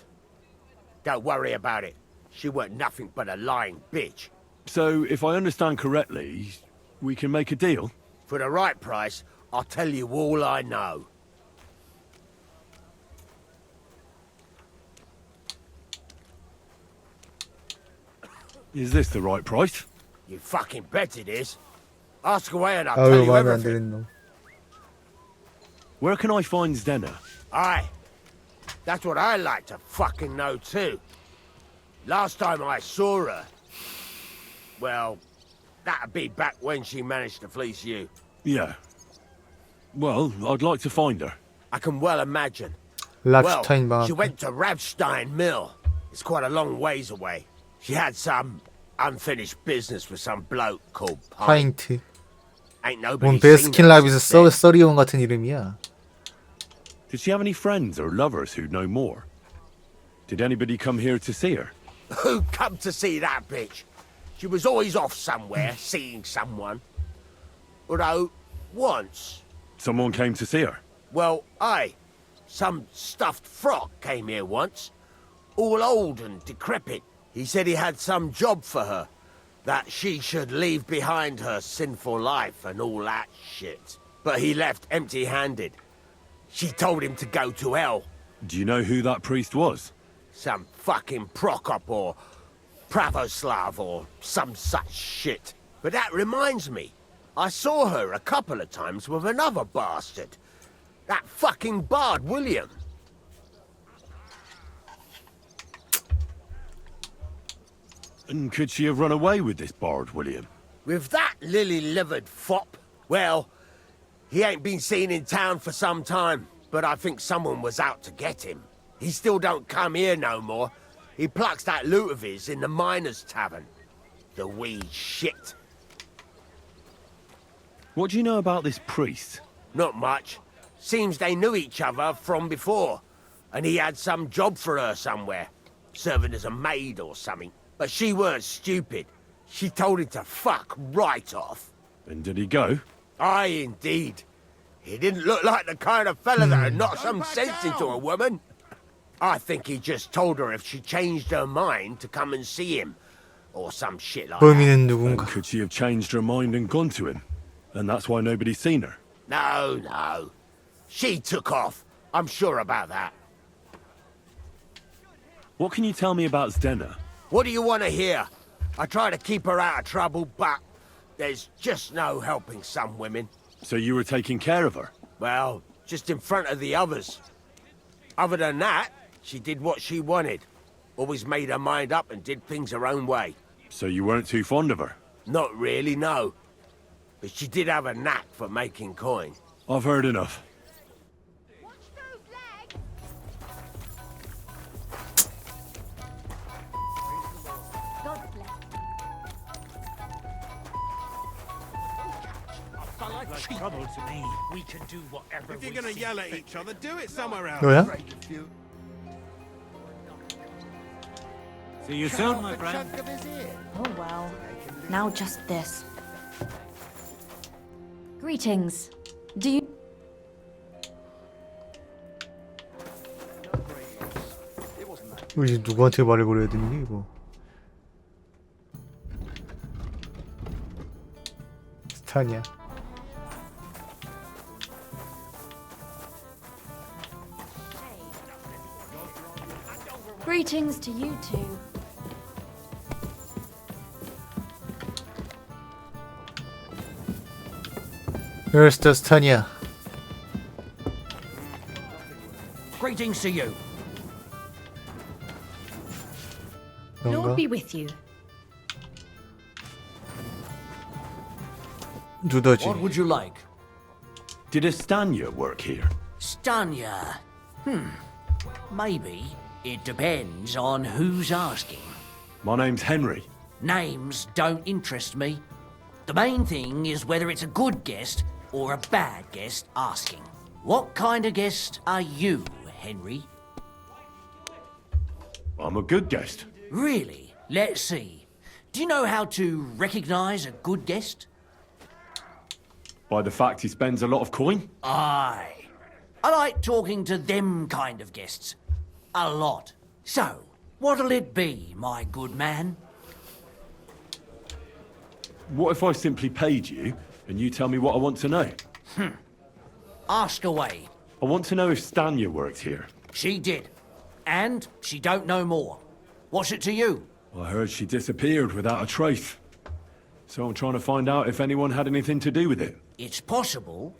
[SPEAKER 9] Don't worry about it. She weren't nothing but a lying bitch.
[SPEAKER 2] So, if I understand correctly, we can make a deal?
[SPEAKER 9] For the right price, I'll tell you all I know.
[SPEAKER 2] Is this the right price?
[SPEAKER 9] You fucking bet it is. Ask away and I'll
[SPEAKER 1] 아유,
[SPEAKER 9] tell you
[SPEAKER 1] 마음에 안
[SPEAKER 9] everything.
[SPEAKER 1] 드는 놈.
[SPEAKER 2] Where can I find Zdenna?
[SPEAKER 9] Aye. That's what I like to fucking know too. Last time I saw her... Well, that'd be back when she managed to fleece you.
[SPEAKER 2] Yeah. Well, I'd like to find her.
[SPEAKER 9] I can well imagine.
[SPEAKER 1] 랍슈타인
[SPEAKER 9] Well,
[SPEAKER 1] 방학.
[SPEAKER 9] she went to Rabstein Mill. It's quite a long ways away. She had some unfinished business with some bloke called Pine.
[SPEAKER 1] 파인트.
[SPEAKER 9] Ain't
[SPEAKER 1] 뭔
[SPEAKER 9] nobody seen her
[SPEAKER 1] 베스킨라빈스
[SPEAKER 9] since then.
[SPEAKER 1] 써리온 같은 이름이야.
[SPEAKER 2] Did she have any friends or lovers who'd know more? Did anybody come here to see her?
[SPEAKER 9] Who come to see that bitch? She was always off somewhere, seeing someone. Although, once...
[SPEAKER 2] Someone came to see her?
[SPEAKER 9] Well, aye. Some stuffed frog came here once. All old and decrepit. He said he had some job for her. That she should leave behind her sinful life and all that shit. But he left empty-handed. She told him to go to hell.
[SPEAKER 2] Do you know who that priest was?
[SPEAKER 9] Some fucking Prokop or Pravoslav or some such shit. But that reminds me. I saw her a couple of times with another bastard. That fucking bard, William.
[SPEAKER 2] And could she have run away with this bard, William?
[SPEAKER 9] With that lily-livered fop? Well, he ain't been seen in town for some time, but I think someone was out to get him. He still don't come here no more. He plucks that loot of his in the miners' tavern. The wee shit.
[SPEAKER 2] What do you know about this priest?
[SPEAKER 9] Not much. Seems they knew each other from before. And he had some job for her somewhere. Serving as a maid or something. But she weren't stupid. She told him to fuck right off.
[SPEAKER 2] And did he go?
[SPEAKER 9] Aye, indeed. He didn't look like the kind of fella that'd knock some sense into a woman. I think he just told her if she changed her mind to come and see him. Or some shit like that.
[SPEAKER 1] 범인은 누군가.
[SPEAKER 2] And could she have changed her mind and gone to him? And that's why nobody's seen her?
[SPEAKER 9] No. She took off. I'm sure about that.
[SPEAKER 2] What can you tell me about Zdenna?
[SPEAKER 9] What do you want to hear? I try to keep her out of trouble, but there's just no helping some women.
[SPEAKER 2] So you were taking care of her?
[SPEAKER 9] Well, just in front of the others. Other than that, she did what she wanted. Always made her mind up and did things her own way.
[SPEAKER 2] So you weren't too fond of her?
[SPEAKER 9] Not really, no. But she did have a knack for making coin.
[SPEAKER 2] I've heard enough.
[SPEAKER 9] Trouble to me. We can do whatever.
[SPEAKER 8] If you're gonna yell at each other, do it somewhere else.
[SPEAKER 1] 너야?
[SPEAKER 8] See you soon, my friend.
[SPEAKER 11] Oh well. Now just this. Greetings. Do you...
[SPEAKER 1] 이거 누구한테 말을 걸어야 되는 게 이거? 스탄이야.
[SPEAKER 11] Greetings to you two.
[SPEAKER 1] Here's the 스탄이야.
[SPEAKER 4] Greetings to you.
[SPEAKER 11] Lord be with you.
[SPEAKER 1] 두더지.
[SPEAKER 4] What would you like?
[SPEAKER 2] Did Estania work here?
[SPEAKER 4] Stanya. Maybe. It depends on who's asking.
[SPEAKER 2] My name's Henry.
[SPEAKER 4] Names don't interest me. The main thing is whether it's a good guest or a bad guest asking. What kind of guest are you, Henry?
[SPEAKER 2] I'm a good guest.
[SPEAKER 4] Really? Let's see. Do you know how to recognize a good guest?
[SPEAKER 2] By the fact he spends a lot of coin?
[SPEAKER 4] Aye. I like talking to them kind of guests. A lot. So, what'll it be, my good man?
[SPEAKER 2] What if I simply paid you and you tell me what I want to know?
[SPEAKER 4] Ask away.
[SPEAKER 2] I want to know if Stanya worked here.
[SPEAKER 4] She did. And she don't know more. What's it to you?
[SPEAKER 2] I heard she disappeared without a trace. So I'm trying to find out if anyone had anything to do with it.
[SPEAKER 4] It's possible.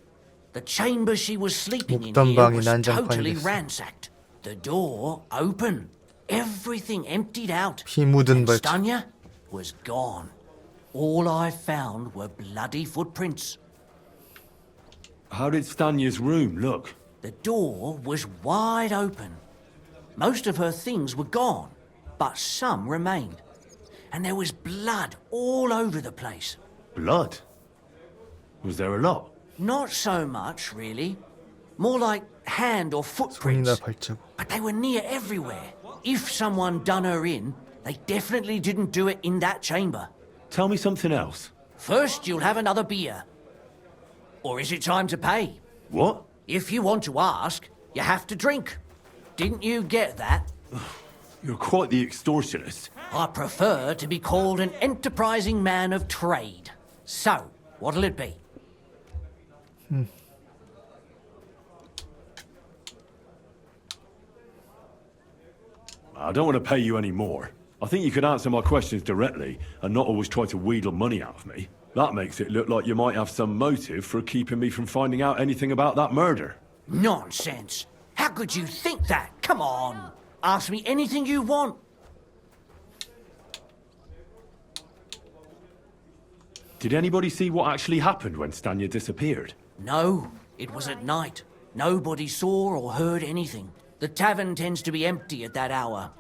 [SPEAKER 4] The chamber she was sleeping in
[SPEAKER 1] 묵던
[SPEAKER 4] here
[SPEAKER 1] 방이
[SPEAKER 4] was totally
[SPEAKER 1] 난장판이 됐어.
[SPEAKER 4] ransacked. The door open. Everything emptied out.
[SPEAKER 1] 피 묻은
[SPEAKER 4] And
[SPEAKER 1] 발톱.
[SPEAKER 4] Stanya was gone. All I found were bloody footprints.
[SPEAKER 2] How did Stanya's room look?
[SPEAKER 4] The door was wide open. Most of her things were gone, but some remained. And there was blood all over the place.
[SPEAKER 2] Blood? Was there a lot?
[SPEAKER 4] Not so much, really. More like hand or footprints.
[SPEAKER 1] 손이나 발자국.
[SPEAKER 4] But they were near everywhere. If someone done her in, they definitely didn't do it in that chamber.
[SPEAKER 2] Tell me something else.
[SPEAKER 4] First, you'll have another beer. Or is it time to pay?
[SPEAKER 2] What?
[SPEAKER 4] If you want to ask, you have to drink. Didn't you get that?
[SPEAKER 2] You're quite the extortionist.
[SPEAKER 4] I prefer to be called an enterprising man of trade. So, what'll it be?
[SPEAKER 2] I don't want to pay you any more. I think you could answer my questions directly and not always try to wheedle money out of me. That makes it look like you might have some motive for keeping me from finding out anything about that murder.
[SPEAKER 4] Nonsense. How could you think that? Come on. Ask me anything you want.
[SPEAKER 2] Did anybody see what actually happened when Stanya disappeared?
[SPEAKER 4] No, it was at night. Nobody saw or heard anything. The tavern tends to be empty at that hour.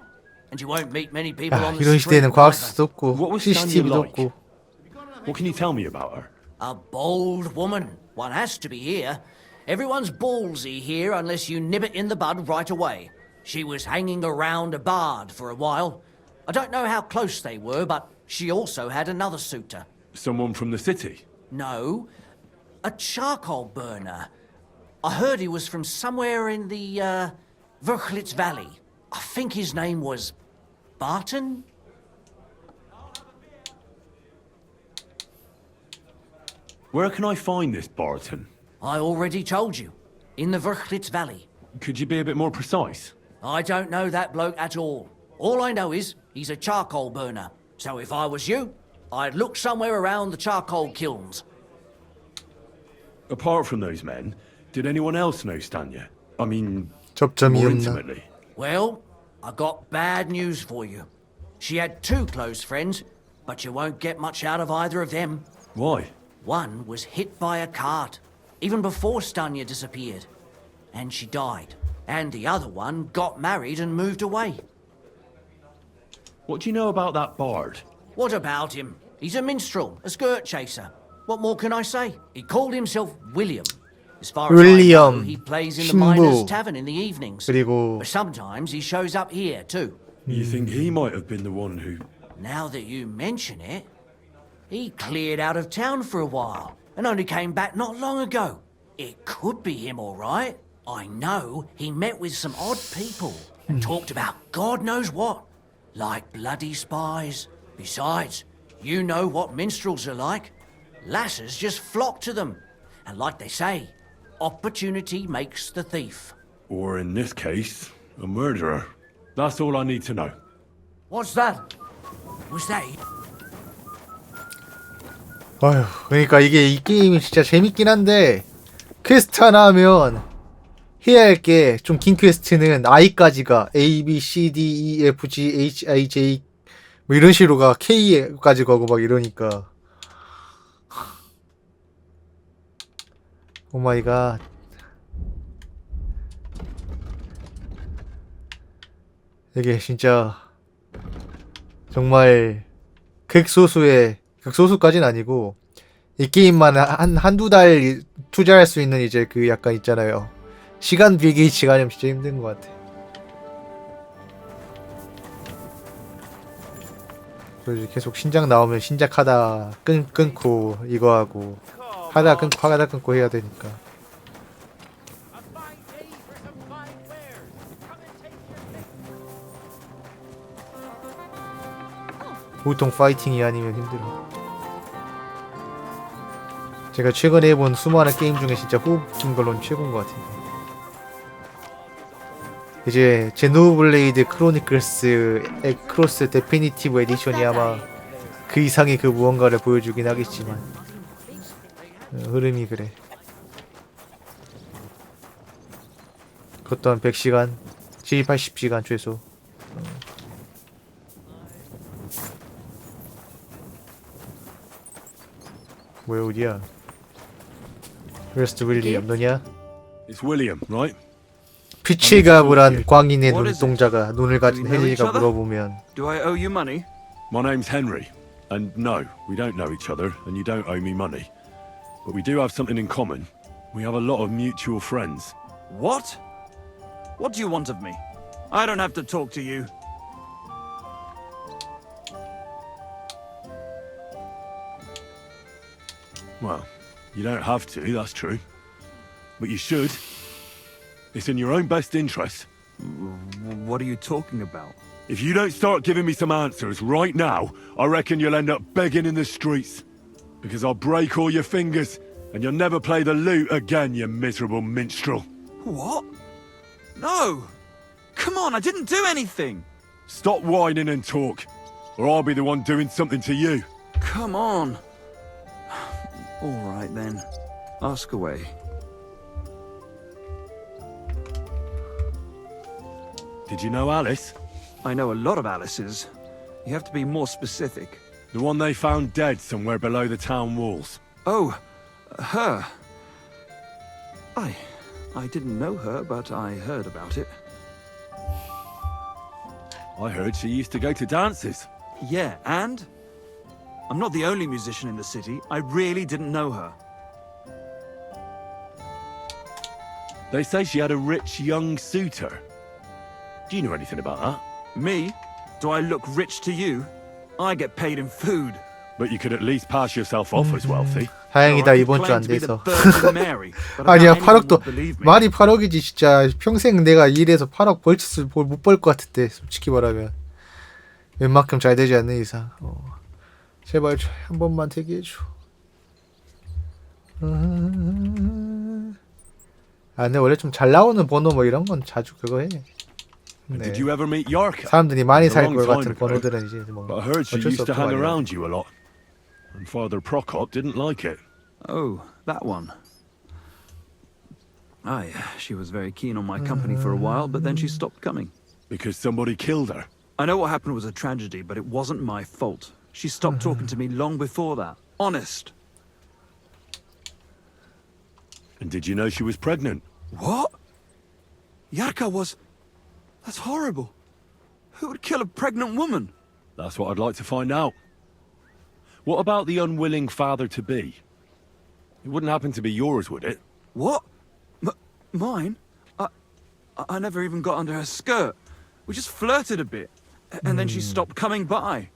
[SPEAKER 4] And you won't meet many people
[SPEAKER 1] 야,
[SPEAKER 4] on the
[SPEAKER 1] 이런
[SPEAKER 4] street.
[SPEAKER 1] 시대에는 과학수도 없고
[SPEAKER 2] What was Stanya
[SPEAKER 1] CCTV도
[SPEAKER 2] like?
[SPEAKER 1] 없고.
[SPEAKER 2] What can you tell me about her?
[SPEAKER 4] A bold woman. One has to be here. Everyone's ballsy here unless you nib it in the bud right away. She was hanging around a bard for a while. I don't know how close they were, but she also had another suitor.
[SPEAKER 2] Someone from the city?
[SPEAKER 4] No, a charcoal burner. I heard he was from somewhere in the, Verchlitz Valley. I think his name was Barton?
[SPEAKER 2] Where can I find this Barton?
[SPEAKER 4] I already told you. In the Verchlitz Valley.
[SPEAKER 2] Could you be a bit more precise?
[SPEAKER 4] I don't know that bloke at all. All I know is he's a charcoal burner. So if I was you, I'd look somewhere around the charcoal kilns.
[SPEAKER 2] Apart from those men, did anyone else know Stanya? I mean,
[SPEAKER 1] 접점이
[SPEAKER 2] more
[SPEAKER 1] 없나?
[SPEAKER 2] intimately.
[SPEAKER 4] Well, I got bad news for you. She had 2 close friends, but you won't get much out of either of them.
[SPEAKER 2] Why?
[SPEAKER 4] One was hit by a cart, even before Stanya disappeared, and she died. And the other one got married and moved away.
[SPEAKER 19] What do you know about that bard?
[SPEAKER 4] What about him? He's a minstrel, a skirt chaser. What more can I say? He called himself William. As far as I know,
[SPEAKER 1] William,
[SPEAKER 4] he plays in the miners'
[SPEAKER 1] 신부.
[SPEAKER 4] tavern in the evenings.
[SPEAKER 1] 그리고
[SPEAKER 4] But sometimes he shows up here too.
[SPEAKER 2] You think he might have been the one who...
[SPEAKER 4] Now that you mention it, he cleared out of town for a while and only came back not long ago. It could be him, all right. I know he met with some odd people and talked about God knows what, like bloody spies. Besides, you know what minstrels are like. Lasses just flock to them. And like they say, opportunity makes the thief.
[SPEAKER 2] Or in this case, a murderer. That's all I need to know.
[SPEAKER 4] What's that? Was that it?
[SPEAKER 1] 아휴, 그러니까 이게 이 게임이 진짜 재밌긴 한데 퀘스트 하나 하면 해야 할 게 좀 긴 퀘스트는 I까지가 A, B, C, D, E, F, G, H, I, J 뭐 이런 식으로 가 K까지 가고 막 이러니까 오 마이 갓. 이게 진짜 정말 극소수까지는 아니고 이 게임만 한두 달 투자할 수 있는 이제 그 약간 있잖아요. 시간 빌게이츠가 아니면 진짜 힘든 것 같아. 그래서 계속 신작 나오면 신작하다 끊고 이거 하고 하다 끊고 해야 되니까. 보통 파이팅이 아니면 힘들어. 제가 최근에 해본 수많은 게임 중에 진짜 호흡긴 걸로는 최고인 것 같아요. 이제 제노블레이드 크로니클스 크로스 데피니티브 에디션이 아마 그 이상의 그 무언가를 보여주긴 하겠지만 흐름이 그래. 그것도 한 100시간 70-80시간 최소. 뭐야 어디야? Where's William? 너냐?
[SPEAKER 2] It's William, right?
[SPEAKER 1] 빛을 가불한 광인의 눈동자가 눈을 가진 헨리가 물어보면
[SPEAKER 17] Do I owe you money?
[SPEAKER 2] My name's Henry, and no, we don't know each other, and you don't owe me money. But we do have something in common. We have a lot of mutual friends.
[SPEAKER 17] What? What do you want of me? I don't have to talk to you.
[SPEAKER 2] Well, you don't have to, that's true. But you should. It's in your own best interest.
[SPEAKER 17] What are you talking about?
[SPEAKER 2] If you don't start giving me some answers right now, I reckon you'll end up begging in the streets. Because I'll break all your fingers, and you'll never play the lute again, you miserable minstrel.
[SPEAKER 17] What? No! Come on, I didn't do anything!
[SPEAKER 2] Stop whining and talk, or I'll be the one doing something to you.
[SPEAKER 17] Come on. All right then. Ask away.
[SPEAKER 2] Did you know Alice?
[SPEAKER 17] I know a lot of Alices. You have to be more specific.
[SPEAKER 2] The one they found dead somewhere below the town walls.
[SPEAKER 17] Oh, her. I didn't know her, but I heard about it.
[SPEAKER 2] I heard she used to go to dances.
[SPEAKER 17] Yeah, and? I'm not the only musician in the city. I really didn't know her.
[SPEAKER 2] They say she had a rich young suitor. Do you know anything about that?
[SPEAKER 17] Me? Do I look rich to you? I get paid in food.
[SPEAKER 2] But you could at least pass yourself off as wealthy.
[SPEAKER 1] 다행이다 이번 주 안 돼서. 아니야 8억도 말이 8억이지 진짜 평생 내가 일해서 8억 못 벌 것 같은데 솔직히 말하면 웬만큼 잘 되지 않는 이상 제발 한 번만 되게 해줘. 아 근데 원래 좀 잘 나오는 번호 뭐 이런 건 자주 그거 해. 네.
[SPEAKER 2] Did you ever meet Yorka?
[SPEAKER 1] 사람들이 많이 살 것 같은 번호들은 이제 뭐
[SPEAKER 2] But I heard she
[SPEAKER 1] 어쩔 수
[SPEAKER 2] used to
[SPEAKER 1] 없고
[SPEAKER 2] hang
[SPEAKER 1] 말이야.
[SPEAKER 2] around you a lot. And Father Prokop didn't like it.
[SPEAKER 17] Oh, that one. Aye, she was very keen on my company for a while, but then she stopped coming.
[SPEAKER 2] Because somebody killed her.
[SPEAKER 13] I know what happened was a tragedy, but it wasn't my fault. She stopped talking to me long before that. Honest.
[SPEAKER 2] And did you know she was pregnant?
[SPEAKER 13] What? Yarka was... That's horrible. Who would kill a pregnant woman?
[SPEAKER 2] That's what I'd like to find out. What about the unwilling father-to-be? It wouldn't happen to be yours, would it?
[SPEAKER 13] What? Mine? I never even got under her skirt. We just flirted a bit, and then she stopped coming by.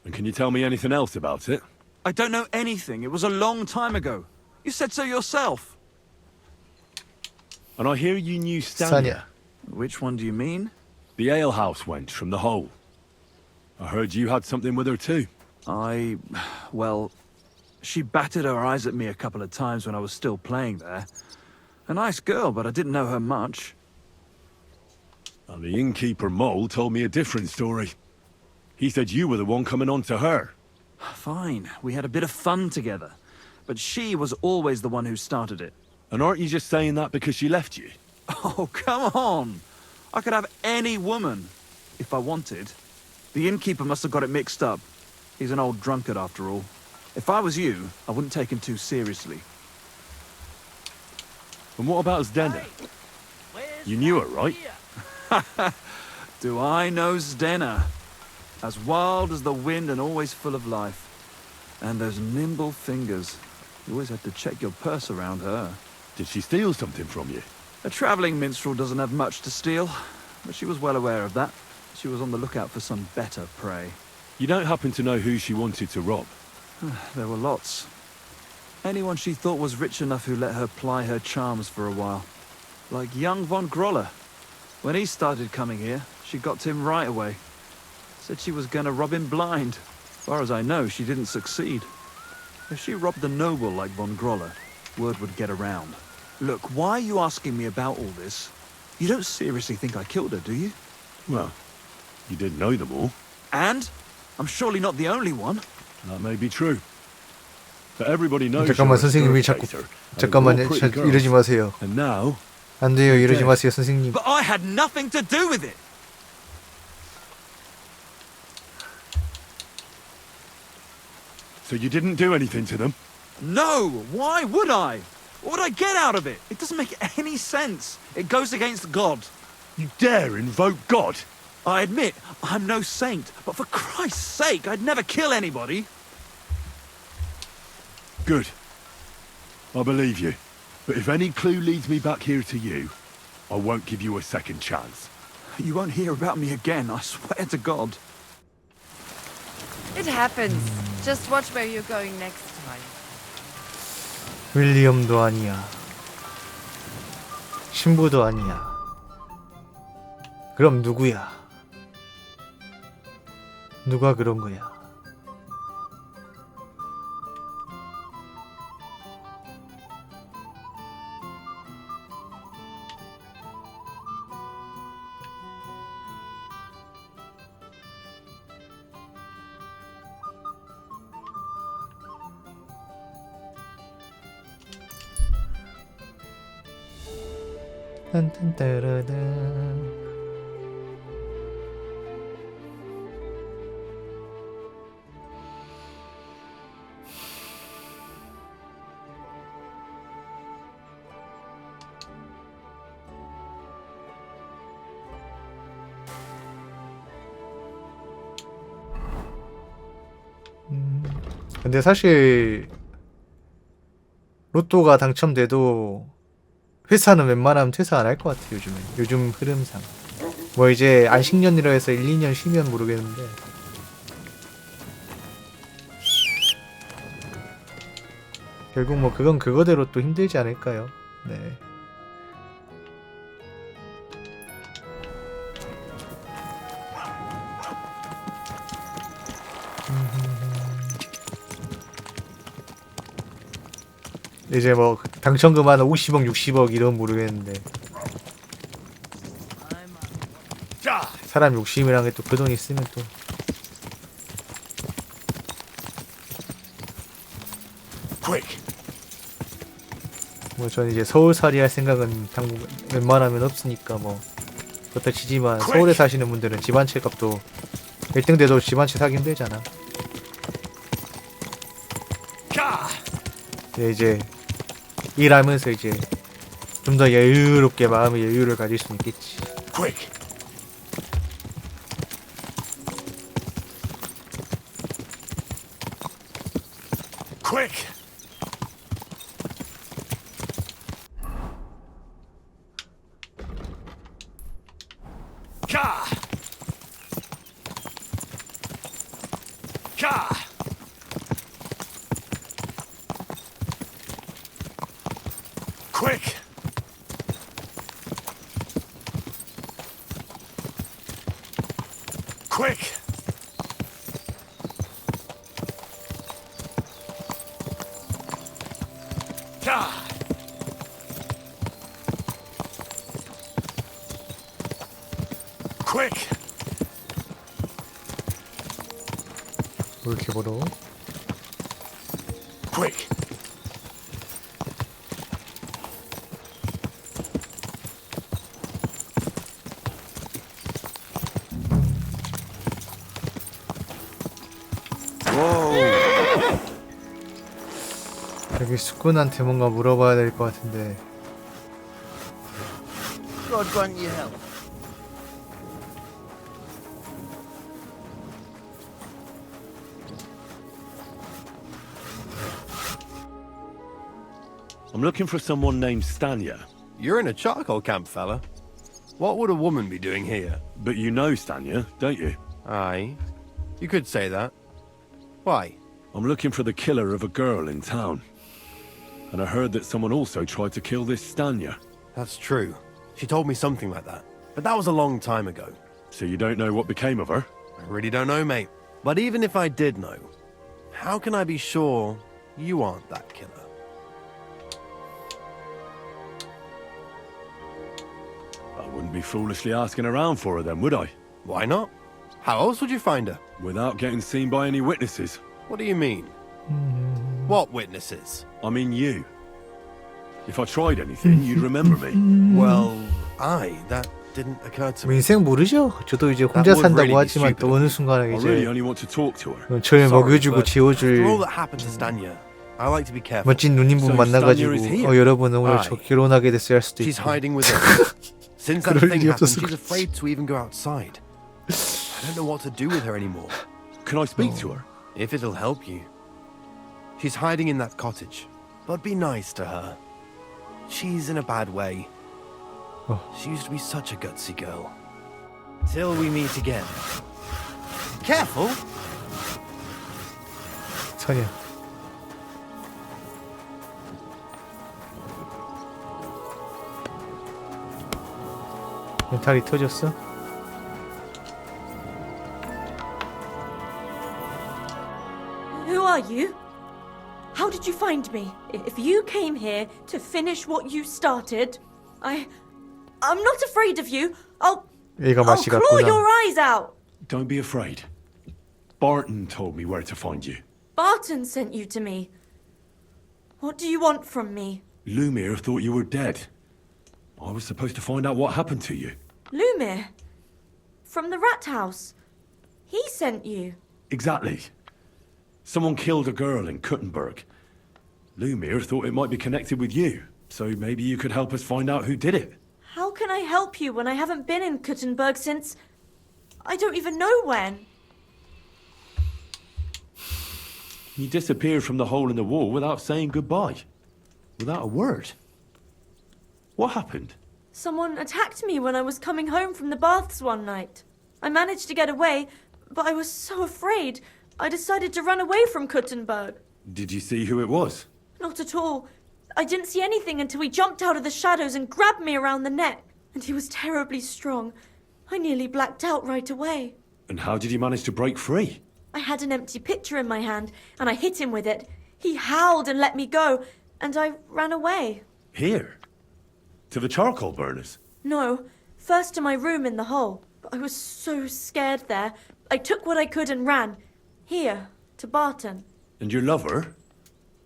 [SPEAKER 2] And can you tell me anything else about it?
[SPEAKER 13] I don't know anything. It was a long time ago. You said so yourself.
[SPEAKER 2] And I hear you knew Stanya.
[SPEAKER 13] Which one do you mean?
[SPEAKER 2] The alehouse wench from the hole. I heard you had something with her too.
[SPEAKER 13] Well, she batted her eyes at me a couple of times when I was still playing there. A nice girl, but I didn't know her much.
[SPEAKER 2] And the innkeeper Mole told me a different story. He said you were the one coming on to her.
[SPEAKER 13] Fine, we had a bit of fun together. But she was always the one who started it.
[SPEAKER 2] And aren't you just saying that because she left you?
[SPEAKER 13] Oh, come on! I could have any woman, if I wanted. The innkeeper must have got it mixed up. He's an old drunkard after all. If I was you, I wouldn't take him too seriously.
[SPEAKER 2] And what about Zdena? You knew her, right?
[SPEAKER 13] Do I know Zdena? As wild as the wind and always full of life. And those nimble fingers. You always had to check your purse around her.
[SPEAKER 2] Did she steal something from you?
[SPEAKER 13] A travelling minstrel doesn't have much to steal, but she was well aware of that. She was on the lookout for some better prey.
[SPEAKER 2] You don't happen to know who she wanted to rob?
[SPEAKER 13] There were lots. Anyone she thought was rich enough who let her ply her charms for a while. Like young von Groller. When he started coming here, she got to him right away. Said she was gonna rob him blind. As far as I know, she didn't succeed. If she robbed a noble like von Groller, word would get around. Look, why are you asking me about all this? You don't seriously think I killed her, do you?
[SPEAKER 2] Well, you didn't know them all.
[SPEAKER 13] And? I'm surely not the only one.
[SPEAKER 2] That may be true. But everybody knows
[SPEAKER 1] 잠깐만 선생님이 자꾸 잠깐만요. 이러지 마세요.
[SPEAKER 2] And now
[SPEAKER 1] 안 돼요. 이러지 마세요, 선생님.
[SPEAKER 13] But I had nothing to do with it.
[SPEAKER 2] So you didn't do anything to them?
[SPEAKER 13] No, why would I? What would I get out of it? It doesn't make any sense. It goes against God.
[SPEAKER 2] You dare invoke God?
[SPEAKER 13] I admit, I'm no saint, but for Christ's sake, I'd never kill anybody.
[SPEAKER 2] Good. I believe you. But if any clue leads me back here to you, I won't give you a second chance.
[SPEAKER 13] You won't hear about me again, I swear to God.
[SPEAKER 5] It happens. Just watch where you're going next time.
[SPEAKER 1] 윌리엄도 아니야. 신부도 아니야. 그럼 누구야? 누가 그런 거야? 딴딴따라단. 근데 사실 로또가 당첨돼도 회사는 웬만하면 퇴사 안 할 것 같아요. 요즘 흐름상. 뭐 이제 안식년이라 해서 1, 2년 쉬면 모르겠는데 결국 뭐 그건 그거대로 또 힘들지 않을까요? 네. 이제 뭐 당첨금 한 50억, 60억 이런 모르겠는데 사람 욕심이란 게 또 그 돈 있으면 또 뭐 전 이제 서울살이 할 생각은 당분 웬만하면 없으니까 뭐 그렇다 치지만 서울에 사시는 분들은 집 한 채 값도 1등 돼도 집 한 채 사기 힘들잖아. 근데 이제 일하면서 이제 좀 더 여유롭게 마음의 여유를 가질 수 있겠지.
[SPEAKER 9] Quick. Quick. Ka. Ka. Quick. Quick. Ka. Quick.
[SPEAKER 1] 뭘 이렇게 벌어?
[SPEAKER 9] Quick.
[SPEAKER 1] 여기 숙군한테 뭔가 물어봐야 될 것 같은데.
[SPEAKER 9] God grant you help.
[SPEAKER 2] I'm looking for someone named Stanya.
[SPEAKER 12] You're in a charcoal camp, fella. What would a woman be doing here?
[SPEAKER 2] But you know Stanya, don't you?
[SPEAKER 12] Aye. You could say that. Why?
[SPEAKER 2] I'm looking for the killer of a girl in town. And I heard that someone also tried to kill this Stanya.
[SPEAKER 12] That's true. She told me something like that. But that was a long time ago.
[SPEAKER 2] So you don't know what became of her?
[SPEAKER 12] I really don't know, mate. But even if I did know, how can I be sure you aren't that killer?
[SPEAKER 2] I wouldn't be foolishly asking around for her then, would I?
[SPEAKER 12] Why not? How else would you find her?
[SPEAKER 2] Without getting seen by any witnesses.
[SPEAKER 12] What do you mean? What witnesses?
[SPEAKER 2] I mean you. If I tried anything, you'd remember me.
[SPEAKER 12] Well, that didn't occur to
[SPEAKER 1] 뭐
[SPEAKER 12] me.
[SPEAKER 1] 인생 모르죠. 저도 이제 혼자 산다고 하지만 또 어느 순간에
[SPEAKER 2] I really
[SPEAKER 1] 이제
[SPEAKER 2] only want to talk to her.
[SPEAKER 1] 저를
[SPEAKER 12] Sorry,
[SPEAKER 1] 먹여주고
[SPEAKER 12] but
[SPEAKER 1] 지워줄
[SPEAKER 12] after all that happened to Stanya, I like to be careful.
[SPEAKER 1] 멋진 누님분
[SPEAKER 2] So
[SPEAKER 1] 만나가지고
[SPEAKER 2] Stanya is here?
[SPEAKER 1] 여러분 오늘
[SPEAKER 12] Aye.
[SPEAKER 1] 저 결혼하게 됐어요 할 수도
[SPEAKER 12] She's
[SPEAKER 1] 있고.
[SPEAKER 12] hiding with him. Since that
[SPEAKER 1] 그럴
[SPEAKER 12] thing
[SPEAKER 1] 일이
[SPEAKER 12] happened,
[SPEAKER 1] 없었을
[SPEAKER 12] she's
[SPEAKER 1] 거지.
[SPEAKER 12] afraid to even go outside. I don't know what to do with her anymore.
[SPEAKER 2] Can I speak to her?
[SPEAKER 12] If it'll help you. She's hiding in that cottage. But be nice to her. She's in a bad way.
[SPEAKER 1] Oh.
[SPEAKER 12] She used to be such a gutsy girl. Till we meet again. Careful!
[SPEAKER 1] 선이야. 멘탈이 터졌어?
[SPEAKER 10] Who are you? How did you find me? If you came here to finish what you started, I'm not afraid of you. I'll
[SPEAKER 1] 얘가 맛이
[SPEAKER 10] claw
[SPEAKER 1] 같구나.
[SPEAKER 10] your eyes out.
[SPEAKER 2] Don't be afraid. Barton told me where to find you.
[SPEAKER 10] Barton sent you to me. What do you want from me?
[SPEAKER 2] Lumir thought you were dead. I was supposed to find out what happened to you.
[SPEAKER 10] Lumir? From the rat house. He sent you.
[SPEAKER 2] Exactly. Someone killed a girl in Kuttenberg. Lumir thought it might be connected with you, so maybe you could help us find out who did it.
[SPEAKER 10] How can I help you when I haven't been in Kuttenberg since... I don't even know when.
[SPEAKER 2] You disappeared from the hole in the wall without saying goodbye. Without a word. What happened?
[SPEAKER 10] Someone attacked me when I was coming home from the baths one night. I managed to get away, but I was so afraid. I decided to run away from Kuttenberg.
[SPEAKER 2] Did you see who it was?
[SPEAKER 10] Not at all. I didn't see anything until he jumped out of the shadows and grabbed me around the neck. And he was terribly strong. I nearly blacked out right away.
[SPEAKER 2] And how did you manage to break free?
[SPEAKER 10] I had an empty pitcher in my hand, and I hit him with it. He howled and let me go, and I ran away.
[SPEAKER 2] Here? To the charcoal burners?
[SPEAKER 10] No, first to my room in the hole. But I was so scared there. I took what I could and ran. Here, to Barton.
[SPEAKER 2] And your lover?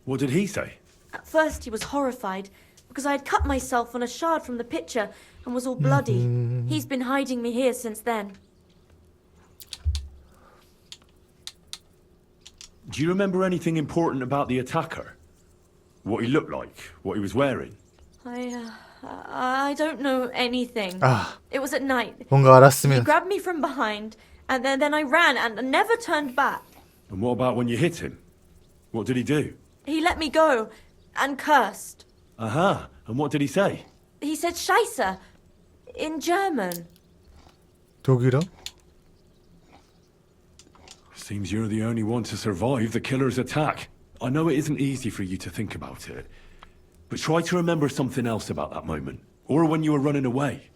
[SPEAKER 2] What did he say?
[SPEAKER 10] At first he was horrified,
[SPEAKER 11] because I had cut myself on a shard from the picture and was all bloody. He's been hiding me here since then.
[SPEAKER 2] Do you remember anything important about the attacker? What he looked like? What he was wearing?
[SPEAKER 11] I don't know anything. It was at night.
[SPEAKER 1] 뭔가 알았으면.
[SPEAKER 11] He grabbed me from behind, and then I ran and never turned back.
[SPEAKER 2] And what about when you hit him? What did he do?
[SPEAKER 11] He let me go and cursed.
[SPEAKER 2] Aha, and what did he say?
[SPEAKER 11] He said Scheiße in German.
[SPEAKER 1] 독일어?
[SPEAKER 2] Seems you're the only one to survive the killer's attack. I know it isn't easy for you to think about it, but try to remember something else about that moment, or when you were running away.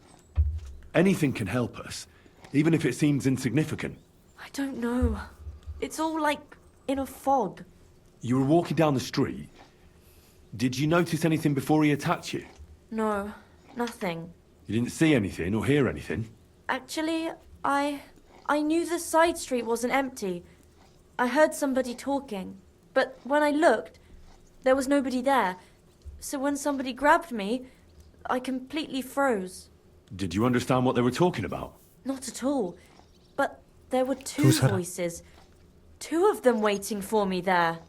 [SPEAKER 2] Anything can help us, even if it seems insignificant.
[SPEAKER 11] I don't know. It's all like in a fog.
[SPEAKER 2] You were walking down the street. Did you notice anything before he attacked you?
[SPEAKER 11] No, nothing.
[SPEAKER 2] You didn't see anything or hear anything?
[SPEAKER 11] Actually, I knew the side street wasn't empty. I heard somebody talking, but when I looked, there was nobody there. So when somebody grabbed me, I completely froze.
[SPEAKER 2] Did you understand what they were talking about?
[SPEAKER 11] Not at all. But there were two voices. Two of them waiting for me there.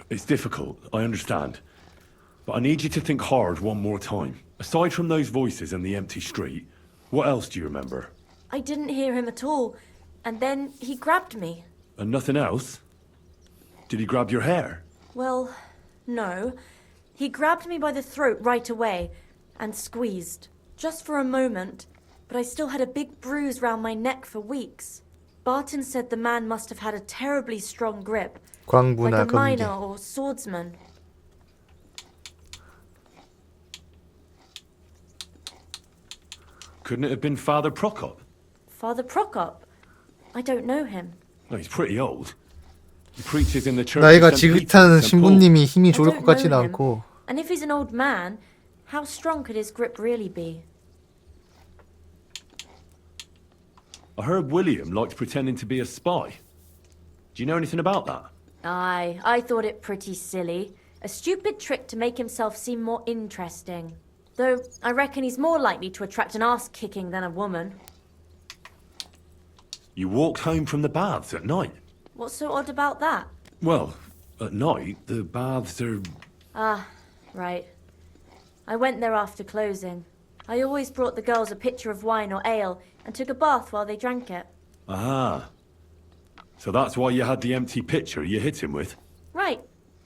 [SPEAKER 2] It's difficult, I understand. But I need you to think hard one more time. Aside from those voices and the empty street, what else do you remember?
[SPEAKER 11] I didn't hear him at all. And then he grabbed me.
[SPEAKER 2] And nothing else? Did he grab your hair?
[SPEAKER 11] Well, no. He grabbed me by the throat right away and squeezed. Just for a moment. But I still had a big bruise round my neck for weeks. Barton said the man must have had a terribly strong grip. Like a miner or swordsman.
[SPEAKER 2] Couldn't it have been Father Prokop?
[SPEAKER 11] Father Prokop? I don't know him.
[SPEAKER 2] No, he's pretty old. He preaches in the church.
[SPEAKER 1] 나이가 지긋한 신부님이 힘이 좋을 것 같지는 않고.
[SPEAKER 11] And if he's an old man, how strong could his grip really be?
[SPEAKER 2] I heard William liked pretending to be a spy. Do you know anything about that?
[SPEAKER 11] Aye, I thought it pretty silly. A stupid trick to make himself seem more interesting. Though, I reckon he's more likely to attract an ass-kicking than a woman.
[SPEAKER 2] You walked home from the baths at night?
[SPEAKER 11] What's so odd about that?
[SPEAKER 2] Well, at night, the baths are...
[SPEAKER 11] Ah, right. I went there after closing. I always brought the girls a pitcher of wine or ale and took a bath while they drank it.
[SPEAKER 2] Ah. So that's why you had the empty pitcher you hit him with?
[SPEAKER 11] Right.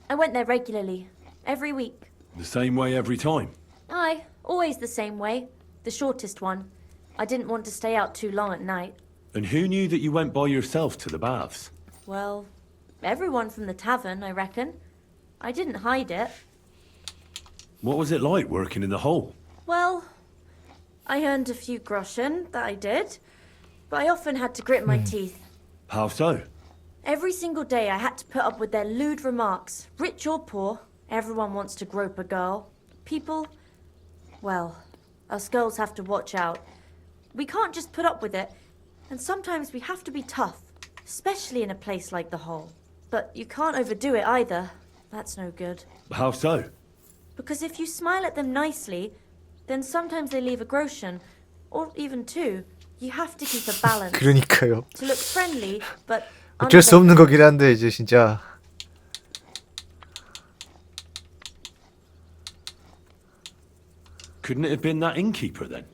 [SPEAKER 11] I went there regularly. Every week.
[SPEAKER 2] The same way every time?
[SPEAKER 11] Aye, always the same way. The shortest one. I didn't want to stay out too long at night.
[SPEAKER 2] And who knew that you went by yourself to the baths?
[SPEAKER 11] Well, everyone from the tavern, I reckon. I didn't hide it.
[SPEAKER 2] What was it like working in the hole?
[SPEAKER 11] Well, I earned a few groschen, that I did. But I often had to grit my teeth.
[SPEAKER 2] How so?
[SPEAKER 11] Every single day I had to put up with their lewd remarks. Rich or poor, everyone wants to grope a girl. People, well, us girls have to watch out. We can't just put up with it. And sometimes we have to be tough, especially in a place like the hole. But you can't overdo it either. That's no good.
[SPEAKER 2] How so?
[SPEAKER 11] Because if you smile at them nicely, then sometimes they leave a groschen, or even two. You have to keep a balance.
[SPEAKER 1] 그러니까요.
[SPEAKER 11] To look friendly, but
[SPEAKER 1] 어쩔 수 없는 거긴 한데 이제 진짜.
[SPEAKER 2] Couldn't it have been that innkeeper then?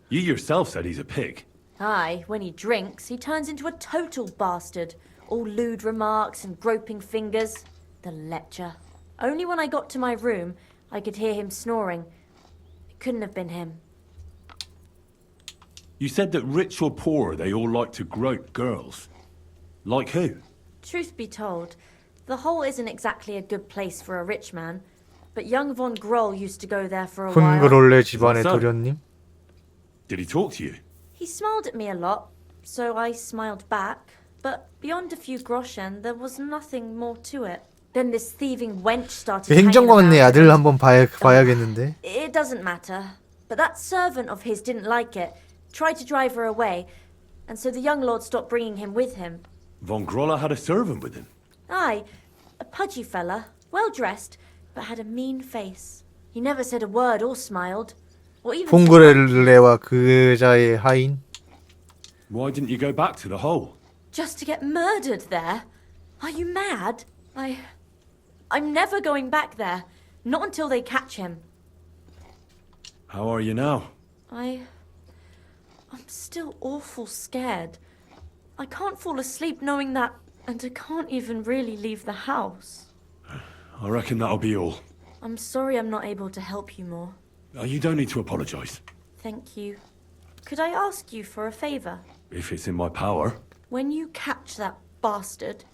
[SPEAKER 2] You yourself said he's a pig.
[SPEAKER 11] Aye, when he drinks, he turns into a total bastard. All lewd remarks and groping fingers. The lecher. Only when I got to my room, I could hear him snoring. It couldn't have been him.
[SPEAKER 2] You said that rich or poor, they all like to grope girls. Like who?
[SPEAKER 11] Truth be told, the hole isn't exactly a good place for a rich man. But young von Groll used to go there for a while.
[SPEAKER 1] 훈그롤레 집안의 도련님?
[SPEAKER 2] Did he talk to you?
[SPEAKER 11] He smiled at me a lot, so I smiled back. But beyond a few groschen, there was nothing more to it. Then this thieving wench started
[SPEAKER 1] 행정관의 아들 한번 봐야겠는데.
[SPEAKER 11] It doesn't matter. But that servant of his didn't like it. Tried to drive her away. And so the young lord stopped bringing him with him.
[SPEAKER 2] Von Groller had a servant with him?
[SPEAKER 11] Aye, a pudgy fella. well dressed, but had a mean face. He never said a word or smiled, or even.
[SPEAKER 1] 봉그렐레와 그자의 하인.
[SPEAKER 2] Why didn't you go back to the hole?
[SPEAKER 11] Just to get murdered there? Are you mad? I'm never going back there. Not until they catch him.
[SPEAKER 2] How are you now?
[SPEAKER 11] I'm still awful scared. I can't fall asleep knowing that, and I can't even really leave the house.
[SPEAKER 2] I reckon that'll be all.
[SPEAKER 11] I'm sorry I'm not able to help you more.
[SPEAKER 2] You don't need to apologize.
[SPEAKER 11] Thank you. Could I ask you for a favor?
[SPEAKER 2] If it's in my power.
[SPEAKER 11] When you catch that bastard,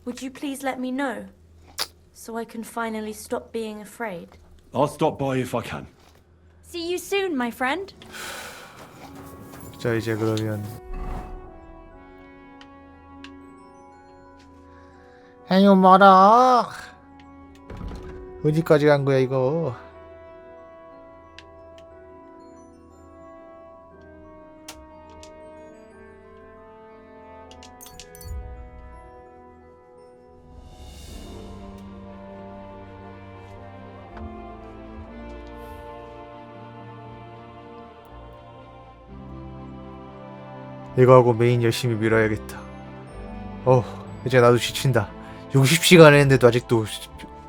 [SPEAKER 11] would you please let me know? So I can finally stop being afraid.
[SPEAKER 2] I'll stop by if I can.
[SPEAKER 11] See you soon, my friend.
[SPEAKER 1] 자, 이제 그러면 아유 멀어. 어디까지 간 거야 이거? 이거 하고 메인 열심히 밀어야겠다. 이제 나도 지친다. 60시간 했는데도 아직도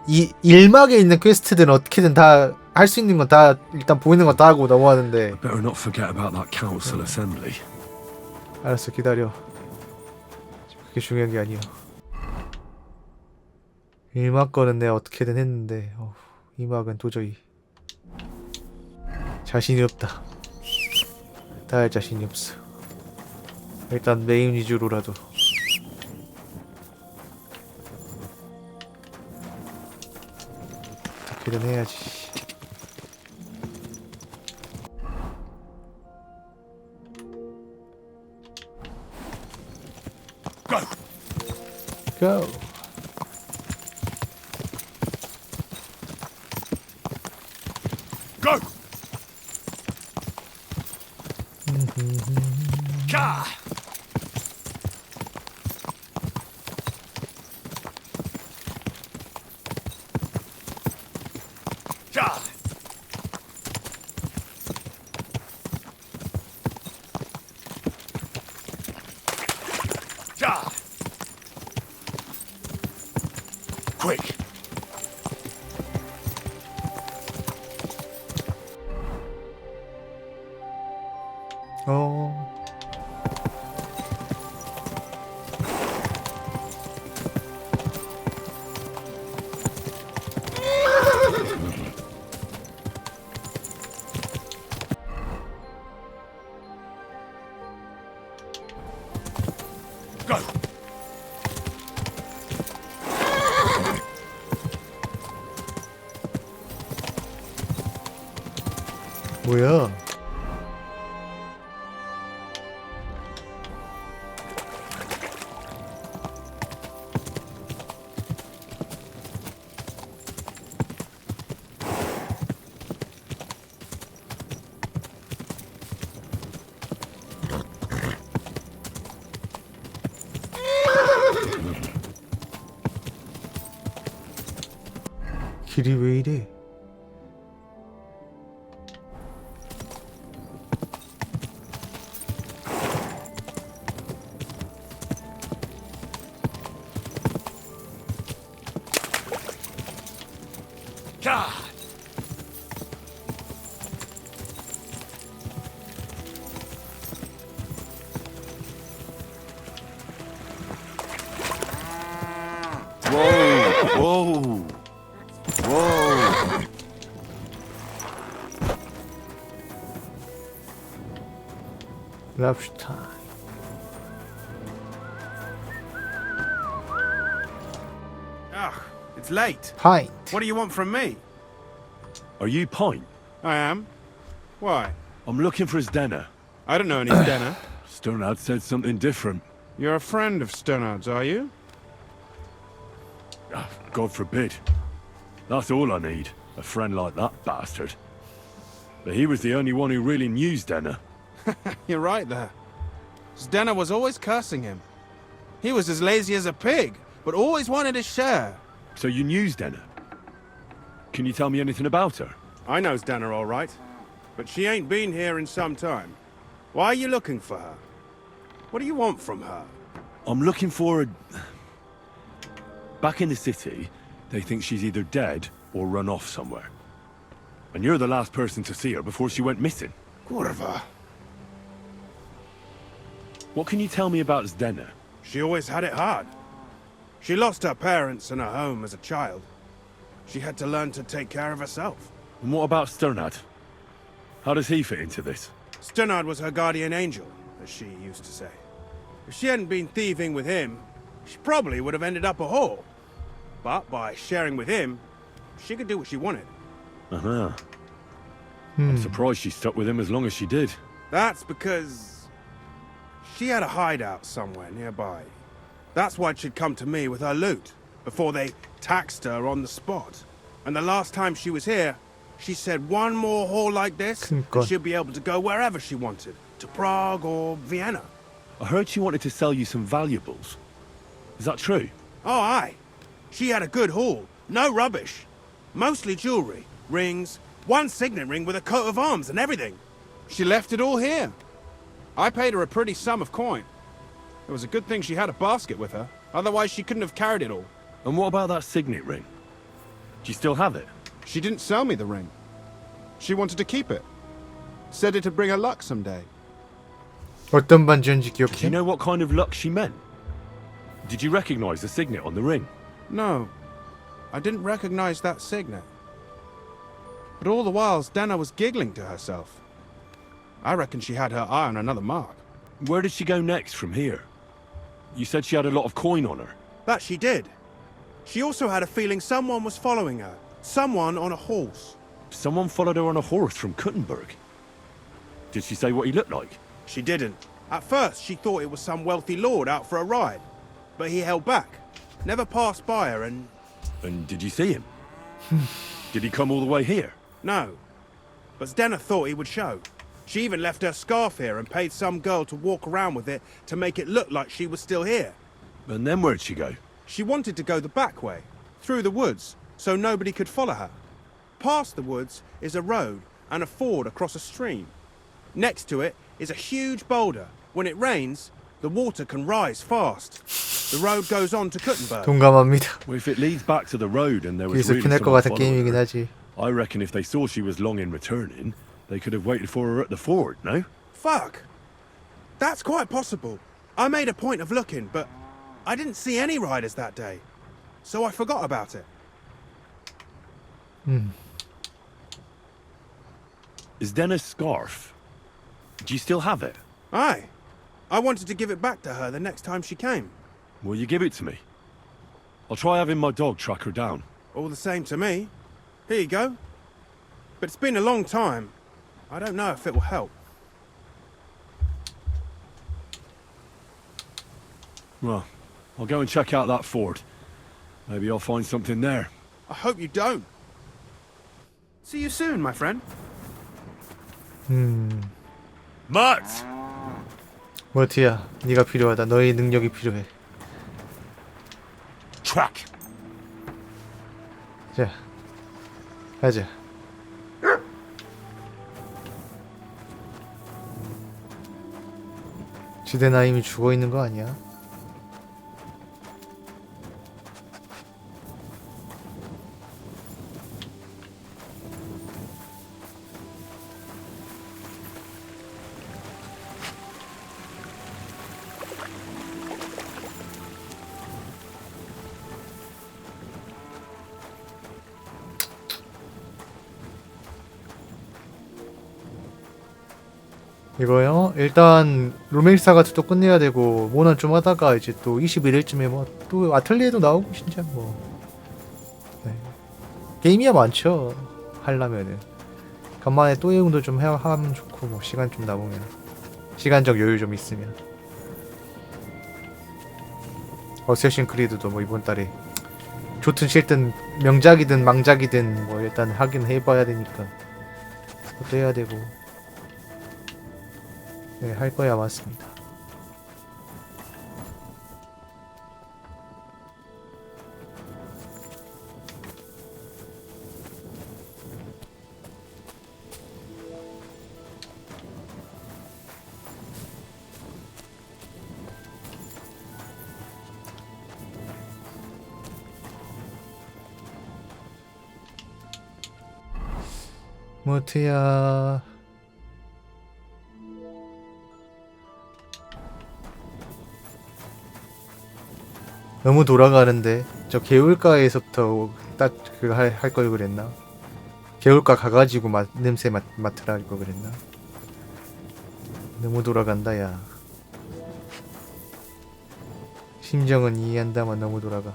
[SPEAKER 1] 이 1막에 있는 퀘스트들은 어떻게든 다 할 수 있는 건 다 일단 보이는 건 다 하고 넘어가는데.
[SPEAKER 2] Better not forget about that council assembly.
[SPEAKER 1] 알았어, 기다려. 그게 중요한 게 아니야. 1막 거는 내가 어떻게든 했는데 2막은 도저히 자신이 없다. 다 할 자신이 없어. 일단 메인 위주로라도. 어떻게든 해야지. Go.
[SPEAKER 2] Go. Ka. Ja. Ja. Quick. Go.
[SPEAKER 1] 뭐야? 길이 왜 이래?
[SPEAKER 2] 자.
[SPEAKER 12] Whoa.
[SPEAKER 1] 랍슈타임.
[SPEAKER 8] It's late.
[SPEAKER 1] Pint.
[SPEAKER 8] What do you want from me?
[SPEAKER 2] Are you Pint?
[SPEAKER 8] I am. Why?
[SPEAKER 2] I'm looking for his dinner.
[SPEAKER 8] I don't know any Stenner.
[SPEAKER 2] Sternad said something different.
[SPEAKER 8] You're a friend of Sternard's, are you?
[SPEAKER 2] God forbid. That's all I need. A friend like that bastard. But he was the only one who really knew Stenner.
[SPEAKER 8] You're right there. Stenner was always cursing him. He was as lazy as a pig, but always wanted his share.
[SPEAKER 2] So you knew Stena? Can you tell me anything about her?
[SPEAKER 8] I know Stena all right, but she ain't been here in some time. Why are you looking for her? What do you want from her?
[SPEAKER 2] I'm looking for a... Back in the city, they think she's either dead or run off somewhere. And you're the last person to see her before she went missing.
[SPEAKER 8] Kurva.
[SPEAKER 2] What can you tell me about Zdena?
[SPEAKER 8] She always had it hard. She lost her parents and her home as a child. She had to learn to take care of herself.
[SPEAKER 2] And what about Sternad? How does he fit into this?
[SPEAKER 8] Sternad was her guardian angel, as she used to say. If she hadn't been thieving with him, she probably would have ended up a whore. But by sharing with him, she could do what she wanted.
[SPEAKER 2] Uh-huh. I'm surprised she stuck with him as long as she did.
[SPEAKER 8] That's because she had a hideout somewhere nearby. That's why she'd come to me with her loot, before they taxed her on the spot. And the last time she was here, she said one more haul like this, and she'll be able to go wherever she wanted. To Prague or Vienna.
[SPEAKER 2] I heard she wanted to sell you some valuables. Is that true?
[SPEAKER 8] Oh, aye. She had a good haul. No rubbish. Mostly jewelry, rings, one signet ring with a coat of arms and everything. She left it all here. I paid her a pretty sum of coin. It was a good thing she had a basket with her. Otherwise, she couldn't have carried it all.
[SPEAKER 2] And what about that signet ring? Do you still have it?
[SPEAKER 8] She didn't sell me the ring. She wanted to keep it. Said it'd bring her luck someday.
[SPEAKER 1] 어떤 반지인지
[SPEAKER 2] Do you
[SPEAKER 1] 기억해?
[SPEAKER 2] know what kind of luck she meant? Did you recognize the signet on the ring?
[SPEAKER 8] No. I didn't recognize that signet. But all the while, Stena was giggling to herself. I reckon she had her eye on another mark.
[SPEAKER 2] Where did she go next from here? You said she had a lot of coin on her.
[SPEAKER 8] That she did. She also had a feeling someone was following her. Someone on a horse.
[SPEAKER 2] Someone followed her on a horse from Kuttenberg. Did she say what he looked like?
[SPEAKER 8] She didn't. At first, she thought it was some wealthy lord out for a ride. But he held back. Never passed by her and...
[SPEAKER 2] And did you see him? Did he come all the way here?
[SPEAKER 8] No. But Stena thought he would show. She even left her scarf here and paid some girl to walk around with it to make it look like she was still here.
[SPEAKER 2] And then where'd she go?
[SPEAKER 8] She wanted to go the back way, through the woods, so nobody could follow her. Past the woods is a road and a ford across a stream. Next to it is a huge boulder. When it rains, the water can rise fast. The road goes on to Kuttenberg.
[SPEAKER 1] 동감합니다.
[SPEAKER 2] Well, if it leads back to the road and there was
[SPEAKER 1] 뒤에서
[SPEAKER 2] really
[SPEAKER 1] 피날 것
[SPEAKER 2] someone
[SPEAKER 1] 같은
[SPEAKER 2] following
[SPEAKER 1] 게임이긴
[SPEAKER 2] her,
[SPEAKER 1] 하지.
[SPEAKER 2] I reckon if they saw she was long in returning, they could have waited for her at the ford, no?
[SPEAKER 8] Fuck. That's quite possible. I made a point of looking, but I didn't see any riders that day. So I forgot about it.
[SPEAKER 2] Is Denna's scarf? Do you still have it?
[SPEAKER 8] Aye. I wanted to give it back to her the next time she came.
[SPEAKER 2] Will you give it to me? I'll try having my dog track her down.
[SPEAKER 8] All the same to me. Here you go. But it's been a long time. I don't know if it will help.
[SPEAKER 2] Well, I'll go and check out that ford. Maybe I'll find something there.
[SPEAKER 8] I hope you don't. See you soon, my friend.
[SPEAKER 2] Matt!
[SPEAKER 1] 머티야, 네가 필요하다. 너의 능력이 필요해.
[SPEAKER 2] Track.
[SPEAKER 1] 자, 가자. 지대나 이미 죽어 있는 거 아니야? 이거요? 일단 로맨스 같은 또 끝내야 되고 뭐는 좀 하다가 이제 또 21일쯤에 뭐 또 아틀리에도 나오고 진짜 뭐 네. 게임이야 많죠 하려면은 간만에 또 예능도 좀 하면 좋고 뭐 시간 좀 남으면 시간적 여유 좀 있으면 어쌔신 크리드도 뭐 이번 달에 좋든 싫든 명작이든 망작이든 뭐 일단 하긴 해봐야 되니까 그것도 해야 되고 네, 할 거야 맞습니다. 모트야. 너무 돌아가는데. 저 개울가에서부터 딱 그거 할 걸 그랬나? 개울가 가가지고 냄새 맡으라 할 걸 그랬나? 너무 돌아간다 야. 심정은 이해한다만 너무 돌아가.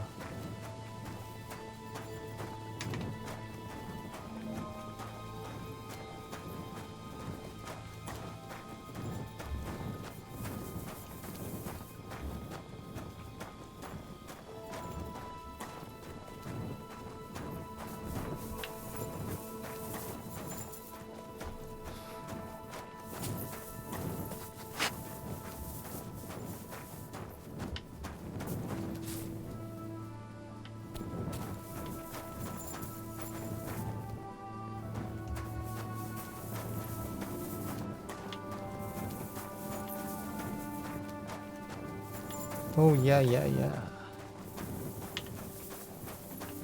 [SPEAKER 1] 오, 야야야.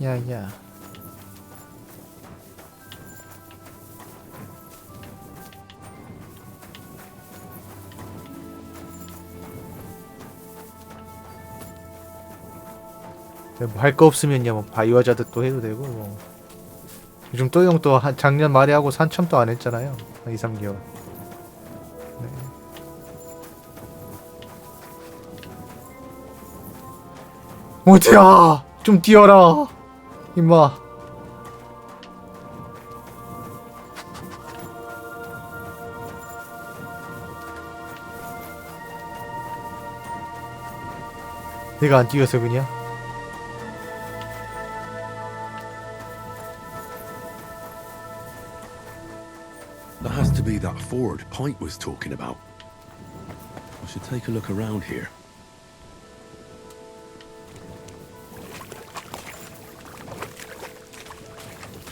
[SPEAKER 1] 야야. 뭐 할 거 없으면요, 뭐 바이오 하자드 또 해도 되고 뭐. 요즘 또 형 또 작년 말에 하고 한참 또 안 했잖아요. 2, 3개월. 네. 어디야? 좀 뛰어라, 임마. 내가 안 뛰어서 그냥.
[SPEAKER 2] That has to be that ford Pike was talking about. I should take a look around here.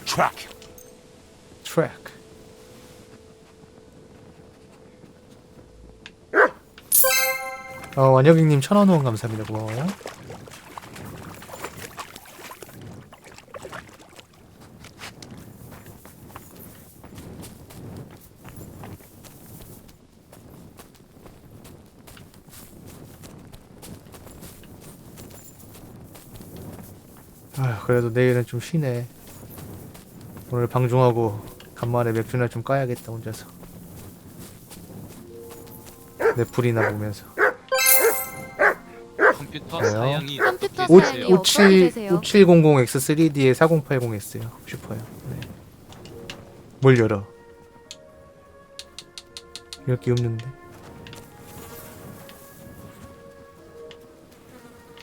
[SPEAKER 9] Track.
[SPEAKER 1] Track. 완혁이님 1000원 후원 감사합니다. 고마워요. 아휴, 그래도 내일은 좀 쉬네. 오늘 방송하고 간만에 맥주나 좀 까야겠다 혼자서. 넷플이나 보면서.
[SPEAKER 14] 컴퓨터 사양이
[SPEAKER 1] 컴퓨터 5700X3D에 4080S요. 슈퍼요. 네. 뭘 열어? 이럴 게 없는데.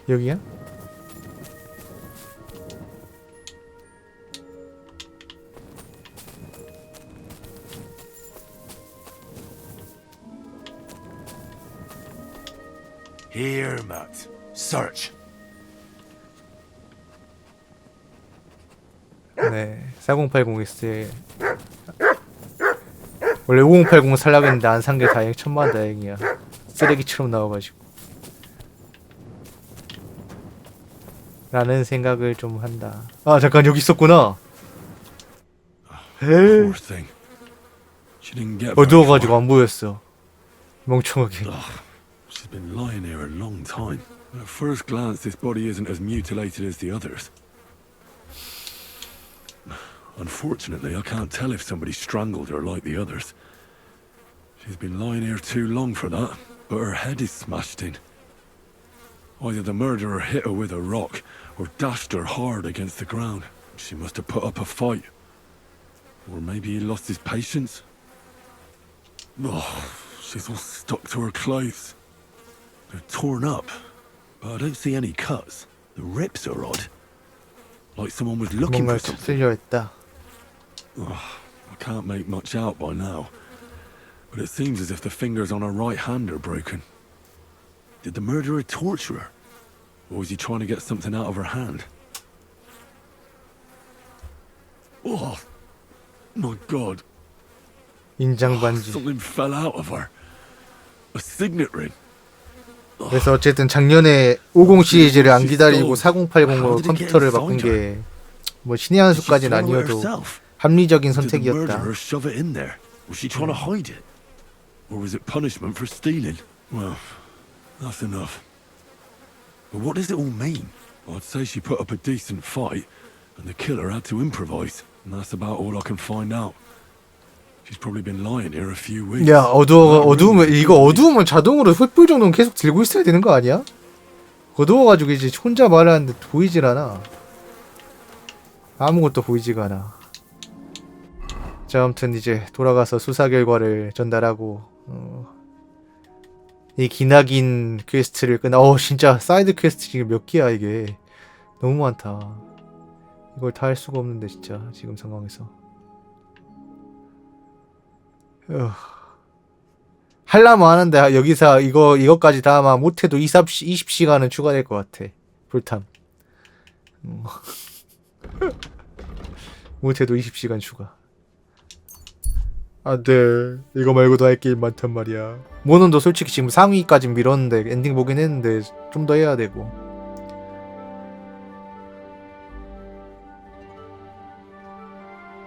[SPEAKER 1] 여기야?
[SPEAKER 9] Here, Matt. Search.
[SPEAKER 1] 네, 4080S에 원래 5080 살려고 했는데 안 산 게 다행, 천만 다행이야. 쓰레기처럼 나와가지고. 라는 생각을 좀 한다. 아, 잠깐 여기 있었구나. 에이. 어두워가지고 안 보였어. 멍청하게.
[SPEAKER 2] She's been lying here a long time. At first glance, this body isn't as mutilated as the others. Unfortunately, I can't tell if somebody strangled her like the others. She's been lying here too long for that, but her head is smashed in. Either the murderer hit her with a rock, or dashed her hard against the ground. She must have put up a fight. Or maybe he lost his patience. Oh, she's all stuck to her clothes. They're torn up, but I don't see any cuts. The rips are odd. Like someone was looking for something.
[SPEAKER 1] 쓸려 했다.
[SPEAKER 2] I can't make much out by now, but it seems as if the fingers on her right hand are broken. Did the murderer torture her? Or was he trying to get something out of her hand? Oh, my God.
[SPEAKER 1] 인장 반지.
[SPEAKER 2] Something fell out of her. A signet ring.
[SPEAKER 1] 그래서 어쨌든 작년에 50 시리즈를 안 기다리고 4080으로 컴퓨터를 바꾼 게 뭐 신의 한 수까지는 아니어도 합리적인
[SPEAKER 2] Did the
[SPEAKER 1] 선택이었다.
[SPEAKER 2] murderer shove it in there? Was she trying to hide it? Or was it punishment for stealing? Well, that's enough. But what does it all mean? I'd say she put up a decent fight, and the killer had to improvise. And that's about all I can find out. She's probably been lying here a few weeks.
[SPEAKER 1] 야, 어두우면 이거 어두우면 자동으로 횃불 정도는 계속 들고 있어야 되는 거 아니야? 어두워가지고 이제 혼자 말하는데 보이질 않아. 아무것도 보이지가 않아. 자, 아무튼 이제 돌아가서 수사 결과를 전달하고 이 기나긴 퀘스트를 끝나. 진짜 사이드 퀘스트 지금 몇 개야 이게. 너무 많다. 이걸 다 할 수가 없는데 진짜 지금 상황에서. 하려면 하는데 여기서 이거까지 다 아마 못해도 20시간은 추가될 것 같아. 풀탐. 못해도 20시간 추가. 안돼. 이거 말고도 할 게임 많단 말이야. 모논도 솔직히 지금 상위까지 밀었는데 엔딩 보긴 했는데 좀 더 해야 되고.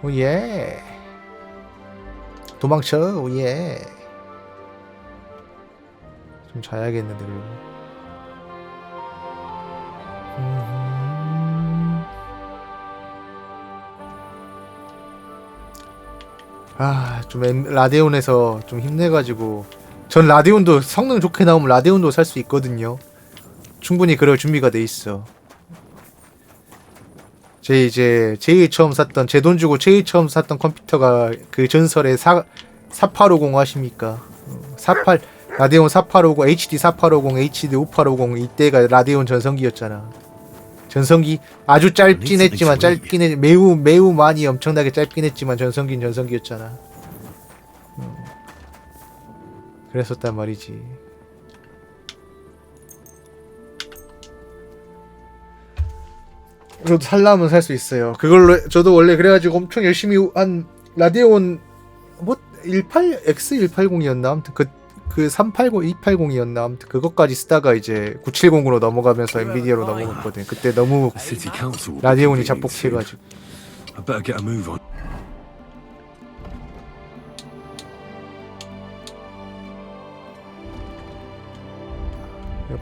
[SPEAKER 1] 오예. 도망쳐. 오예. 좀 자야겠는데 그리고. 좀 라데온에서 좀 힘내가지고. 전 라데온도 성능 좋게 나오면 라데온도 살 수 있거든요. 충분히 그럴 준비가 돼 있어. 제일 처음 샀던, 제 돈 주고 제일 처음 샀던 컴퓨터가 그 전설의 4850 아십니까? 라데온 4850, HD 4850, HD 5850 이때가 라데온 전성기였잖아. 전성기 아주 짧긴 했지만 매우 많이 엄청나게 짧긴 했지만 전성기는 전성기였잖아. 그랬었단 말이지. 저도 살라면 살 수 있어요. 그걸로 저도 원래 그래가지고 엄청 열심히 한 라데온 뭐 X180이었나 아무튼 그 380, 280이었나 아무튼 그것까지 쓰다가 이제 970으로 넘어가면서 엔비디아로 넘어갔거든. 그때 너무 라데온이 잡복해가지고.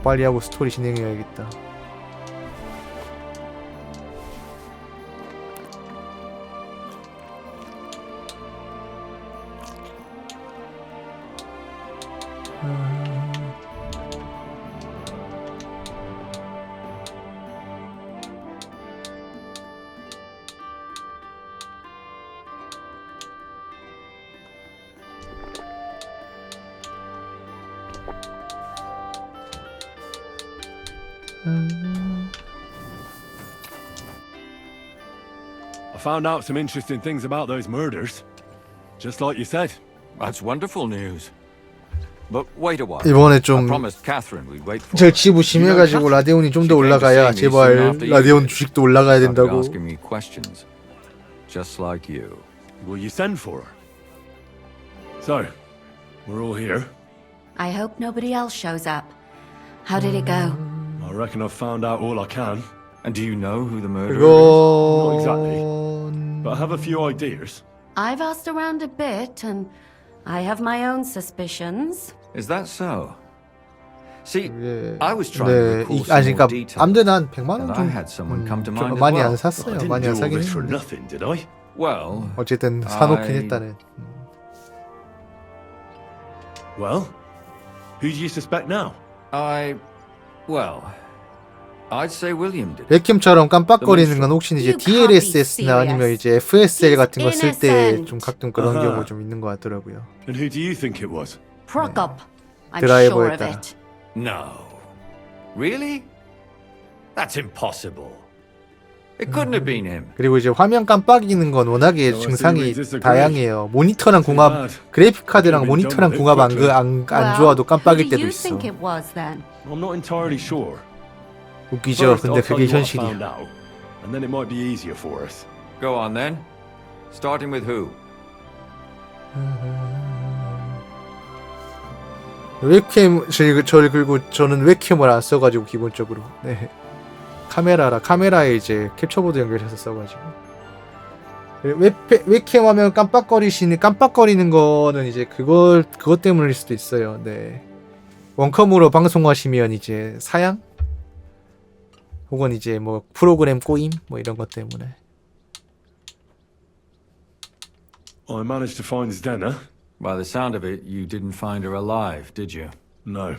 [SPEAKER 1] 빨리 하고 스토리 진행해야겠다.
[SPEAKER 2] I found out some interesting things about those murders. Just like you said.
[SPEAKER 17] That's wonderful news. But wait a while.
[SPEAKER 1] 이번에 좀 제 지부 심해가지고 라데온이 좀 더 올라가야 제발 라데온 주식도 올라가야 된다고.
[SPEAKER 17] Just like you.
[SPEAKER 2] Will you send for her? So, we're all here.
[SPEAKER 14] I hope nobody else shows up. How did it go?
[SPEAKER 2] I reckon I've found out all I can.
[SPEAKER 17] And do you know who the murderer is?
[SPEAKER 2] Not exactly, but I have a few ideas.
[SPEAKER 14] I've asked around a bit, and I have my own suspicions.
[SPEAKER 17] Is that so? See, I was trying to recall some more
[SPEAKER 1] 그러니까
[SPEAKER 17] details.
[SPEAKER 1] 아무튼 한 100만 원
[SPEAKER 17] And I had someone come to mind as
[SPEAKER 1] 많이
[SPEAKER 17] well.
[SPEAKER 1] 안 샀어요. 많이 안 사긴
[SPEAKER 2] for
[SPEAKER 1] 했는데.
[SPEAKER 2] nothing, did I?
[SPEAKER 17] Well,
[SPEAKER 1] 어쨌든 사놓긴 했다네.
[SPEAKER 2] Well, who do you suspect now?
[SPEAKER 17] I'd say William did.
[SPEAKER 1] 웹캠처럼 깜빡거리는 건 혹시 이제 DLSS나 아니면 이제 FSL 같은 거 쓸 때 좀 가끔 그런 경우가 좀 있는 것 같더라고요.
[SPEAKER 2] And who do you think it was?
[SPEAKER 14] Prokop. I'm sure of
[SPEAKER 1] 드라이버였다.
[SPEAKER 14] it.
[SPEAKER 16] No. Really? That's impossible.
[SPEAKER 17] It couldn't have been him.
[SPEAKER 1] 그리고 이제 화면 깜빡이는 건 워낙에 증상이 다양해요. 모니터랑 궁합, 그래픽 카드랑 모니터랑 궁합 안 좋아도 깜빡일 때도 있어.
[SPEAKER 2] I'm not entirely sure.
[SPEAKER 1] 웃기죠. 근데 그게 현실이야.
[SPEAKER 2] And then it might be easier for us.
[SPEAKER 17] Go on then. Starting with who?
[SPEAKER 1] 웹캠 그리고 저는 웹캠을 안 써가지고 기본적으로 카메라에 이제 캡처보드 연결해서 써가지고 웹캠 화면 깜빡거리는 거는 이제 그것 때문일 수도 있어요. 네. 원컴으로 방송하시면 이제 사양? 혹은 이제 뭐 프로그램 꼬임? 뭐 이런 것 때문에.
[SPEAKER 2] I managed to find Zdena.
[SPEAKER 17] By the sound of it, you didn't find her alive, did you?
[SPEAKER 2] No.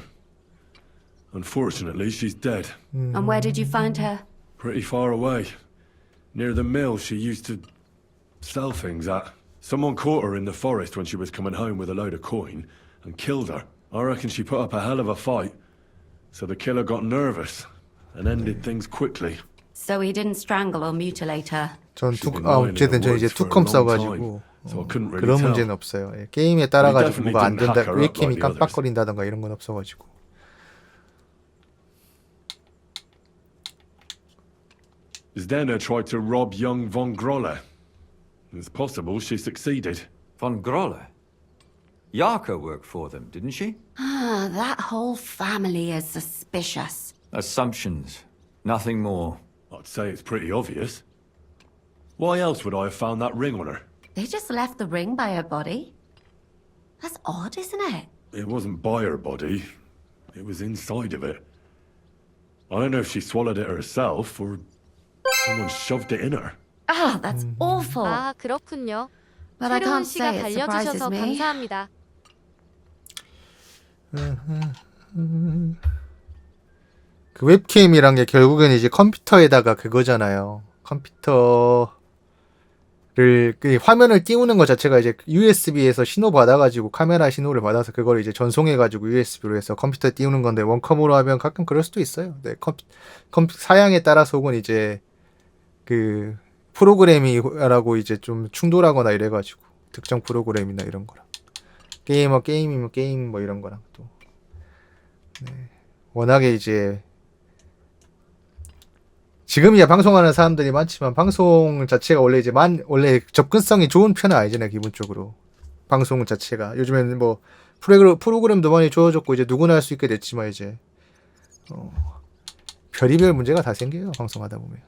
[SPEAKER 2] Unfortunately, she's dead.
[SPEAKER 14] And where did you find her?
[SPEAKER 2] Pretty far away. Near the mill she used to sell things at. Someone caught her in the forest when she was coming home with a load of coin and killed her. I reckon she put up a hell of a fight. So the killer got nervous and ended things quickly.
[SPEAKER 14] So he didn't strangle or mutilate her?
[SPEAKER 1] 어쨌든 전 이제 투컴 써가지고 그런 문제는 없어요. 예, 게임에 따라가지고 뭐가 안 된다, 웹캠이 깜빡거린다던가 이런 건 없어가지고.
[SPEAKER 2] Zdena tried to rob young von Grolle. It's possible she succeeded.
[SPEAKER 17] Von Grolle? Yarka worked for them, didn't she?
[SPEAKER 14] Ah, that whole family is suspicious.
[SPEAKER 17] Assumptions. Nothing more.
[SPEAKER 2] I'd say it's pretty obvious. Why else would I have found that ring on her?
[SPEAKER 14] They just left the ring by her body? That's odd, isn't it?
[SPEAKER 2] It wasn't by her body. It was inside of it. I don't know if she swallowed it herself or someone shoved it in her.
[SPEAKER 14] Ah, that's awful.
[SPEAKER 7] 아, 그렇군요.
[SPEAKER 14] But I
[SPEAKER 7] 새로운
[SPEAKER 14] can't say
[SPEAKER 7] 시각
[SPEAKER 14] it surprises
[SPEAKER 7] 알려주셔서
[SPEAKER 14] me.
[SPEAKER 7] 감사합니다.
[SPEAKER 1] 그 웹캠이란 게 결국엔 이제 컴퓨터에다가 그거잖아요. 컴퓨터를 그 화면을 띄우는 것 자체가 이제 USB에서 신호 받아가지고 카메라 신호를 받아서 그걸 이제 전송해가지고 USB로 해서 컴퓨터에 띄우는 건데 원컴으로 하면 가끔 그럴 수도 있어요. 네, 사양에 따라서 혹은 이제 그 프로그램이라고 이제 좀 충돌하거나 이래가지고 특정 프로그램이나 이런 거랑 게임이면 게임 뭐 이런 거랑 또 네. 워낙에 이제 지금이야 방송하는 사람들이 많지만 방송 자체가 원래 이제 원래 접근성이 좋은 편은 아니잖아요. 기본적으로 방송 자체가 요즘에는 뭐 프로그램도 많이 좋아졌고 이제 누구나 할 수 있게 됐지만 이제 별의별 문제가 다 생겨요. 방송하다 보면.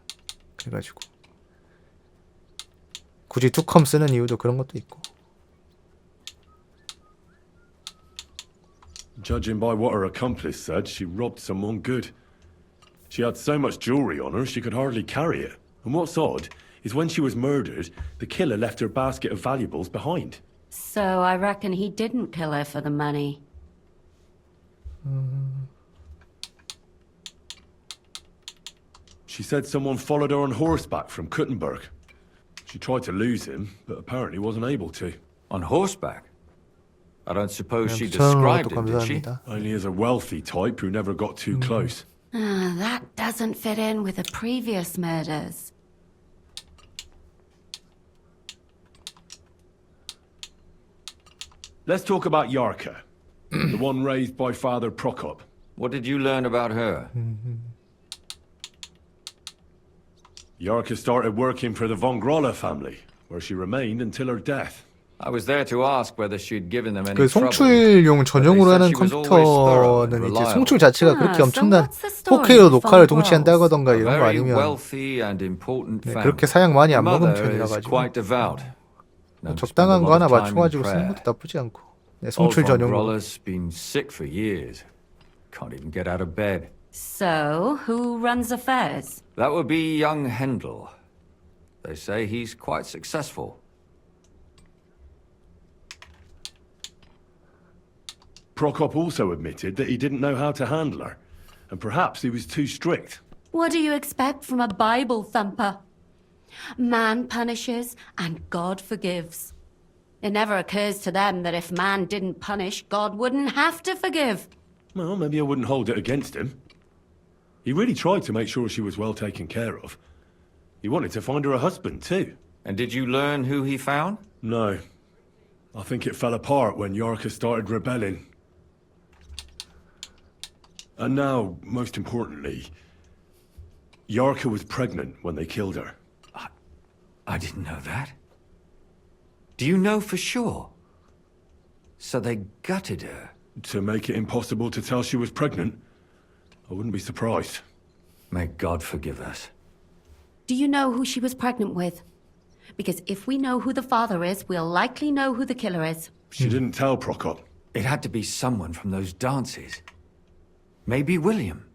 [SPEAKER 1] 그래가지고 굳이 투컴 쓰는 이유도 그런 것도 있고.
[SPEAKER 2] Judging by what her accomplice said, she robbed someone good. She had so much jewelry on her, she could hardly carry it. And what's odd is when she was murdered, the killer left her basket of valuables behind.
[SPEAKER 14] So I reckon he didn't kill her for the money.
[SPEAKER 2] She said someone followed her on horseback from Kuttenberg. She tried to lose him, but apparently wasn't able to.
[SPEAKER 17] On horseback? I don't suppose she described him, did she?
[SPEAKER 2] Only as a wealthy type who never got too close.
[SPEAKER 14] Ah, that doesn't fit in with the previous murders.
[SPEAKER 2] Let's talk about Yarka, the one raised by Father Prokop.
[SPEAKER 17] What did you learn about her?
[SPEAKER 2] Yarka started working for the von Grolle family, where she remained until her death.
[SPEAKER 17] I was there to ask whether she'd given them any
[SPEAKER 1] 그
[SPEAKER 17] trouble.
[SPEAKER 1] 송출용 전용으로 하는 컴퓨터는 이제 송출 자체가 그렇게 엄청난 4K로 녹화를 동시에 한다거던가 이런 거 아니면 네, 그렇게 사양 많이 안 먹은 편이라 가지고 적당한 거 하나 맞춰가지고 쓰는 것도 나쁘지 않고 네, 송출 전용으로.
[SPEAKER 17] Been sick for years. Can't even get out of bed.
[SPEAKER 14] So, who runs affairs?
[SPEAKER 17] That would be young Hendel. They say he's quite successful.
[SPEAKER 2] Prokop also admitted that he didn't know how to handle her, and perhaps he was too strict.
[SPEAKER 14] What do you expect from a Bible thumper? Man punishes and God forgives. It never occurs to them that if man didn't punish, God wouldn't have to forgive.
[SPEAKER 2] Well, maybe I wouldn't hold it against him. He really tried to make sure she was well taken care of. He wanted to find her a husband, too.
[SPEAKER 17] And did you learn who he found?
[SPEAKER 2] No. I think it fell apart when Yarka started rebelling. And now, most importantly, Yarka was pregnant when they killed her.
[SPEAKER 17] I didn't know that. Do you know for sure? So they gutted her?
[SPEAKER 2] To make it impossible to tell she was pregnant? I wouldn't be surprised.
[SPEAKER 17] May God forgive us.
[SPEAKER 14] Do you know who she was pregnant with? Because if we know who the father is, we'll likely know who the killer is.
[SPEAKER 2] She didn't tell Prokop.
[SPEAKER 16] It had to be someone from those dances. Maybe William.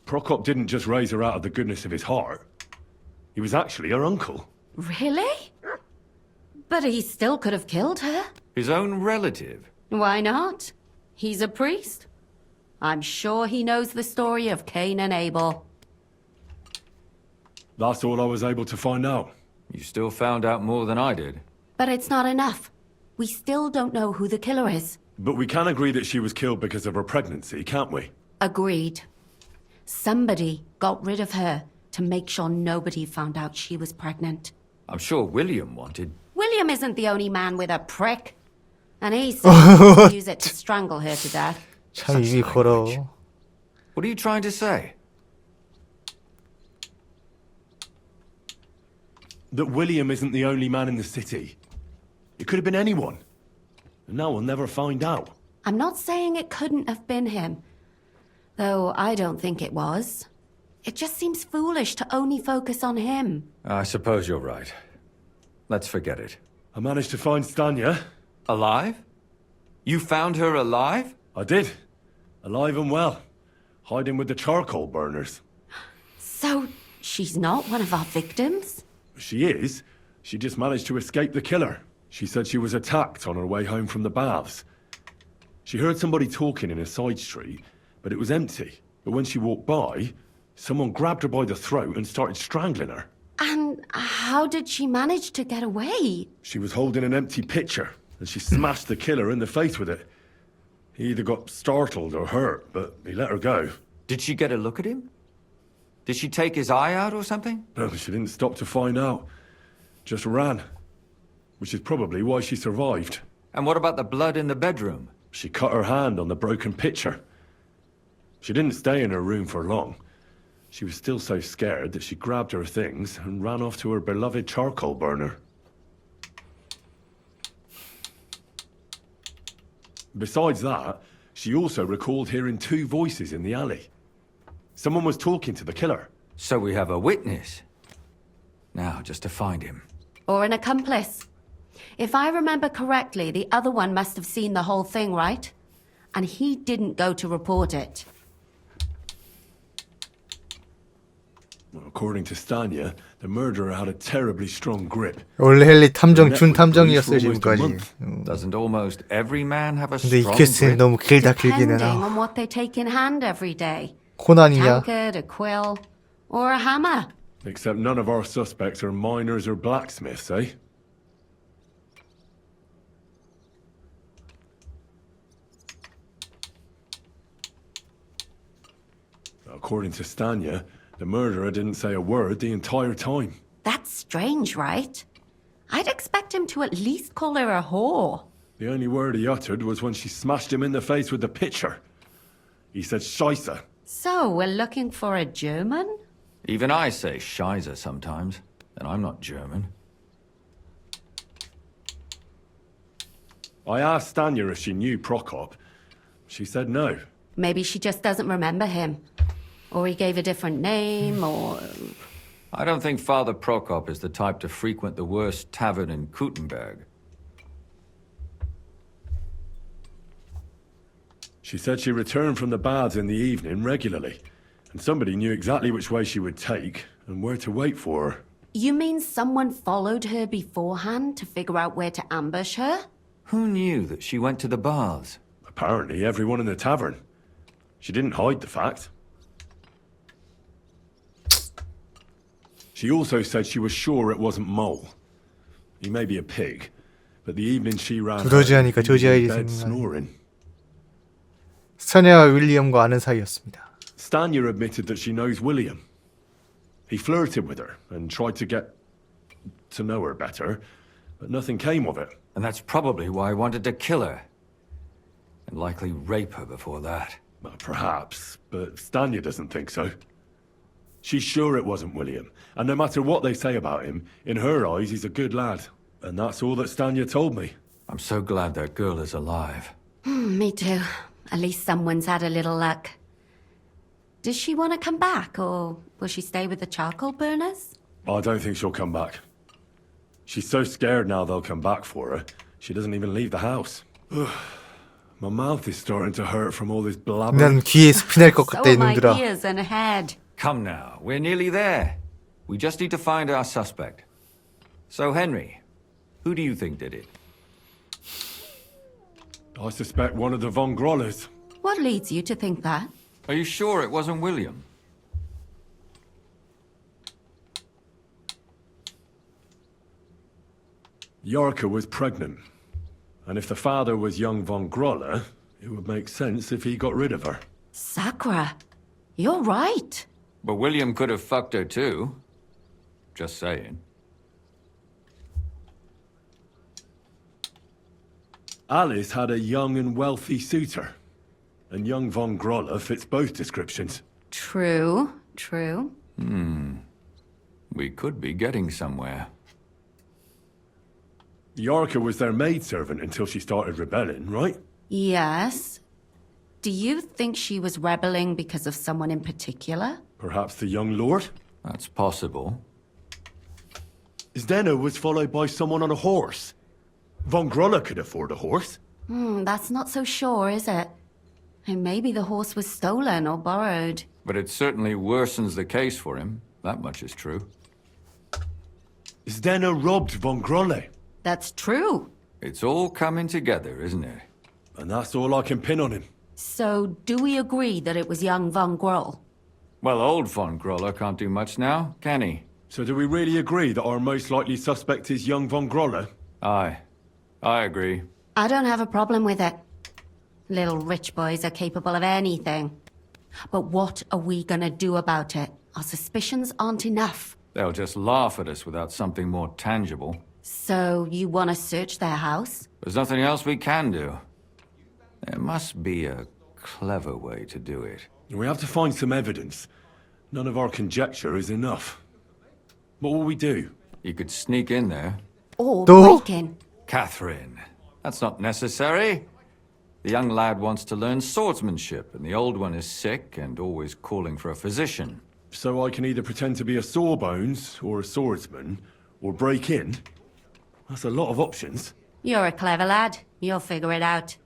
[SPEAKER 2] Prokop didn't just raise her out of the goodness of his heart. He was actually her uncle.
[SPEAKER 14] Really? But he still could have killed her.
[SPEAKER 16] His own relative.
[SPEAKER 14] Why not? He's a priest. I'm sure he knows the story of Cain and Abel.
[SPEAKER 2] That's all I was able to find out.
[SPEAKER 16] You still found out more than I did.
[SPEAKER 14] But it's not enough. We still don't know who the killer is.
[SPEAKER 2] But we can agree that she was killed because of her pregnancy, can't we?
[SPEAKER 14] Agreed. Somebody got rid of her to make sure nobody found out she was pregnant.
[SPEAKER 16] I'm sure William wanted...
[SPEAKER 14] William isn't the only man with a prick. And he said he would use it to strangle her to death.
[SPEAKER 1] 참 입이 걸어.
[SPEAKER 16] What are you trying to say?
[SPEAKER 2] That William isn't the only man in the city. It could have been anyone. And now we'll never find out.
[SPEAKER 14] I'm not saying it couldn't have been him. Though I don't think it was. It just seems foolish to only focus on him.
[SPEAKER 16] I suppose you're right. Let's forget it.
[SPEAKER 2] I managed to find Stanya.
[SPEAKER 16] Alive? You found her alive?
[SPEAKER 2] I did. Alive and well. Hiding with the charcoal burners.
[SPEAKER 14] So, she's not one of our victims?
[SPEAKER 2] She is. She just managed to escape the killer. She said she was attacked on her way home from the baths. She heard somebody talking in a side street, but it was empty. But when she walked by, someone grabbed her by the throat and started strangling her.
[SPEAKER 14] And how did she manage to get away?
[SPEAKER 2] She was holding an empty pitcher, and she smashed the killer in the face with it. He either got startled or hurt, but he let her go.
[SPEAKER 16] Did she get a look at him? Did she take his eye out or something?
[SPEAKER 2] No, she didn't stop to find out. Just ran. Which is probably why she survived.
[SPEAKER 16] And what about the blood in the bedroom?
[SPEAKER 2] She cut her hand on the broken pitcher. She didn't stay in her room for long. She was still so scared that she grabbed her things and ran off to her beloved charcoal burner. Besides that, she also recalled hearing two voices in the alley. Someone was talking to the killer.
[SPEAKER 16] So we have a witness. Now, just to find him.
[SPEAKER 14] Or an accomplice. If I remember correctly, the other one must have seen the whole thing, right? And he didn't go to report it.
[SPEAKER 2] Well, according to Stanya, the murderer had a terribly strong grip.
[SPEAKER 1] 원래 헨리 탐정 준 탐정이었어요 지금까지.
[SPEAKER 16] Doesn't almost every man have a
[SPEAKER 1] 근데 이
[SPEAKER 16] strong
[SPEAKER 1] 퀘스트는
[SPEAKER 16] grip?
[SPEAKER 1] 너무 길다 길기는.
[SPEAKER 14] Depending on what they take in hand every day.
[SPEAKER 1] 코난이냐?
[SPEAKER 14] Tankard, a quill, or a hammer.
[SPEAKER 2] Except none of our suspects are miners or blacksmiths, eh? According to Stanya, the murderer didn't say a word the entire time.
[SPEAKER 14] That's strange, right? I'd expect him to at least call her a whore.
[SPEAKER 2] The only word he uttered was when she smashed him in the face with the pitcher. He said Scheisse.
[SPEAKER 14] So, we're looking for a German?
[SPEAKER 16] Even I say Scheiße sometimes, and I'm not German.
[SPEAKER 2] I asked Stanya if she knew Prokop. She said no.
[SPEAKER 14] Maybe she just doesn't remember him. Or he gave a different name, or...
[SPEAKER 16] I don't think Father Prokop is the type to frequent the worst tavern in Kuttenberg.
[SPEAKER 2] She said she returned from the baths in the evening regularly, and somebody knew exactly which way she would take and where to wait for her.
[SPEAKER 14] You mean someone followed her beforehand to figure out where to ambush her?
[SPEAKER 16] Who knew that she went to the baths?
[SPEAKER 2] Apparently everyone in the tavern. She didn't hide the fact. She also said she was sure it wasn't Mole. He may be a pig, but the evening she ran home,
[SPEAKER 1] 두더지 하니까
[SPEAKER 2] he was in
[SPEAKER 1] 조지
[SPEAKER 2] bed
[SPEAKER 1] 아이디
[SPEAKER 2] snoring.
[SPEAKER 1] 스타냐와 윌리엄과 아는 사이였습니다.
[SPEAKER 2] Stanya admitted that she knows William. He flirted with her and tried to get to know her better, but nothing came of it.
[SPEAKER 16] And that's probably why I wanted to kill her. And likely rape her before that.
[SPEAKER 2] Well, perhaps, but Stanya doesn't think so. She's sure it wasn't William, and no matter what they say about him, in her eyes he's a good lad. And that's all that Stanya told me.
[SPEAKER 16] I'm so glad that girl is alive.
[SPEAKER 14] Me too. At least someone's had a little luck. Does she want to come back, or will she stay with the charcoal burners?
[SPEAKER 2] I don't think she'll come back. She's so scared now they'll come back for her, she doesn't even leave the house. My mouth is starting to hurt from all this blabber.
[SPEAKER 1] 난 귀에 습이 날 것
[SPEAKER 14] So
[SPEAKER 1] 같다
[SPEAKER 14] are my
[SPEAKER 1] 이놈들아.
[SPEAKER 14] ears and head.
[SPEAKER 16] Come now, we're nearly there. We just need to find our suspect. So, Henry, who do you think did it?
[SPEAKER 2] I suspect one of the Von Grollers.
[SPEAKER 14] What leads you to think that?
[SPEAKER 16] Are you sure it wasn't William?
[SPEAKER 2] Yorka was pregnant. And if the father was young Von Groller, it would make sense if he got rid of her.
[SPEAKER 14] Sakura, you're right.
[SPEAKER 16] But William could have fucked her too. Just saying.
[SPEAKER 2] Alice had a young and wealthy suitor. And young Von Groller fits both descriptions.
[SPEAKER 14] True, true.
[SPEAKER 16] We could be getting somewhere.
[SPEAKER 2] Yorka was their maidservant until she started rebelling, right?
[SPEAKER 14] Yes. Do you think she was rebelling because of someone in particular?
[SPEAKER 2] Perhaps the young lord?
[SPEAKER 16] That's possible.
[SPEAKER 2] Zdeno was followed by someone on a horse. Von Groller could afford a horse.
[SPEAKER 14] That's not so sure, is it? And maybe the horse was stolen or borrowed.
[SPEAKER 16] But it certainly worsens the case for him. That much is true.
[SPEAKER 2] Zdeno robbed Von Groller.
[SPEAKER 14] That's true.
[SPEAKER 16] It's all coming together, isn't it?
[SPEAKER 2] And that's all I can pin on him.
[SPEAKER 14] So, do we agree that it was young Von Groll?
[SPEAKER 16] Well, old Von Groller can't do much now, can he?
[SPEAKER 2] So do we really agree that our most likely suspect is young Von Groller?
[SPEAKER 16] Aye. I agree.
[SPEAKER 14] I don't have a problem with it. Little rich boys are capable of anything. But what are we gonna do about it? Our suspicions aren't enough.
[SPEAKER 16] They'll just laugh at us without something more tangible.
[SPEAKER 14] So, you wanna search their house?
[SPEAKER 16] There's nothing else we can do. There must be a clever way to do it.
[SPEAKER 2] We have to find some evidence. None of our conjecture is enough. What will we do?
[SPEAKER 16] You could sneak in there.
[SPEAKER 14] Or break in.
[SPEAKER 16] Catherine, that's not necessary. The young lad wants to learn swordsmanship, and the old one is sick and always calling for a physician.
[SPEAKER 2] So I can either pretend to be a sawbones or a swordsman, or break in? That's a lot of options.
[SPEAKER 14] You're a clever lad. You'll figure it out.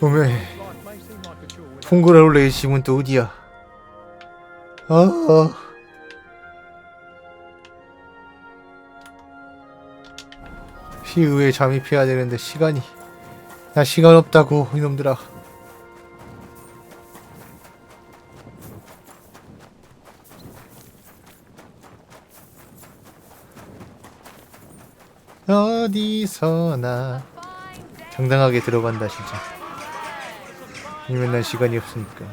[SPEAKER 1] 어메 퐁그라울레의 집은 또 어디야? 시의회에 잠입해야 되는데 시간이 나 시간 없다고 이놈들아. 어디서나 당당하게 들어간다 진짜. 아니면 난 시간이 없으니까.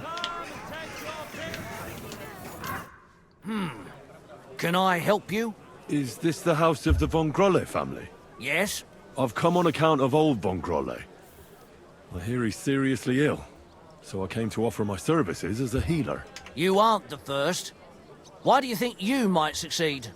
[SPEAKER 4] Can I help you?
[SPEAKER 2] Is this the house of the Von Groller family?
[SPEAKER 4] Yes?
[SPEAKER 2] I've come on account of old Von Groller. I hear he's seriously ill, so I came to offer my services as a healer.
[SPEAKER 4] You aren't the first. Why do you think you might succeed?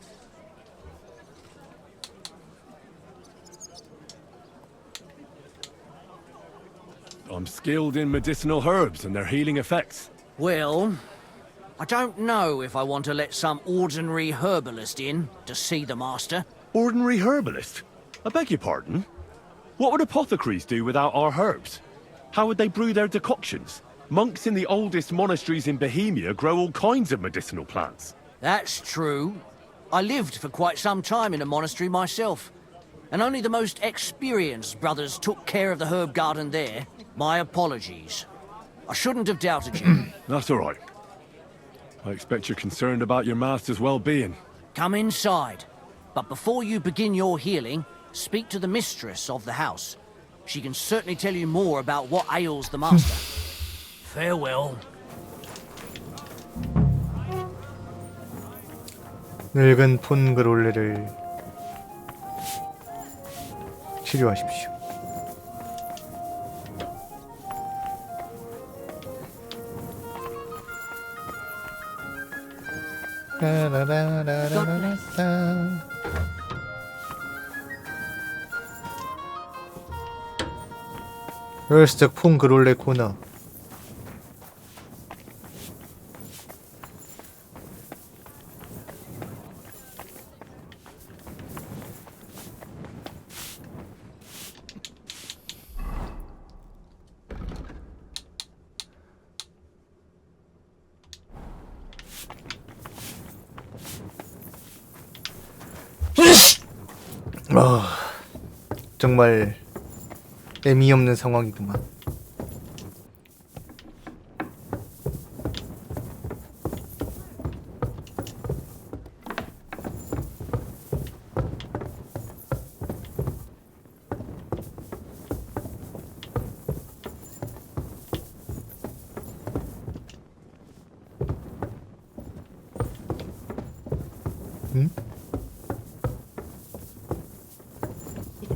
[SPEAKER 2] I'm skilled in medicinal herbs and their healing effects.
[SPEAKER 4] Well, I don't know if I want to let some ordinary herbalist in to see the master.
[SPEAKER 2] Ordinary herbalist? I beg your pardon? What would apothecaries do without our herbs? How would they brew their decoctions? Monks in the oldest monasteries in Bohemia grow all kinds of medicinal plants.
[SPEAKER 4] That's true. I lived for quite some time in a monastery myself, and only the most experienced brothers took care of the herb garden there. My apologies. I shouldn't have doubted you.
[SPEAKER 2] That's all right. I expect you're concerned about your master's well-being.
[SPEAKER 4] Come inside. But before you begin your healing, speak to the mistress of the house. She can certainly tell you more about what ails the master. Farewell.
[SPEAKER 1] 늙은 폰그롤레를 치료하십시오. 럴스적 퐁그롤레 코너. 정말 의미 없는 상황이구만.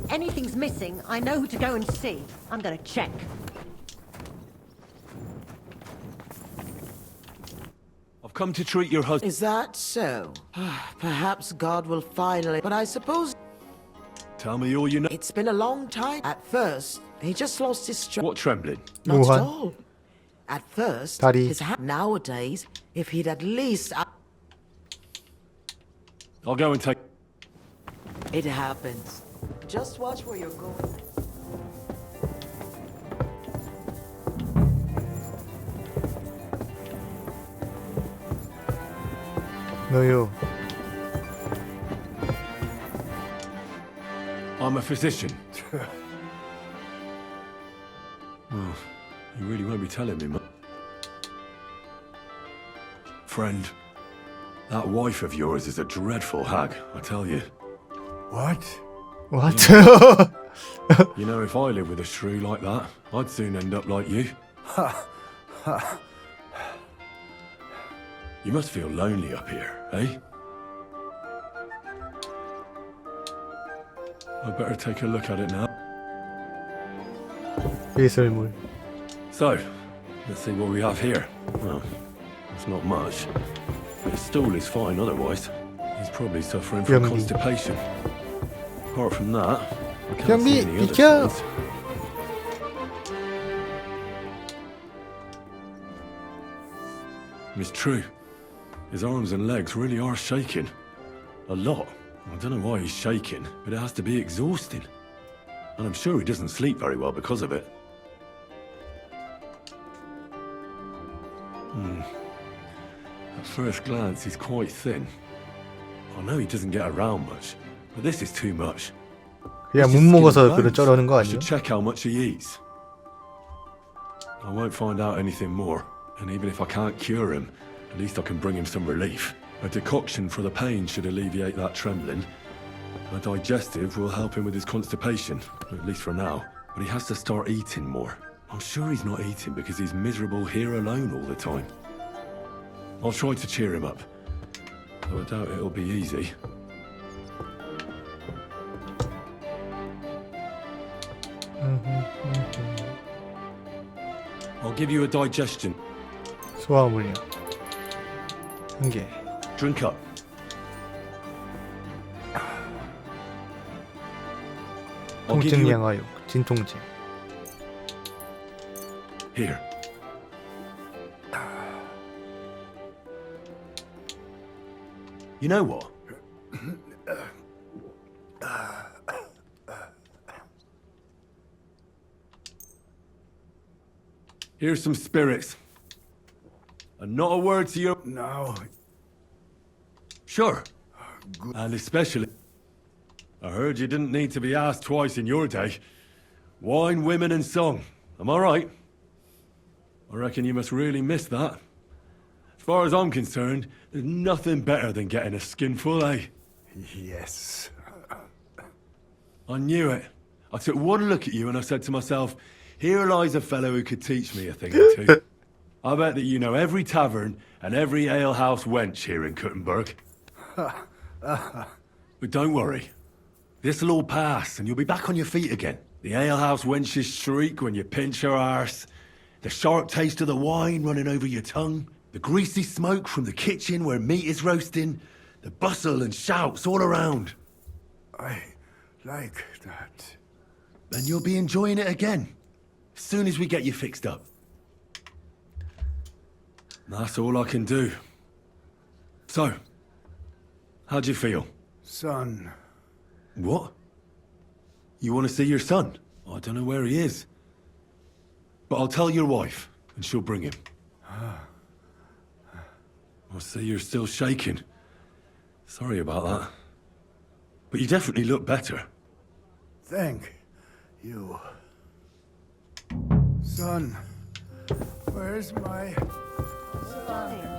[SPEAKER 7] Anything's missing, I know who to go and see. I'm gonna check.
[SPEAKER 2] I've come to treat your husband.
[SPEAKER 15] Is that so? Perhaps God will finally... But I suppose...
[SPEAKER 2] Tell me all you know.
[SPEAKER 15] It's been a long time. At first, he just lost his strength.
[SPEAKER 2] What trembling?
[SPEAKER 15] Not at all. At first,
[SPEAKER 1] 다리.
[SPEAKER 15] his hand... Nowadays, if he'd at least...
[SPEAKER 2] I'll go and take...
[SPEAKER 15] It happens. Just watch where you're going.
[SPEAKER 1] 너요.
[SPEAKER 2] I'm a physician. Well, you really won't be telling me, friend. That wife of yours is a dreadful hag, I tell you.
[SPEAKER 8] What?
[SPEAKER 1] What?
[SPEAKER 2] You know, if I lived with a shrew like that, I'd soon end up like you. You must feel lonely up here, eh? I'd better take a look at it now.
[SPEAKER 1] 예설물.
[SPEAKER 2] So, let's see what we have here. Well, it's not much. His stool is fine otherwise. He's probably suffering from constipation. Apart from that, I can't see any other signs. It's true. His arms and legs really are shaking. A lot. I don't know why he's shaking, but it has to be exhausting. And I'm sure he doesn't sleep very well because of it. At first glance, he's quite thin. I know he doesn't get around much, but this is too much.
[SPEAKER 1] 그냥 못 먹어서 그런 쩔어는 거
[SPEAKER 2] I
[SPEAKER 1] 아니야?
[SPEAKER 2] should check how much he eats. I won't find out anything more, and even if I can't cure him, at least I can bring him some relief. A decoction for the pain should alleviate that trembling. A digestive will help him with his constipation, at least for now. But he has to start eating more. I'm sure he's not eating because he's miserable here alone all the time. I'll try to cheer him up, though I doubt it'll be easy. I'll give you a digestion.
[SPEAKER 1] 소화물량. 한 개.
[SPEAKER 2] Drink up.
[SPEAKER 1] 통증 양화육, 진통제.
[SPEAKER 2] Here. You know what? Here's some spirits. And not a word to your...
[SPEAKER 8] No.
[SPEAKER 2] Sure. And especially... I heard you didn't need to be asked twice in your day. Wine, women, and song. Am I right? I reckon you must really miss that. As far as I'm concerned, there's nothing better than getting a skinful, eh?
[SPEAKER 8] Yes.
[SPEAKER 2] I knew it. I took one look at you and I said to myself, here lies a fellow who could teach me a thing or two. I bet that you know every tavern and every alehouse wench here in Kuttenberg. But don't worry. This'll all pass and you'll be back on your feet again. The alehouse wenches shriek when you pinch her arse. The sharp taste of the wine running over your tongue. The greasy smoke from the kitchen where meat is roasting, the bustle and shouts all around.
[SPEAKER 3] I like that.
[SPEAKER 2] Then you'll be enjoying it again, as soon as we get you fixed up. That's all I can do. So, how'd you feel?
[SPEAKER 3] Son.
[SPEAKER 2] What? You want to see your son? I don't know where he is. But I'll tell your wife, and she'll bring him. I see you're still shaking. Sorry about that. But you definitely look better.
[SPEAKER 3] Thank you. Son, where's my son?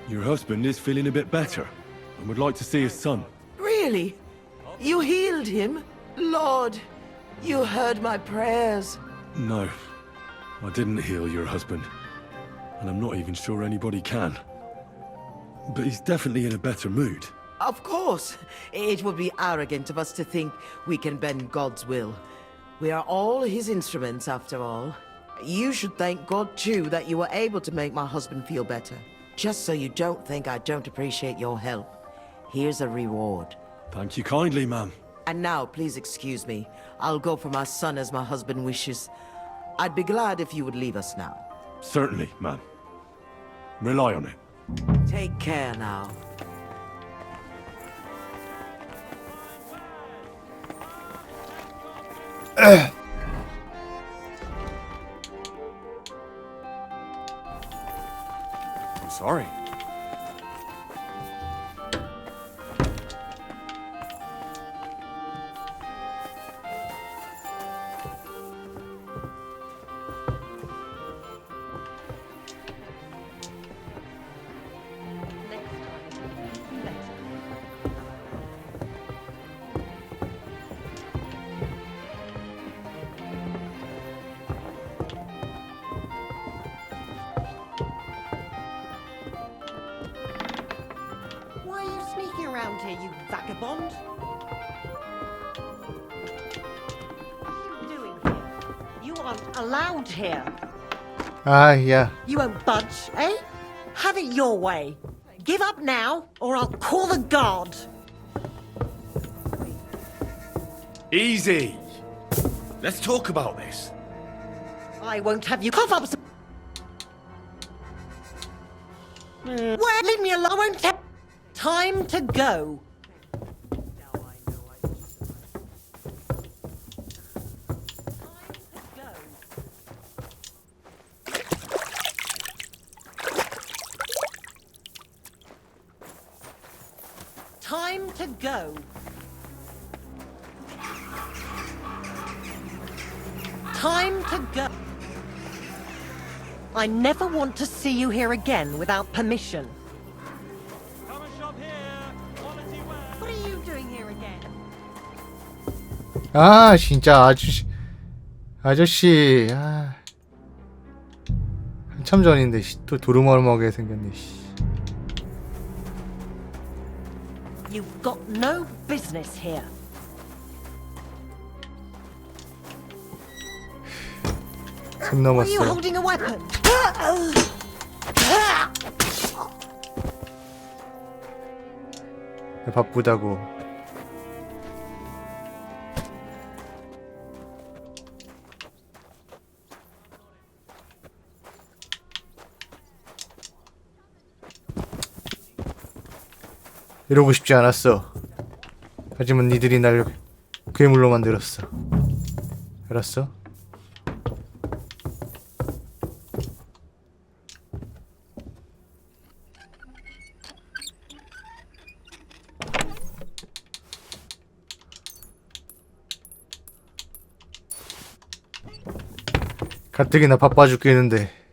[SPEAKER 2] Your husband is feeling a bit better and would like to see his son.
[SPEAKER 15] Really? You healed him? Lord, you heard my prayers.
[SPEAKER 2] No, I didn't heal your husband. And I'm not even sure anybody can. But he's definitely in a better mood.
[SPEAKER 15] Of course. It would be arrogant of us to think we can bend God's will. We are all his instruments, after all. You should thank God, too, that you were able to make my husband feel better. Just so you don't think I don't appreciate your help. Here's a reward.
[SPEAKER 2] Thank you kindly, ma'am.
[SPEAKER 15] And now, please excuse me. I'll go for my son as my husband wishes. I'd be glad if you would leave us now.
[SPEAKER 2] Certainly, ma'am. Rely on it.
[SPEAKER 15] Take care now.
[SPEAKER 2] I'm sorry.
[SPEAKER 7] Why are you sneaking around here, you vagabond? What are you doing here? You aren't allowed here.
[SPEAKER 1] Ah, yeah.
[SPEAKER 7] You won't budge, eh? Have it your way. Give up now, or I'll call the guard.
[SPEAKER 2] Easy. Let's talk about this.
[SPEAKER 7] I won't have you cough up some... Well, leave me alone. I won't have... Time to go. Time to go. Time to go. I never want to see you here again without permission. What are you doing here again?
[SPEAKER 1] 아, 진짜 아저씨. 아. 한참 전인데 또 도루머름하게 생겼네.
[SPEAKER 7] You've got no business here.
[SPEAKER 1] 손
[SPEAKER 7] Are
[SPEAKER 1] 넘었어.
[SPEAKER 7] you holding a weapon?
[SPEAKER 1] 바쁘다고. 이러고 싶지 않았어. 하지만 니들이 날 괴물로 만들었어. 알았어? 가뜩이나 바빠 죽겠는데.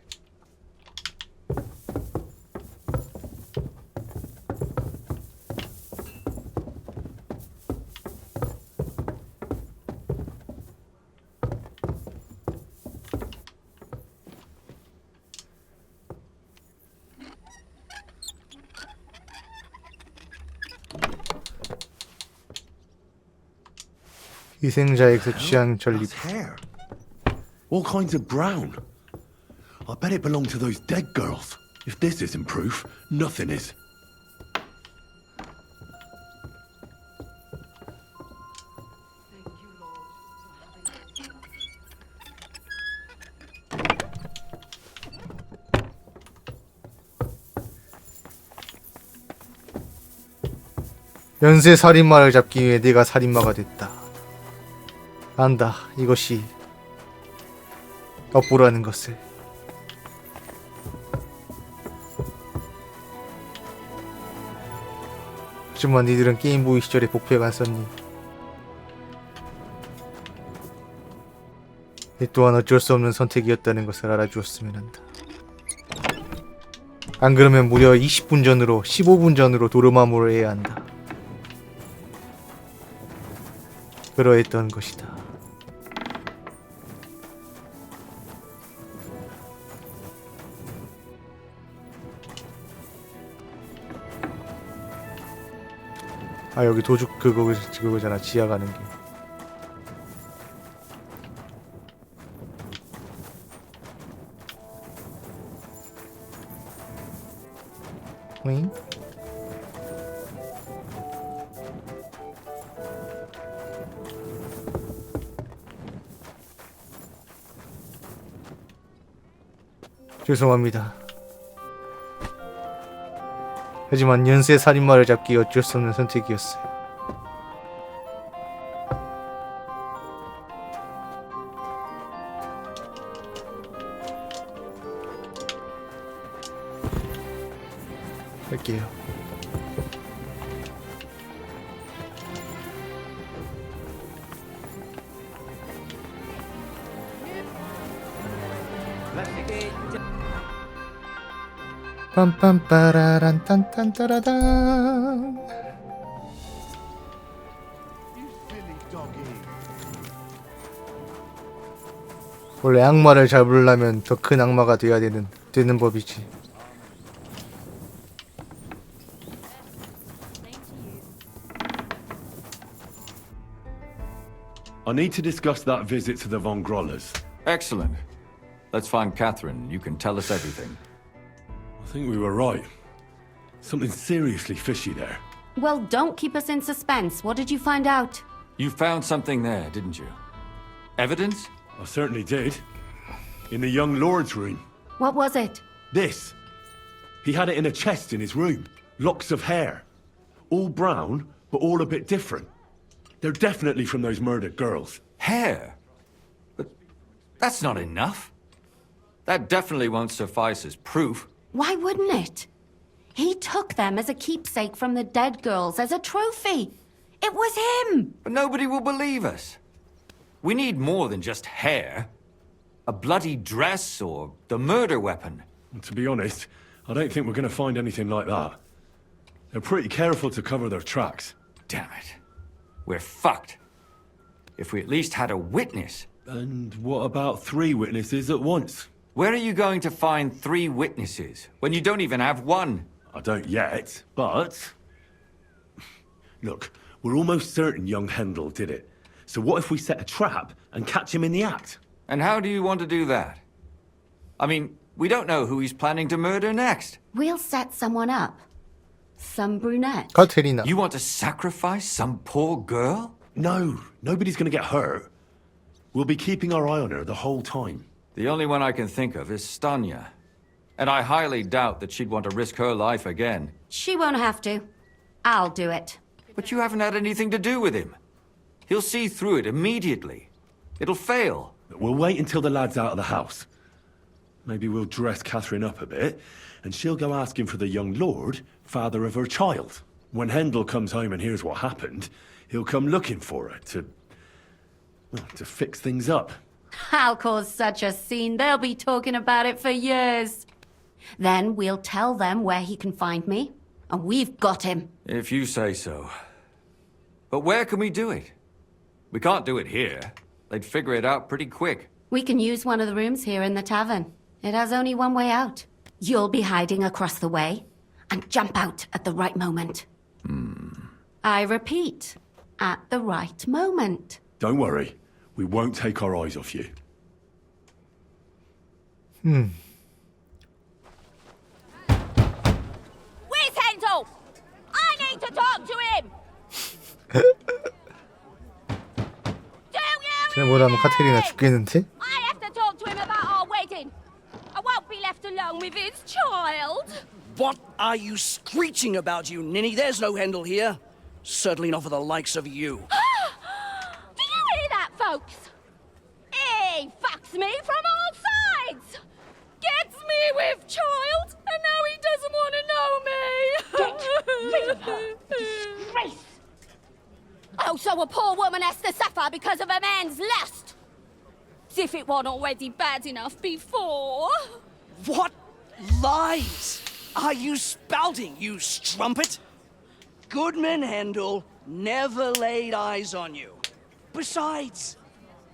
[SPEAKER 1] 희생자에게 취향 전립.
[SPEAKER 2] That's hair. All kinds of brown. I bet it belonged to those dead girls. If this isn't proof, nothing is.
[SPEAKER 1] 연쇄 살인마를 잡기 위해 내가 살인마가 됐다. 안다. 이것이 업보라는 것을. 하지만 니들은 게임보이 시절에 복패가 안 썼니? 이 또한 어쩔 수 없는 선택이었다는 것을 알아주었으면 한다. 안 그러면 무려 20분 전으로 15분 전으로 도르마무를 해야 한다. 그러했던 것이다. 아 여기 도둑 그거잖아. 지하 가는 길. 응? 죄송합니다. 하지만 연쇄 살인마를 잡기 어쩔 수 없는 선택이었어요. 할게요. 빰빰빠라란 딴딴따라단. 원래 악마를 잡으려면 더 큰 악마가 되어야 되는 법이지.
[SPEAKER 2] I need to discuss that visit to the Von Grollers.
[SPEAKER 16] Excellent. Let's find Catherine. You can tell us everything.
[SPEAKER 2] I think we were right. Something seriously fishy there.
[SPEAKER 14] Well, don't keep us in suspense. What did you find out?
[SPEAKER 16] You found something there, didn't you? Evidence?
[SPEAKER 2] I certainly did. In the young lord's room.
[SPEAKER 14] What was it?
[SPEAKER 2] This. He had it in a chest in his room. Locks of hair. All brown, but all a bit different. They're definitely from those murdered girls.
[SPEAKER 16] Hair? But that's not enough. That definitely won't suffice as proof.
[SPEAKER 14] Why wouldn't it? He took them as a keepsake from the dead girls, as a trophy. It was him!
[SPEAKER 16] But nobody will believe us. We need more than just hair. A bloody dress or the murder weapon.
[SPEAKER 2] To be honest, I don't think we're going to find anything like that. They're pretty careful to cover their tracks.
[SPEAKER 16] Damn it. We're fucked. If we at least had a witness.
[SPEAKER 2] And what about 3 witnesses at once?
[SPEAKER 16] Where are you going to find 3 witnesses when you don't even have one?
[SPEAKER 2] I don't yet, but... Look, we're almost certain young Hendel did it. So what if we set a trap and catch him in the act?
[SPEAKER 16] And how do you want to do that? I mean, we don't know who he's planning to murder next.
[SPEAKER 14] We'll set someone up. Some brunette.
[SPEAKER 1] 카테리나.
[SPEAKER 16] You want to sacrifice some poor girl?
[SPEAKER 2] No, nobody's going to get hurt. We'll be keeping our eye on her the whole time.
[SPEAKER 16] The only one I can think of is Stanya. And I highly doubt that she'd want to risk her life again.
[SPEAKER 14] She won't have to. I'll do it.
[SPEAKER 16] But you haven't had anything to do with him. He'll see through it immediately. It'll fail.
[SPEAKER 2] We'll wait until the lad's out of the house. Maybe we'll dress Catherine up a bit, and she'll go asking for the young lord, father of her child. When Hendel comes home and hears what happened, he'll come looking for her to fix things up.
[SPEAKER 14] I'll cause such a scene, they'll be talking about it for years. Then we'll tell them where he can find me, and we've got him.
[SPEAKER 16] If you say so. But where can we do it? We can't do it here. They'd figure it out pretty quick.
[SPEAKER 14] We can use one of the rooms here in the tavern. It has only one way out. You'll be hiding across the way, and jump out at the right moment. I repeat, at the right moment.
[SPEAKER 2] Don't worry. We won't take our eyes off you.
[SPEAKER 14] Where's Handel? I need to talk to him.
[SPEAKER 1] 잘못하면 카테리나 죽겠는데?
[SPEAKER 14] I have to talk to him about our wedding. I won't be left alone with his child.
[SPEAKER 4] What are you screeching about, you ninny? There's no Handel here. Certainly not for the likes of you.
[SPEAKER 14] Do you hear that, folks? He fucks me from all sides. Gets me with child, and now he doesn't want to know me. Get rid of her. Disgrace. Oh, so a poor woman has to suffer because of a man's lust. As if it wasn't already bad enough before.
[SPEAKER 4] What lies are you spouting, you strumpet? Goodman Handel never laid eyes on you. Besides,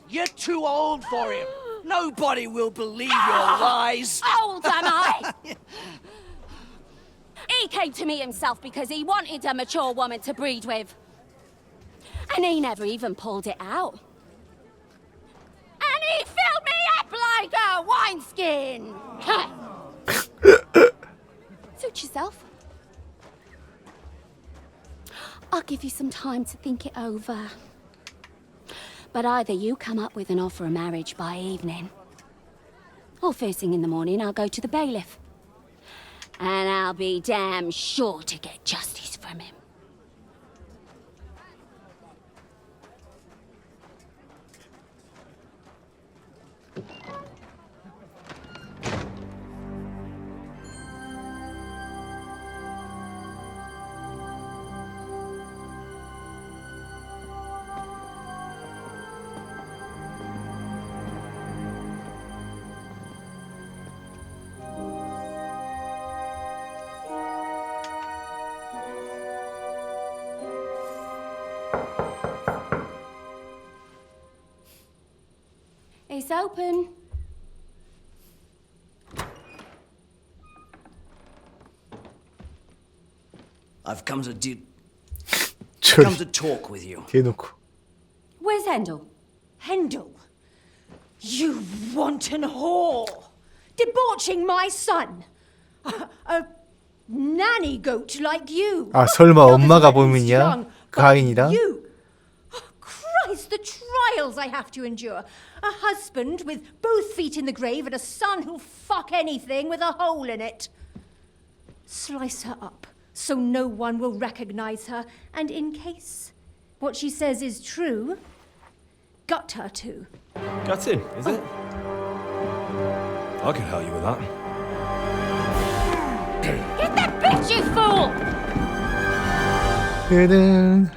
[SPEAKER 4] you're too old for him. Nobody will believe your lies.
[SPEAKER 14] Old am I? He came to me himself because he wanted a mature woman to breed with. And he never even pulled it out. And he filled me up like a wineskin. Suit yourself. I'll give you some time to think it over. But either you come up with an offer of marriage by evening, or first thing in the morning I'll go to the bailiff. And I'll be damn sure to get justice from him. It's open.
[SPEAKER 4] I've come to talk with you.
[SPEAKER 1] 대놓고.
[SPEAKER 14] Where's Handel?
[SPEAKER 10] Handel? You wanton whore! Debauching my son! A nanny goat like you!
[SPEAKER 1] 아 설마 엄마가 범인이야? 그 하인이랑?
[SPEAKER 10] You! Oh, Christ, the trials I have to endure! A husband with both feet in the grave and a son who'll fuck anything with a hole in it. Slice her up so no one will recognize her, and in case what she says is true, gut her too.
[SPEAKER 6] Gutting, is it? I can help you with that.
[SPEAKER 14] Get that bitch, you fool!
[SPEAKER 1] 그는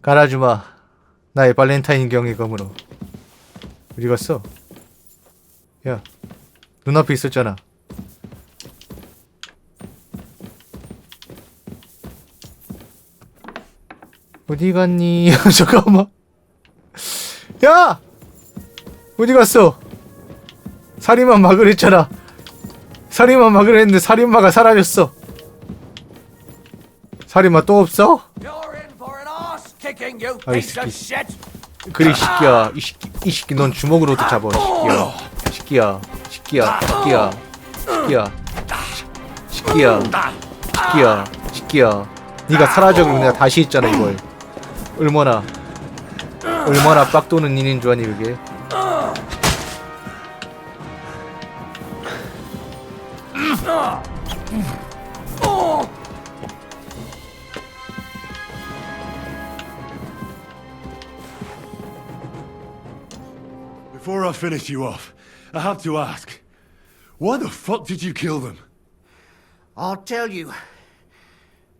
[SPEAKER 1] 갈아주마 나의 발렌타인 경의검으로. 어디 갔어? 야 눈앞에 있었잖아. 어디 갔니? 잠깐만. 야! 어디 갔어? 살인만 막으려 했잖아. 살인만 막으려 했는데 살인마가 사라졌어. 살인마 또 없어? 아, 이 새끼. 그래, 이 새끼야. 이 새끼, 넌 주먹으로도 잡아, 이 새끼야. 새끼야. 네가 사라져도 내가 다시 했잖아, 이걸. 얼마나 빡 도는 일인 줄 아니, 그게.
[SPEAKER 2] Before I finish you off, I have to ask, why the fuck did you kill them?
[SPEAKER 4] I'll tell you,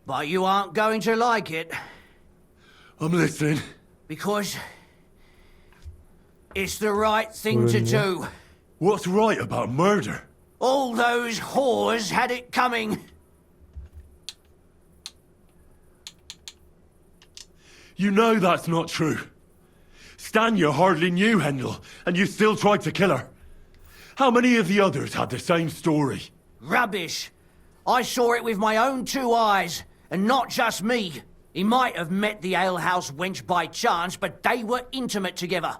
[SPEAKER 4] but you aren't going to like it.
[SPEAKER 2] I'm listening.
[SPEAKER 4] Because it's the right thing to do.
[SPEAKER 2] What's right about murder?
[SPEAKER 4] All those whores had it coming.
[SPEAKER 2] You know that's not true. Stanya hardly knew Hendel, and you still tried to kill her. How many of the others had the same story?
[SPEAKER 4] Rubbish. I saw it with my own two eyes, and not just me. He might have met the alehouse wench by chance, but they were intimate together.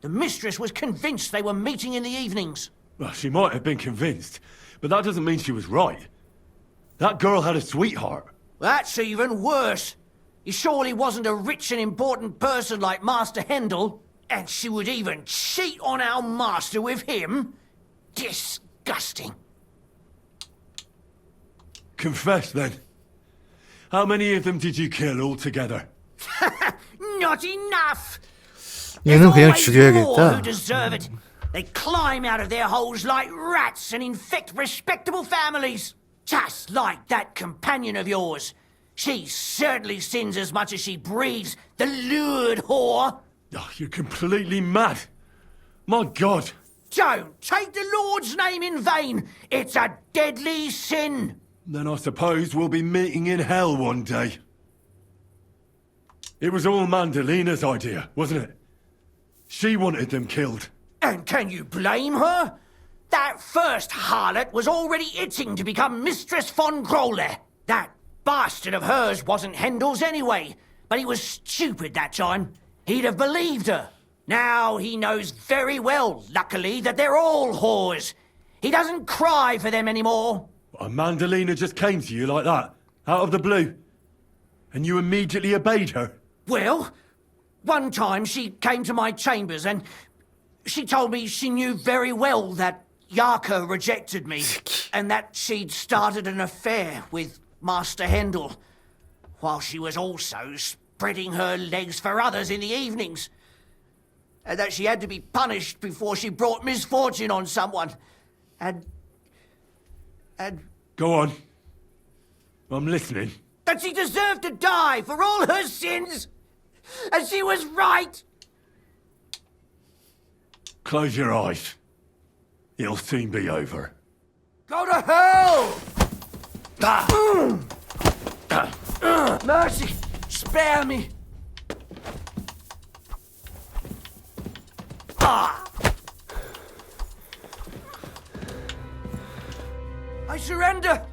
[SPEAKER 4] The mistress was convinced they were meeting in the evenings.
[SPEAKER 2] Well, she might have been convinced, but that doesn't mean she was right. That girl had a sweetheart.
[SPEAKER 4] That's even worse. He surely wasn't a rich and important person like Master Hendel, and she would even cheat on our master with him? Disgusting.
[SPEAKER 2] Confess, then. How many of them did you kill altogether?
[SPEAKER 4] Not enough!
[SPEAKER 1] 얘는 그냥
[SPEAKER 4] More
[SPEAKER 1] 죽여야겠다.
[SPEAKER 4] who deserve it. They climb out of their holes like rats and infect respectable families. Just like that companion of yours. She certainly sins as much as she breathes, the lured whore.
[SPEAKER 2] Oh, you're completely mad. My God.
[SPEAKER 4] Don't take the Lord's name in vain. It's a deadly sin.
[SPEAKER 2] Then I suppose we'll be meeting in hell one day. It was all Mandalina's idea, wasn't it? She wanted them killed.
[SPEAKER 4] And can you blame her? That first harlot was already itching to become Mistress von Grole. That bastard of hers wasn't Hendel's anyway, but he was stupid that time. He'd have believed her. Now he knows very well, luckily, that they're all whores. He doesn't cry for them anymore.
[SPEAKER 2] And Mandalina just came to you like that, out of the blue. And you immediately obeyed her.
[SPEAKER 4] Well, one time she came to my chambers and she told me she knew very well that Yaka rejected me and that she'd started an affair with Master Hendel, while she was also spreading her legs for others in the evenings. And that she had to be punished before she brought misfortune on someone. And...
[SPEAKER 2] Go on. I'm listening.
[SPEAKER 4] That she deserved to die for all her sins! And she was right!
[SPEAKER 2] Close your eyes. It'll soon be over.
[SPEAKER 4] Go to hell! Mercy! Spare me! I surrender!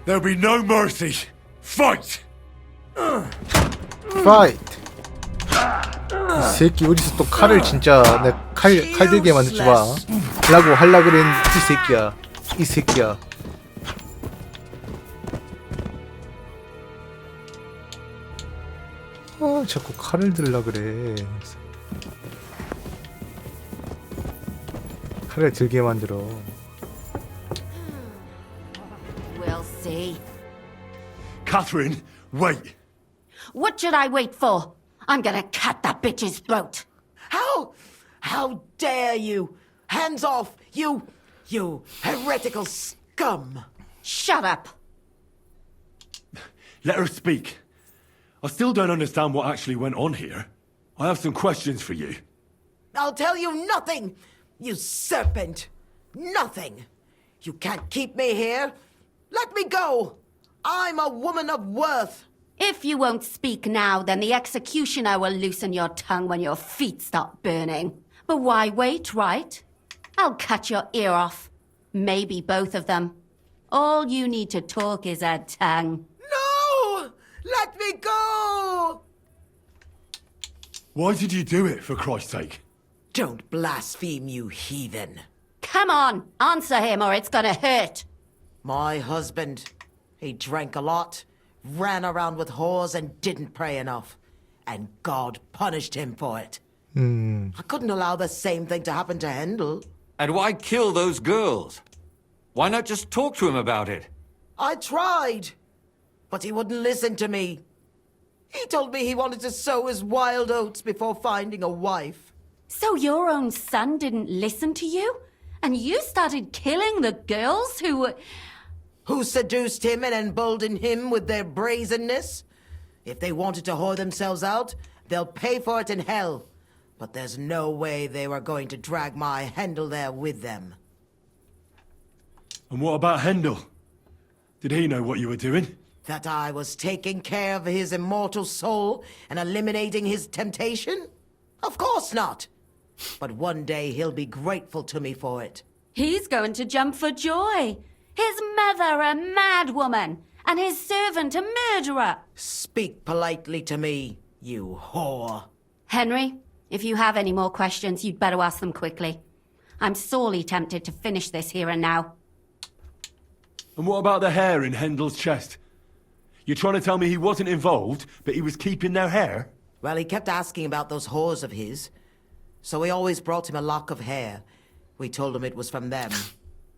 [SPEAKER 2] There'll be no mercy. Fight!
[SPEAKER 1] Fight! 이 새끼 어디서 또 칼을 진짜 내 칼 들게 만들지 마. 라고 하려고 그랬는데 이 새끼야. 자꾸 칼을 들라 그래. 칼을 들게 만들어.
[SPEAKER 14] We'll see.
[SPEAKER 2] Catherine, wait.
[SPEAKER 14] What should I wait for? I'm gonna cut that bitch's throat.
[SPEAKER 15] How dare you? Hands off, you heretical scum.
[SPEAKER 14] Shut up.
[SPEAKER 2] Let her speak. I still don't understand what actually went on here. I have some questions for you.
[SPEAKER 15] I'll tell you nothing, you serpent. Nothing. You can't keep me here. Let me go. I'm a woman of worth.
[SPEAKER 14] If you won't speak now, then the executioner will loosen your tongue when your feet start burning. But why wait, right? I'll cut your ear off. Maybe both of them. All you need to talk is a tongue.
[SPEAKER 15] No! Let me go!
[SPEAKER 2] Why did you do it, for Christ's sake?
[SPEAKER 15] Don't blaspheme, you heathen.
[SPEAKER 14] Come on, answer him or it's gonna hurt.
[SPEAKER 15] My husband, he drank a lot, ran around with whores and didn't pray enough. And God punished him for it. I couldn't allow the same thing to happen to Hendel.
[SPEAKER 16] And why kill those girls? Why not just talk to him about it?
[SPEAKER 15] I tried, but he wouldn't listen to me. He told me he wanted to sow his wild oats before finding a wife.
[SPEAKER 14] So your own son didn't listen to you? And you started killing the girls
[SPEAKER 15] who seduced him and emboldened him with their brazenness? If they wanted to whore themselves out, they'll pay for it in hell. But there's no way they were going to drag my Hendel there with them.
[SPEAKER 2] And what about Hendel? Did he know what you were doing?
[SPEAKER 15] That I was taking care of his immortal soul and eliminating his temptation? Of course not. But one day he'll be grateful to me for it.
[SPEAKER 14] He's going to jump for joy. His mother a madwoman, and his servant a murderer.
[SPEAKER 15] Speak politely to me, you whore.
[SPEAKER 14] Henry, if you have any more questions, you'd better ask them quickly. I'm sorely tempted to finish this here and now.
[SPEAKER 2] And what about the hair in Hendel's chest? You're trying to tell me he wasn't involved, but he was keeping their hair?
[SPEAKER 15] Well, he kept asking about those whores of his, so we always brought him a lock of hair. We told him it was from them,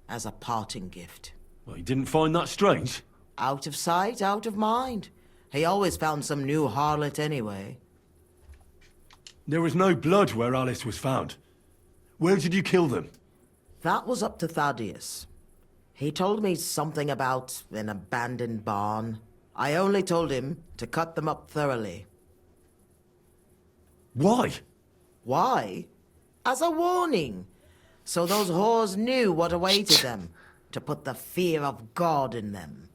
[SPEAKER 15] as a parting gift.
[SPEAKER 2] Well, he didn't find that strange?
[SPEAKER 15] Out of sight, out of mind. He always found some new harlot anyway.
[SPEAKER 2] There was no blood where Alice was found. Where did you kill them?
[SPEAKER 15] That was up to Thaddeus. He told me something about an abandoned barn. I only told him to cut them up thoroughly.
[SPEAKER 2] Why?
[SPEAKER 15] Why? As a warning. So those whores knew what awaited them. To put the fear of God in them.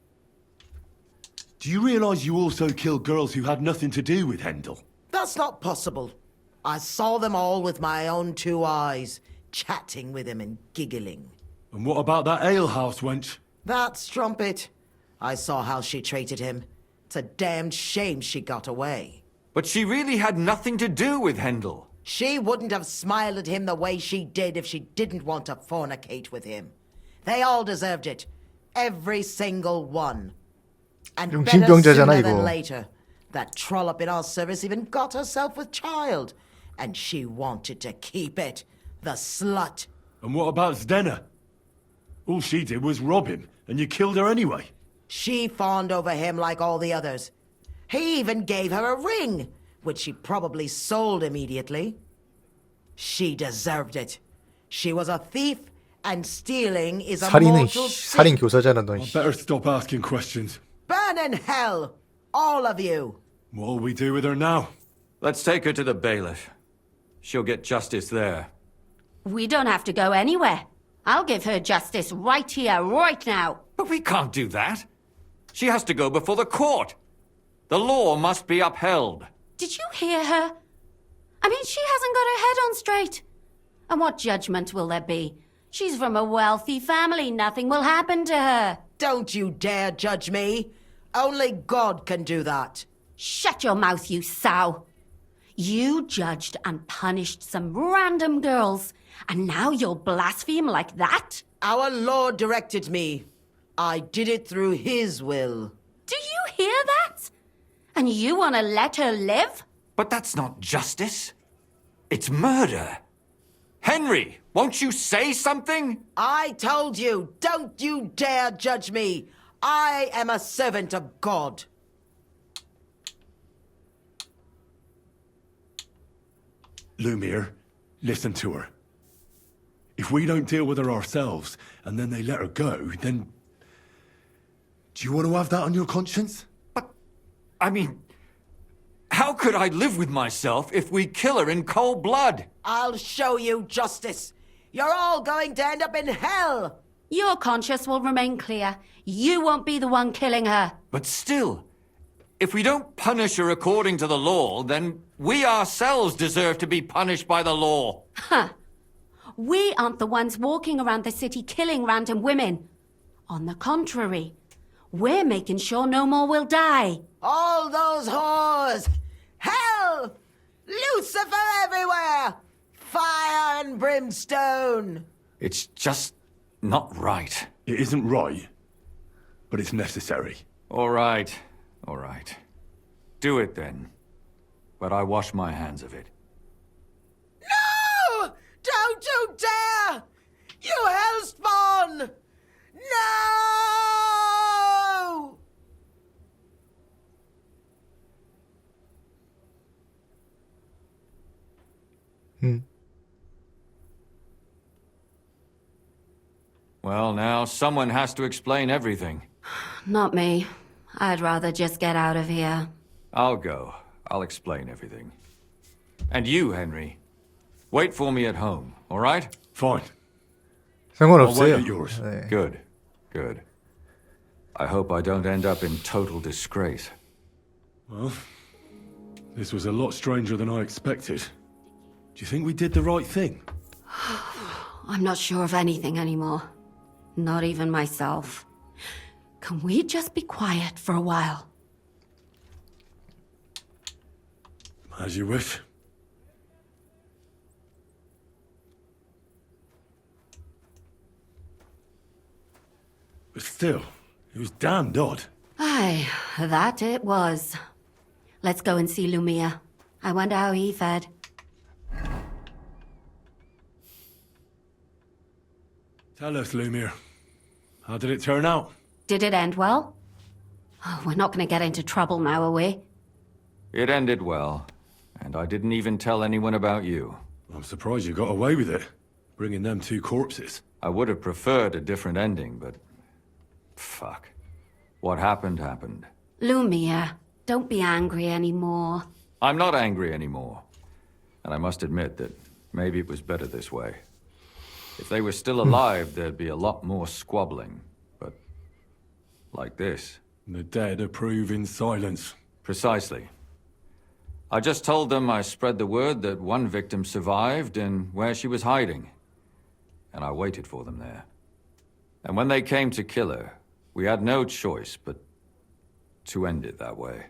[SPEAKER 2] Do you realize you also killed girls who had nothing to do with Hendel?
[SPEAKER 15] That's not possible. I saw them all with my own 2 eyes, chatting with him and giggling.
[SPEAKER 2] And what about that alehouse wench?
[SPEAKER 15] That strumpet. I saw how she treated him. It's a damned shame she got away.
[SPEAKER 16] But she really had nothing to do with Hendel.
[SPEAKER 15] She wouldn't have smiled at him the way she did if she didn't want to fornicate with him. They all deserved it. Every single one. And better sooner than later. That trollop in our service even got herself with child. And she wanted to keep it. The slut.
[SPEAKER 2] And what about Zdena? All she did was rob him, and you killed her anyway.
[SPEAKER 15] She fawned over him like all the others. He even gave her a ring, which she probably sold immediately. She deserved it. She was a thief, and stealing is a mortal sin.
[SPEAKER 1] 살인 교사잖아 너.
[SPEAKER 2] I better stop asking questions.
[SPEAKER 15] Burn in hell, all of you.
[SPEAKER 2] What'll we do with her now?
[SPEAKER 16] Let's take her to the bailiff. She'll get justice there.
[SPEAKER 14] We don't have to go anywhere. I'll give her justice right here, right now.
[SPEAKER 16] But we can't do that. She has to go before the court. The law must be upheld.
[SPEAKER 14] Did you hear her? I mean, she hasn't got her head on straight. And what judgment will there be? She's from a wealthy family. Nothing will happen to her.
[SPEAKER 15] Don't you dare judge me. Only God can do that.
[SPEAKER 14] Shut your mouth, you sow. You judged and punished some random girls, and now you'll blaspheme like that?
[SPEAKER 15] Our Lord directed me. I did it through His will.
[SPEAKER 14] Do you hear that? And you want to let her live?
[SPEAKER 16] But that's not justice. It's murder. Henry, won't you say something?
[SPEAKER 15] I told you, don't you dare judge me. I am a servant of God.
[SPEAKER 2] Lumiere, listen to her. If we don't deal with her ourselves, and then they let her go, then... Do you want to have that on your conscience?
[SPEAKER 16] But, I mean... How could I live with myself if we kill her in cold blood?
[SPEAKER 15] I'll show you justice. You're all going to end up in hell.
[SPEAKER 14] Your conscience will remain clear. You won't be the one killing her.
[SPEAKER 16] But still, if we don't punish her according to the law, then we ourselves deserve to be punished by the law.
[SPEAKER 14] Huh. We aren't the ones walking around the city killing random women. On the contrary, we're making sure no more will die.
[SPEAKER 15] All those whores! Hell! Lucifer everywhere! Fire and brimstone!
[SPEAKER 16] It's just not right.
[SPEAKER 2] It isn't right, but it's necessary.
[SPEAKER 16] All right, all right. Do it then. But I wash my hands of it.
[SPEAKER 15] No! Don't you dare! You hellspawn! No!
[SPEAKER 16] Well, now someone has to explain everything.
[SPEAKER 14] Not me. I'd rather just get out of here.
[SPEAKER 16] I'll go. I'll explain everything. And you, Henry, wait for me at home, all right?
[SPEAKER 2] Fine.
[SPEAKER 1] 상관없어요.
[SPEAKER 2] I'll wait at yours.
[SPEAKER 1] 네.
[SPEAKER 16] Good, good. I hope I don't end up in total disgrace.
[SPEAKER 2] Well, this was a lot stranger than I expected. Do you think we did the right thing?
[SPEAKER 14] I'm not sure of anything anymore. Not even myself. Can we just be quiet for a while?
[SPEAKER 2] As you wish. But still, it was damned odd.
[SPEAKER 14] Aye, that it was. Let's go and see Lumia. I wonder how he fared.
[SPEAKER 2] Tell us, Lumiere. How did it turn out?
[SPEAKER 14] Did it end well? Oh, we're not going to get into trouble now, are we?
[SPEAKER 16] It ended well, and I didn't even tell anyone about you.
[SPEAKER 2] I'm surprised you got away with it, bringing them two corpses.
[SPEAKER 16] I would have preferred a different ending, but... fuck. What happened, happened.
[SPEAKER 14] Lumia, don't be angry anymore.
[SPEAKER 16] I'm not angry anymore. And I must admit that maybe it was better this way. If they were still alive, there'd be a lot more squabbling. But... like this.
[SPEAKER 2] The dead approve in silence.
[SPEAKER 16] Precisely. I just told them I spread the word that one victim survived and where she was hiding. And I waited for them there. And when they came to kill her, we had no choice but to end it that way.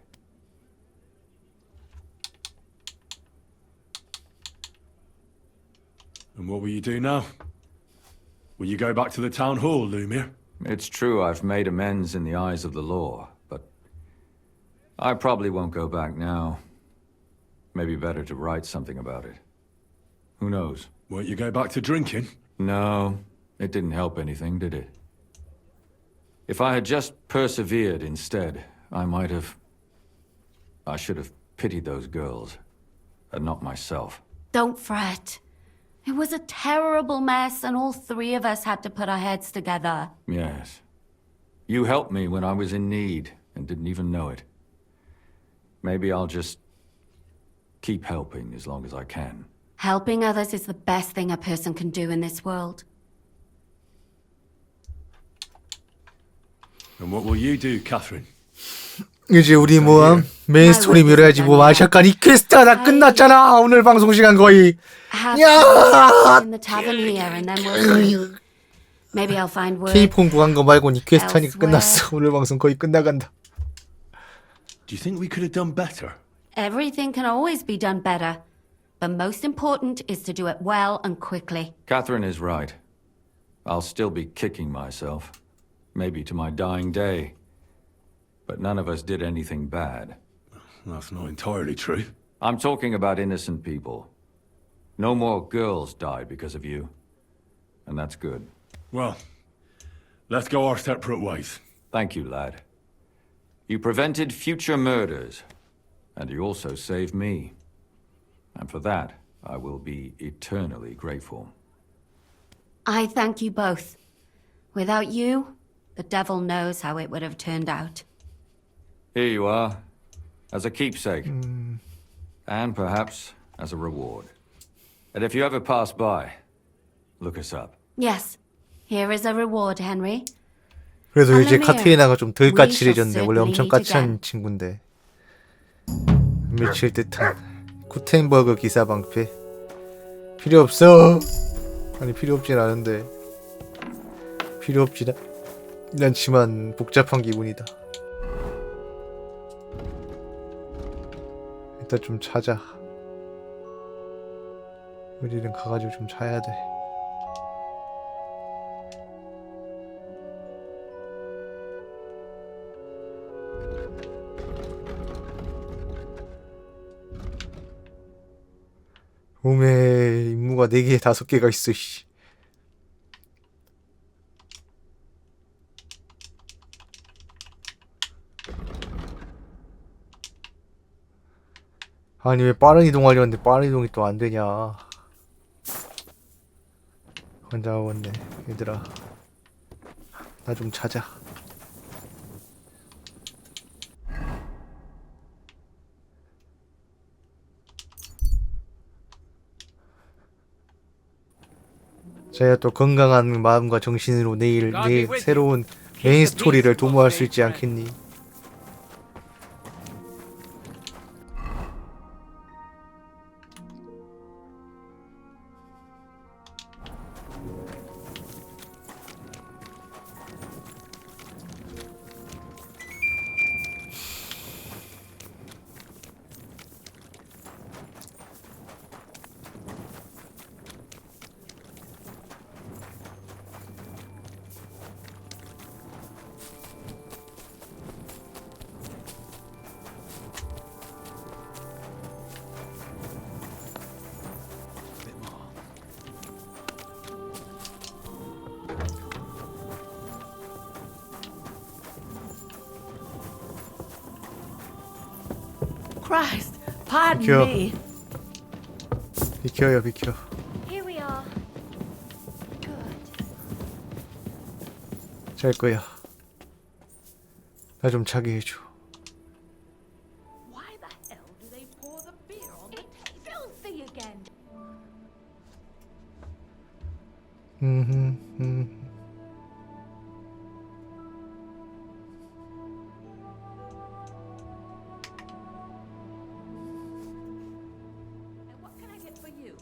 [SPEAKER 2] And what will you do now? Will you go back to the town hall, Lumiere?
[SPEAKER 16] It's true I've made amends in the eyes of the law, but I probably won't go back now. Maybe better to write something about it. Who knows?
[SPEAKER 2] Won't you go back to drinking?
[SPEAKER 16] No, it didn't help anything, did it? If I had just persevered instead, I should have pitied those girls, and not myself.
[SPEAKER 14] Don't fret. It was a terrible mess, and all three of us had to put our heads together.
[SPEAKER 16] Yes. You helped me when I was in need, and didn't even know it. Maybe I'll just keep helping as long as I can.
[SPEAKER 14] Helping others is the best thing a person can do in this world.
[SPEAKER 2] And what will you do, Catherine?
[SPEAKER 1] 이제 우리 뭐 메인 스토리 밀어야지 뭐 잠깐 이 퀘스트가 다 끝났잖아. 오늘 방송 시간 거의. 야! K-폰 구한 거 말고 이 퀘스트 하니까 끝났어. 오늘 방송 거의 끝나간다.
[SPEAKER 2] Do you think we could have done better?
[SPEAKER 14] Everything can always be done better, but most important is to do it well and quickly.
[SPEAKER 16] Catherine is right. I'll still be kicking myself, maybe to my dying day. But none of us did anything bad.
[SPEAKER 2] That's not entirely true.
[SPEAKER 16] I'm talking about innocent people. No more girls died because of you. And that's good.
[SPEAKER 2] Well, let's go our separate ways.
[SPEAKER 16] Thank you, lad. You prevented future murders. And you also saved me. And for that, I will be eternally grateful.
[SPEAKER 14] I thank you both. Without you, the devil knows how it would have turned out.
[SPEAKER 16] Here you are, as a keepsake. And perhaps as a reward. And if you ever pass by, look us up.
[SPEAKER 14] Yes, here is a reward, Henry.
[SPEAKER 1] 그래도 이제 카트리나가 좀 덜 까칠해졌네. 원래 엄청 까칠한 친구인데. 미칠 듯한 구텐버그 기사 방패. 필요 없어. 아니 필요 없진 않은데. 필요 없진 않지만 복잡한 기분이다. 일단 좀 찾아. 우리는 가가지고 좀 자야 돼. 오메 임무가 4개 5개가 있어. 씨. 아니 왜 빠른 이동하려 했는데 빠른 이동이 또 안 되냐. 혼자 하겠네. 얘들아 나 좀 찾아. 제가 또 건강한 마음과 정신으로 내일 새로운 메인 스토리를 도모할 수 있지 않겠니?
[SPEAKER 15] Christ, pardon
[SPEAKER 1] 비켜.
[SPEAKER 15] me.
[SPEAKER 1] 비켜요, 비켜.
[SPEAKER 11] Here we are.
[SPEAKER 1] 잘 거야. 나 좀 자게 해줘.
[SPEAKER 11] Why the hell do they pour the beer on the table? Filthy again.
[SPEAKER 10] What can I get for you?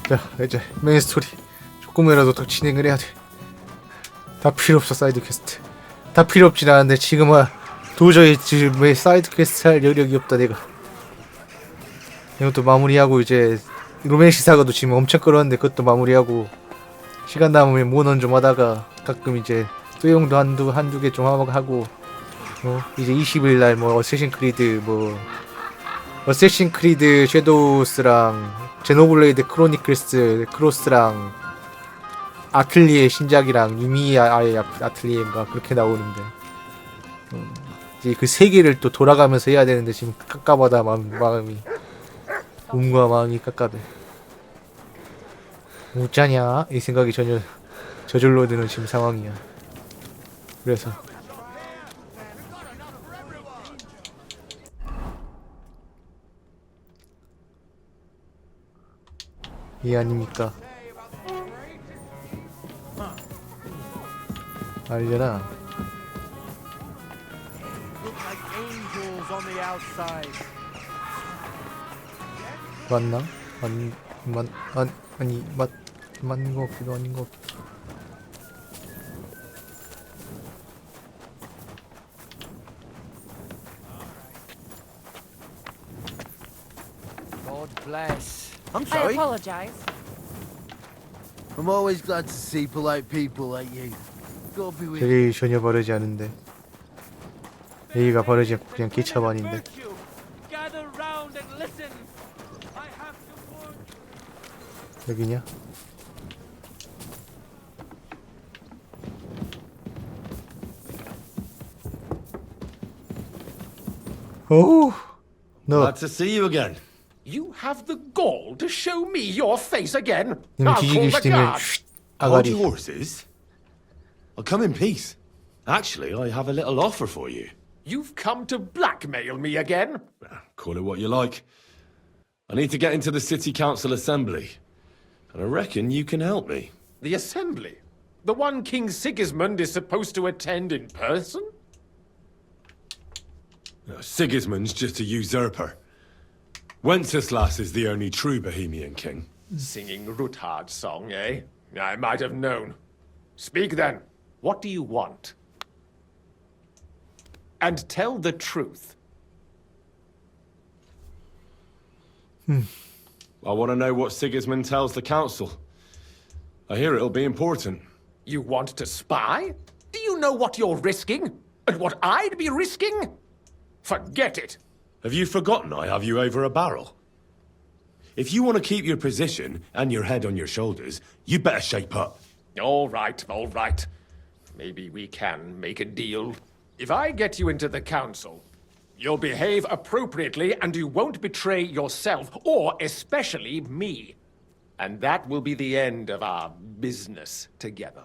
[SPEAKER 1] 자, 이제 메인 스토리 조금이라도 더 진행을 해야 돼. 다 필요 없어, 사이드 퀘스트. 다 필요 없진 않은데 지금은 도저히 지금 왜 사이드 퀘스트 할 여력이 없다 내가. 이것도 마무리하고 이제 로맨시 사가도 지금 엄청 끌었는데 그것도 마무리하고 시간 남으면 모넌 좀 하다가 가끔 이제 소용도 한두 개 좀 하고 이제 20일 날 뭐 어쌔신 크리드 섀도우스랑 제노블레이드 크로니클스 크로스랑 아틀리에 신작이랑 유미아의 아틀리에인가 그렇게 나오는데 이제 그 세 개를 또 돌아가면서 해야 되는데 지금 깝깝하다 마음이 몸과 마음이 깝깝해. 어쩌냐 이 생각이 전혀 저절로 드는 지금 상황이야. 그래서 이 아닙니까? 알려나? 맞나? 맞는 것 같기도 아닌 것 같기도.
[SPEAKER 9] God bless.
[SPEAKER 15] I'm
[SPEAKER 5] I
[SPEAKER 15] sorry.
[SPEAKER 5] apologize.
[SPEAKER 9] I'm always glad to see polite people like you. God be with you.
[SPEAKER 1] 되게 전혀 바르지 않은데 예의가 바르지 않고 그냥 기차반인데.
[SPEAKER 20] Gather round and listen. I have to warn you.
[SPEAKER 1] 여기냐? 오, 너.
[SPEAKER 19] Glad to see you again.
[SPEAKER 18] You have the gall to show me your face again?
[SPEAKER 1] 님
[SPEAKER 18] I'll call
[SPEAKER 1] 뒤지기
[SPEAKER 18] the
[SPEAKER 1] 싫으면
[SPEAKER 18] guards.
[SPEAKER 19] Hold
[SPEAKER 1] 아가리.
[SPEAKER 19] your horses. I'll come in peace. Actually, I have a little offer for you.
[SPEAKER 18] You've come to blackmail me again?
[SPEAKER 19] Call it what you like. I need to get into the city council assembly, and I reckon you can help me.
[SPEAKER 18] The assembly? The one King Sigismund is supposed to attend in person?
[SPEAKER 19] Sigismund's just a usurper. Wenceslas is the only true Bohemian king.
[SPEAKER 18] Singing Ruthard's song, eh? I might have known. Speak then. What do you want? And tell the truth.
[SPEAKER 19] I want to know what Sigismund tells the council. I hear it'll be important.
[SPEAKER 18] You want to spy? Do you know what you're risking? And what I'd be risking? Forget it.
[SPEAKER 19] Have you forgotten I have you over a barrel? If you want to keep your position and your head on your shoulders, you better shape up.
[SPEAKER 18] All right, all right. Maybe we can make a deal. If I get you into the council, you'll behave appropriately and you won't betray yourself, or especially me. And that will be the end of our business together.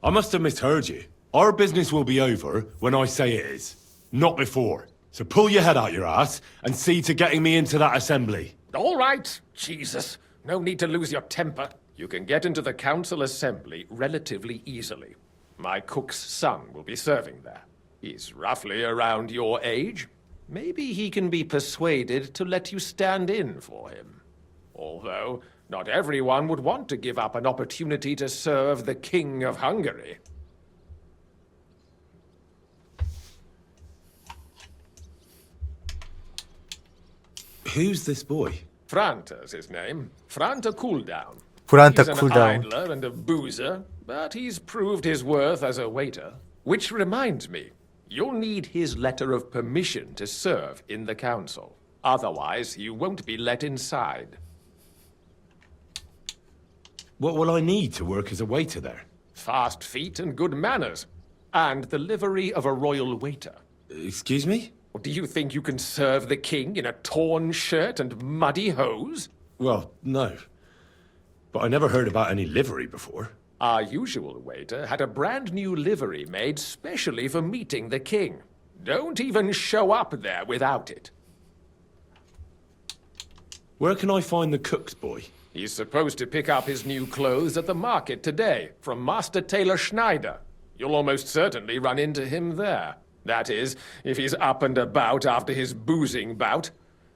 [SPEAKER 19] I must have misheard you. Our business will be over when I say it is, not before. So pull your head out your ass and see to getting me into that assembly.
[SPEAKER 18] All right, Jesus. No need to lose your temper. You can get into the council assembly relatively easily. My cook's son will be serving there. He's roughly around your age. Maybe he can be persuaded to let you stand in for him. Although, not everyone would want to give up an opportunity to serve the King of Hungary.
[SPEAKER 19] Who's this boy?
[SPEAKER 18] Franta's his name. Franta Cooldown.
[SPEAKER 1] Franta
[SPEAKER 18] He's an
[SPEAKER 1] Cooldown.
[SPEAKER 18] idler and a boozer, but he's proved his worth as a waiter. Which reminds me, you'll need his letter of permission to serve in the council. Otherwise, you won't be let inside.
[SPEAKER 19] What will I need to work as a waiter there?
[SPEAKER 18] Fast feet and good manners. And the livery of a royal waiter.
[SPEAKER 19] Excuse me?
[SPEAKER 18] Do you think you can serve the king in a torn shirt and muddy hose?
[SPEAKER 19] Well, no. But I never heard about any livery before.
[SPEAKER 18] Our usual waiter had a brand new livery made specially for meeting the king. Don't even show up there without it.
[SPEAKER 19] Where can I find the cook's boy?
[SPEAKER 18] He's supposed to pick up his new clothes at the market today from Master Tailor Schneider. You'll almost certainly run into him there. That is, if he's up and about after his boozing bout.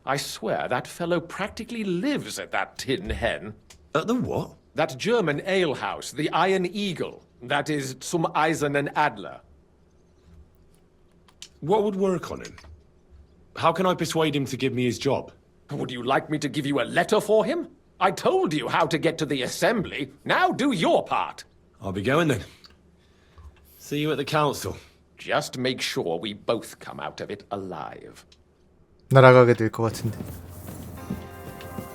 [SPEAKER 18] I swear that fellow practically lives at that Tin Hen.
[SPEAKER 19] At the what?
[SPEAKER 18] That German alehouse, the Iron Eagle. That is Zum Eisernen Adler.
[SPEAKER 19] What would work on him? How can I persuade him to give me his job?
[SPEAKER 18] Would you like me to give you a letter for him? I told you how to get to the assembly. Now do your part.
[SPEAKER 19] I'll be going then. See you at the council.
[SPEAKER 18] Just make sure we both come out of it alive.
[SPEAKER 1] 날아가게 될 것 같은데.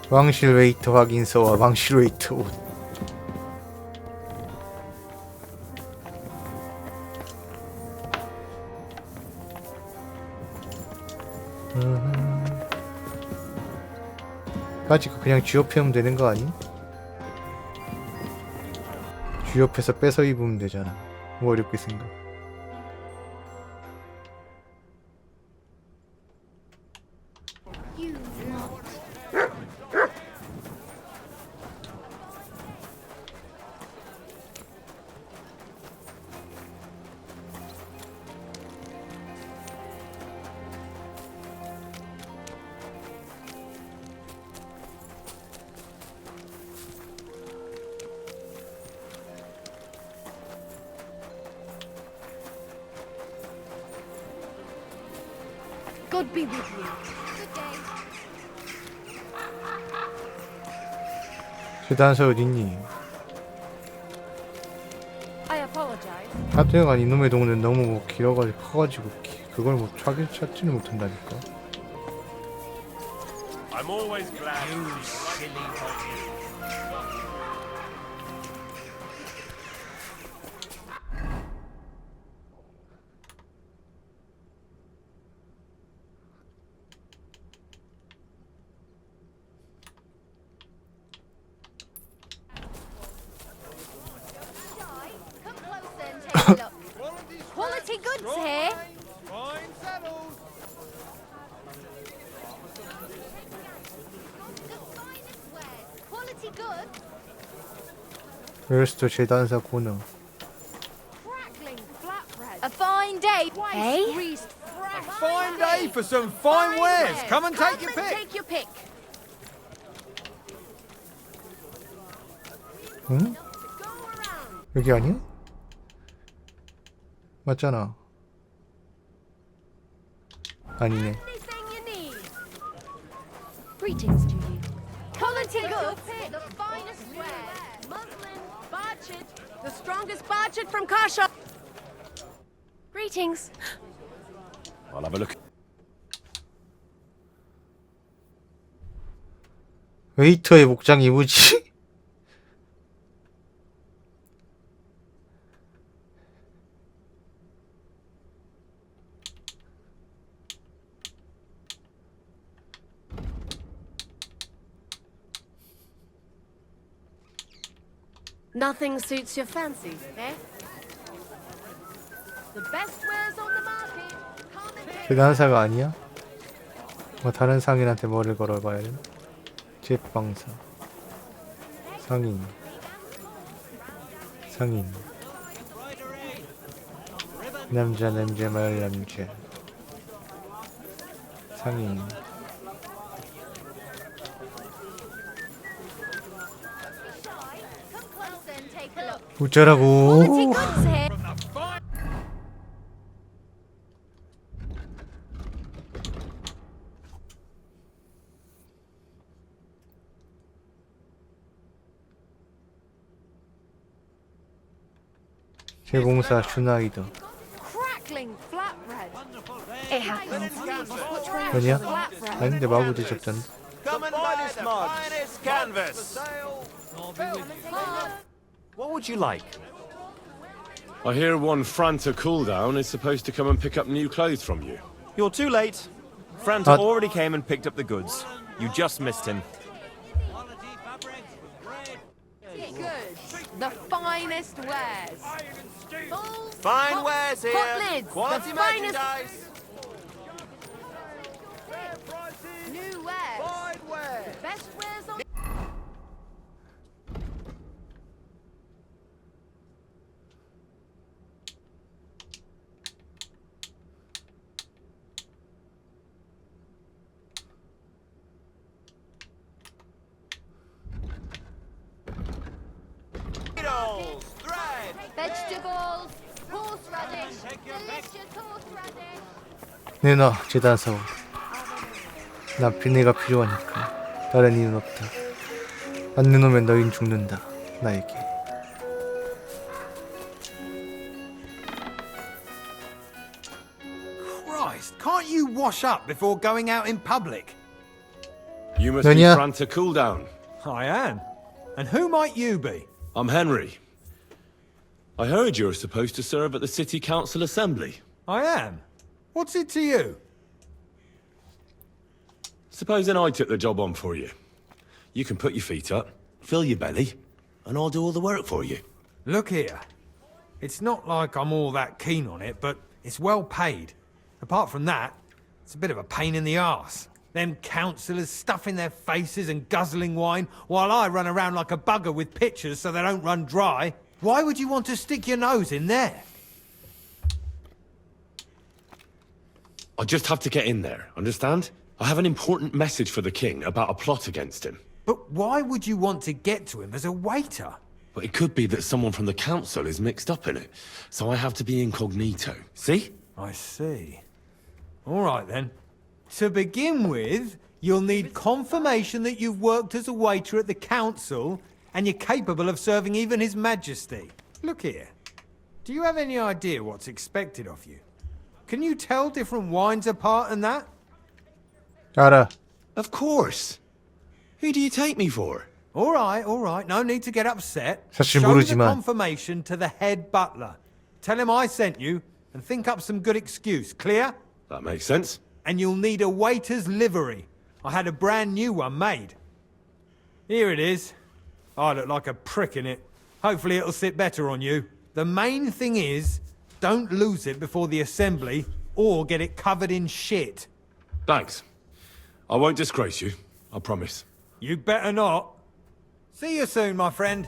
[SPEAKER 1] 왕실 웨이터 확인서와 왕실 웨이터 옷. 가지고 그냥 쥐업해오면 되는 거 아니? 쥐업해서 뺏어 입으면 되잖아. 뭐 어렵게 생각.
[SPEAKER 5] God be with you. Good day.
[SPEAKER 1] 재단서 어딨니?
[SPEAKER 5] I apologize.
[SPEAKER 1] 하여튼간 이놈의 동네는 너무 길어가지고 커가지고 그걸 뭐 찾지는 못한다니까.
[SPEAKER 19] I'm always glad. You silly
[SPEAKER 5] Quality goods here. Quality goods.
[SPEAKER 1] 웰스터 재단사 고능.
[SPEAKER 5] A fine day, eh?
[SPEAKER 21] A fine day for some fine wares. Come and take your pick.
[SPEAKER 5] Take your pick.
[SPEAKER 1] 응? 여기 아니야? 맞잖아. 아니네.
[SPEAKER 5] Greetings to you. Quality goods, the finest wear, muslin, barchid, the strongest barchid from Carshot. Greetings.
[SPEAKER 19] I'll have a look.
[SPEAKER 1] 웨이터의 목장이 뭐지?
[SPEAKER 5] Nothing suits your fancy, eh? The best wares on the market.
[SPEAKER 1] 재단사가 아니야? 뭐 다른 상인한테 뭐를 걸어봐야 되나? 제빵사 상인 남자 말 남자 상인 어쩌라고. 재봉사 슈나이더 아니야? 아닌데 마구 대접잔.
[SPEAKER 21] Come and buy this mug. Finest canvas. What would you like?
[SPEAKER 19] I hear one Franta Cooldown is supposed to come and pick up new clothes from you.
[SPEAKER 21] You're too late. Franta already came and picked up the goods. You just missed him.
[SPEAKER 5] Good. The finest wares.
[SPEAKER 21] Fine wares here.
[SPEAKER 5] Hot lids.
[SPEAKER 21] Quality
[SPEAKER 5] the finest.
[SPEAKER 21] merchandise.
[SPEAKER 5] New wares. Fine wares. Best wares on. Vegetables, horseradish, delicious horseradish.
[SPEAKER 1] 내놔 재단사원. 나 비내가 필요하니까 다른 이유는 없다. 안 내놓으면 너희는 죽는다. 나에게.
[SPEAKER 21] Christ, can't you wash up before going out in public?
[SPEAKER 19] You must be
[SPEAKER 1] Nanya.
[SPEAKER 19] Franta Cooldown.
[SPEAKER 21] I am. And who might you be?
[SPEAKER 19] I'm Henry. I heard you're supposed to serve at the City Council Assembly.
[SPEAKER 21] I am. What's it to you?
[SPEAKER 19] Supposing I took the job on for you. You can put your feet up, fill your belly, and I'll do all the work for you.
[SPEAKER 21] Look here. It's not like I'm all that keen on it, but it's well paid. Apart from that, it's a bit of a pain in the arse. Them councillors stuffing their faces and guzzling wine, while I run around like a bugger with pitchers so they don't run dry. Why would you want to stick your nose in there?
[SPEAKER 19] I just have to get in there, understand? I have an important message for the king about a plot against him.
[SPEAKER 21] But why would you want to get to him as a waiter?
[SPEAKER 19] But it could be that someone from the council is mixed up in it, so I have to be incognito. See?
[SPEAKER 21] I see. All right then. To begin with, you'll need confirmation that you've worked as a waiter at the council and you're capable of serving even His Majesty. Look here. Do you have any idea what's expected of you? Can you tell different wines apart and that?
[SPEAKER 1] 알아.
[SPEAKER 19] Of course. Who do you take me for?
[SPEAKER 21] All right. No need to get upset.
[SPEAKER 1] 사실
[SPEAKER 21] Show
[SPEAKER 1] 모르지만.
[SPEAKER 21] the confirmation to the head butler. Tell him I sent you and think up some good excuse. Clear?
[SPEAKER 19] That makes sense.
[SPEAKER 21] And you'll need a waiter's livery. I had a brand new one made. Here it is. I look like a prick in it. Hopefully it'll sit better on you. The main thing is, don't lose it before the assembly or get it covered in shit.
[SPEAKER 19] Thanks. I won't disgrace you, I promise.
[SPEAKER 21] You better not. See you soon, my friend.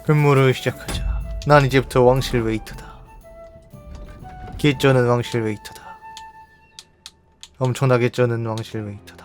[SPEAKER 1] 근무를 시작하자. 난 이제부터 왕실 웨이터다. 개쩌는 왕실 웨이터다. 엄청나게 쩌는 왕실 웨이터다.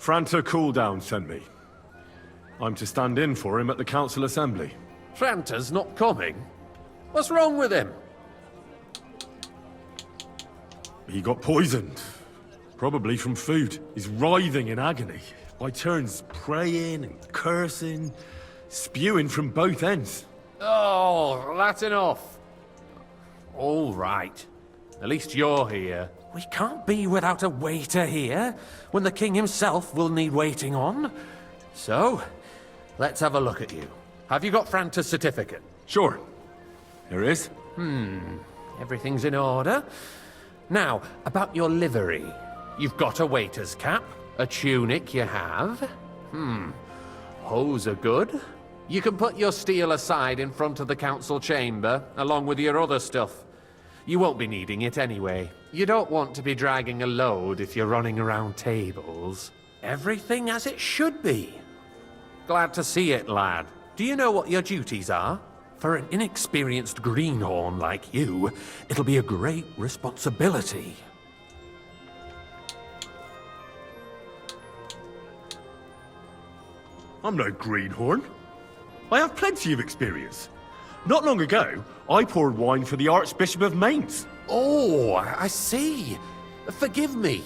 [SPEAKER 19] Franta Cooldown sent me. I'm to stand in for him at the council assembly.
[SPEAKER 18] Franta's not coming? What's wrong with him?
[SPEAKER 19] He got poisoned. Probably from food. He's writhing in agony. By turns praying and cursing, spewing from both ends.
[SPEAKER 18] Oh, that's enough. All right.
[SPEAKER 13] At least you're here. We can't be without a waiter here, when the king himself will need waiting on. So, let's have a look at you. Have you got Franta's certificate?
[SPEAKER 19] Sure. Here it is.
[SPEAKER 13] Everything's in order. Now, about your livery. You've got a waiter's cap, a tunic you have. Hose are good. You can put your steel aside in front of the council chamber, along with your other stuff. You won't be needing it anyway. You don't want to be dragging a load if you're running around tables. Everything as it should be. Glad to see it, lad. Do you know what your duties are? For an inexperienced greenhorn like you, it'll be a great responsibility.
[SPEAKER 19] I'm no greenhorn. I have plenty of experience. Not long ago, I poured wine for the Archbishop of Mainz.
[SPEAKER 13] Oh, I see. Forgive me.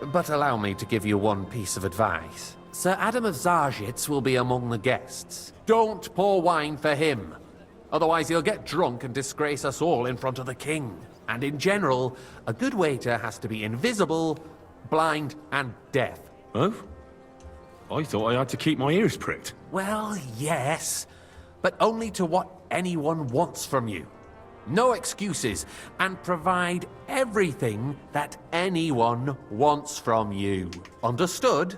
[SPEAKER 13] But allow me to give you one piece of advice. Sir Adam of Zarzhitz will be among the guests. Don't pour wine for him. Otherwise he'll get drunk and disgrace us all in front of the king. And in general, a good waiter has to be invisible, blind, and deaf.
[SPEAKER 19] Oh? I thought I had to keep my ears pricked.
[SPEAKER 13] Well, yes, but only to what anyone wants from you. No excuses, and provide everything that anyone wants from you. Understood?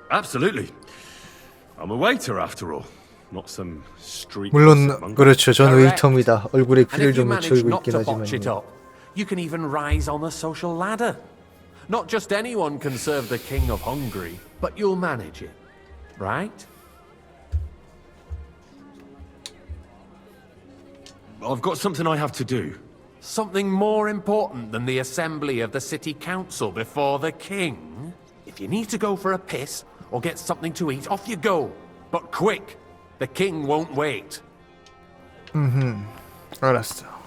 [SPEAKER 19] Absolutely. I'm a waiter after all. Not some street.
[SPEAKER 1] 물론 그렇죠. 저는 웨이터입니다. 얼굴에
[SPEAKER 13] And
[SPEAKER 1] 피를
[SPEAKER 13] if you
[SPEAKER 1] 좀
[SPEAKER 13] manage
[SPEAKER 1] 묻혀있고
[SPEAKER 13] not
[SPEAKER 1] 있긴
[SPEAKER 13] to botch it
[SPEAKER 1] 하지만.
[SPEAKER 13] up, you can even rise on the social ladder. Not just anyone can serve the king of Hungary, but you'll manage it, right?
[SPEAKER 19] I've got something I have to do.
[SPEAKER 13] Something more important than the assembly of the city council before the king? If you need to go for a piss or get something to eat, off you go. But quick, the king won't wait.
[SPEAKER 1] 알았어.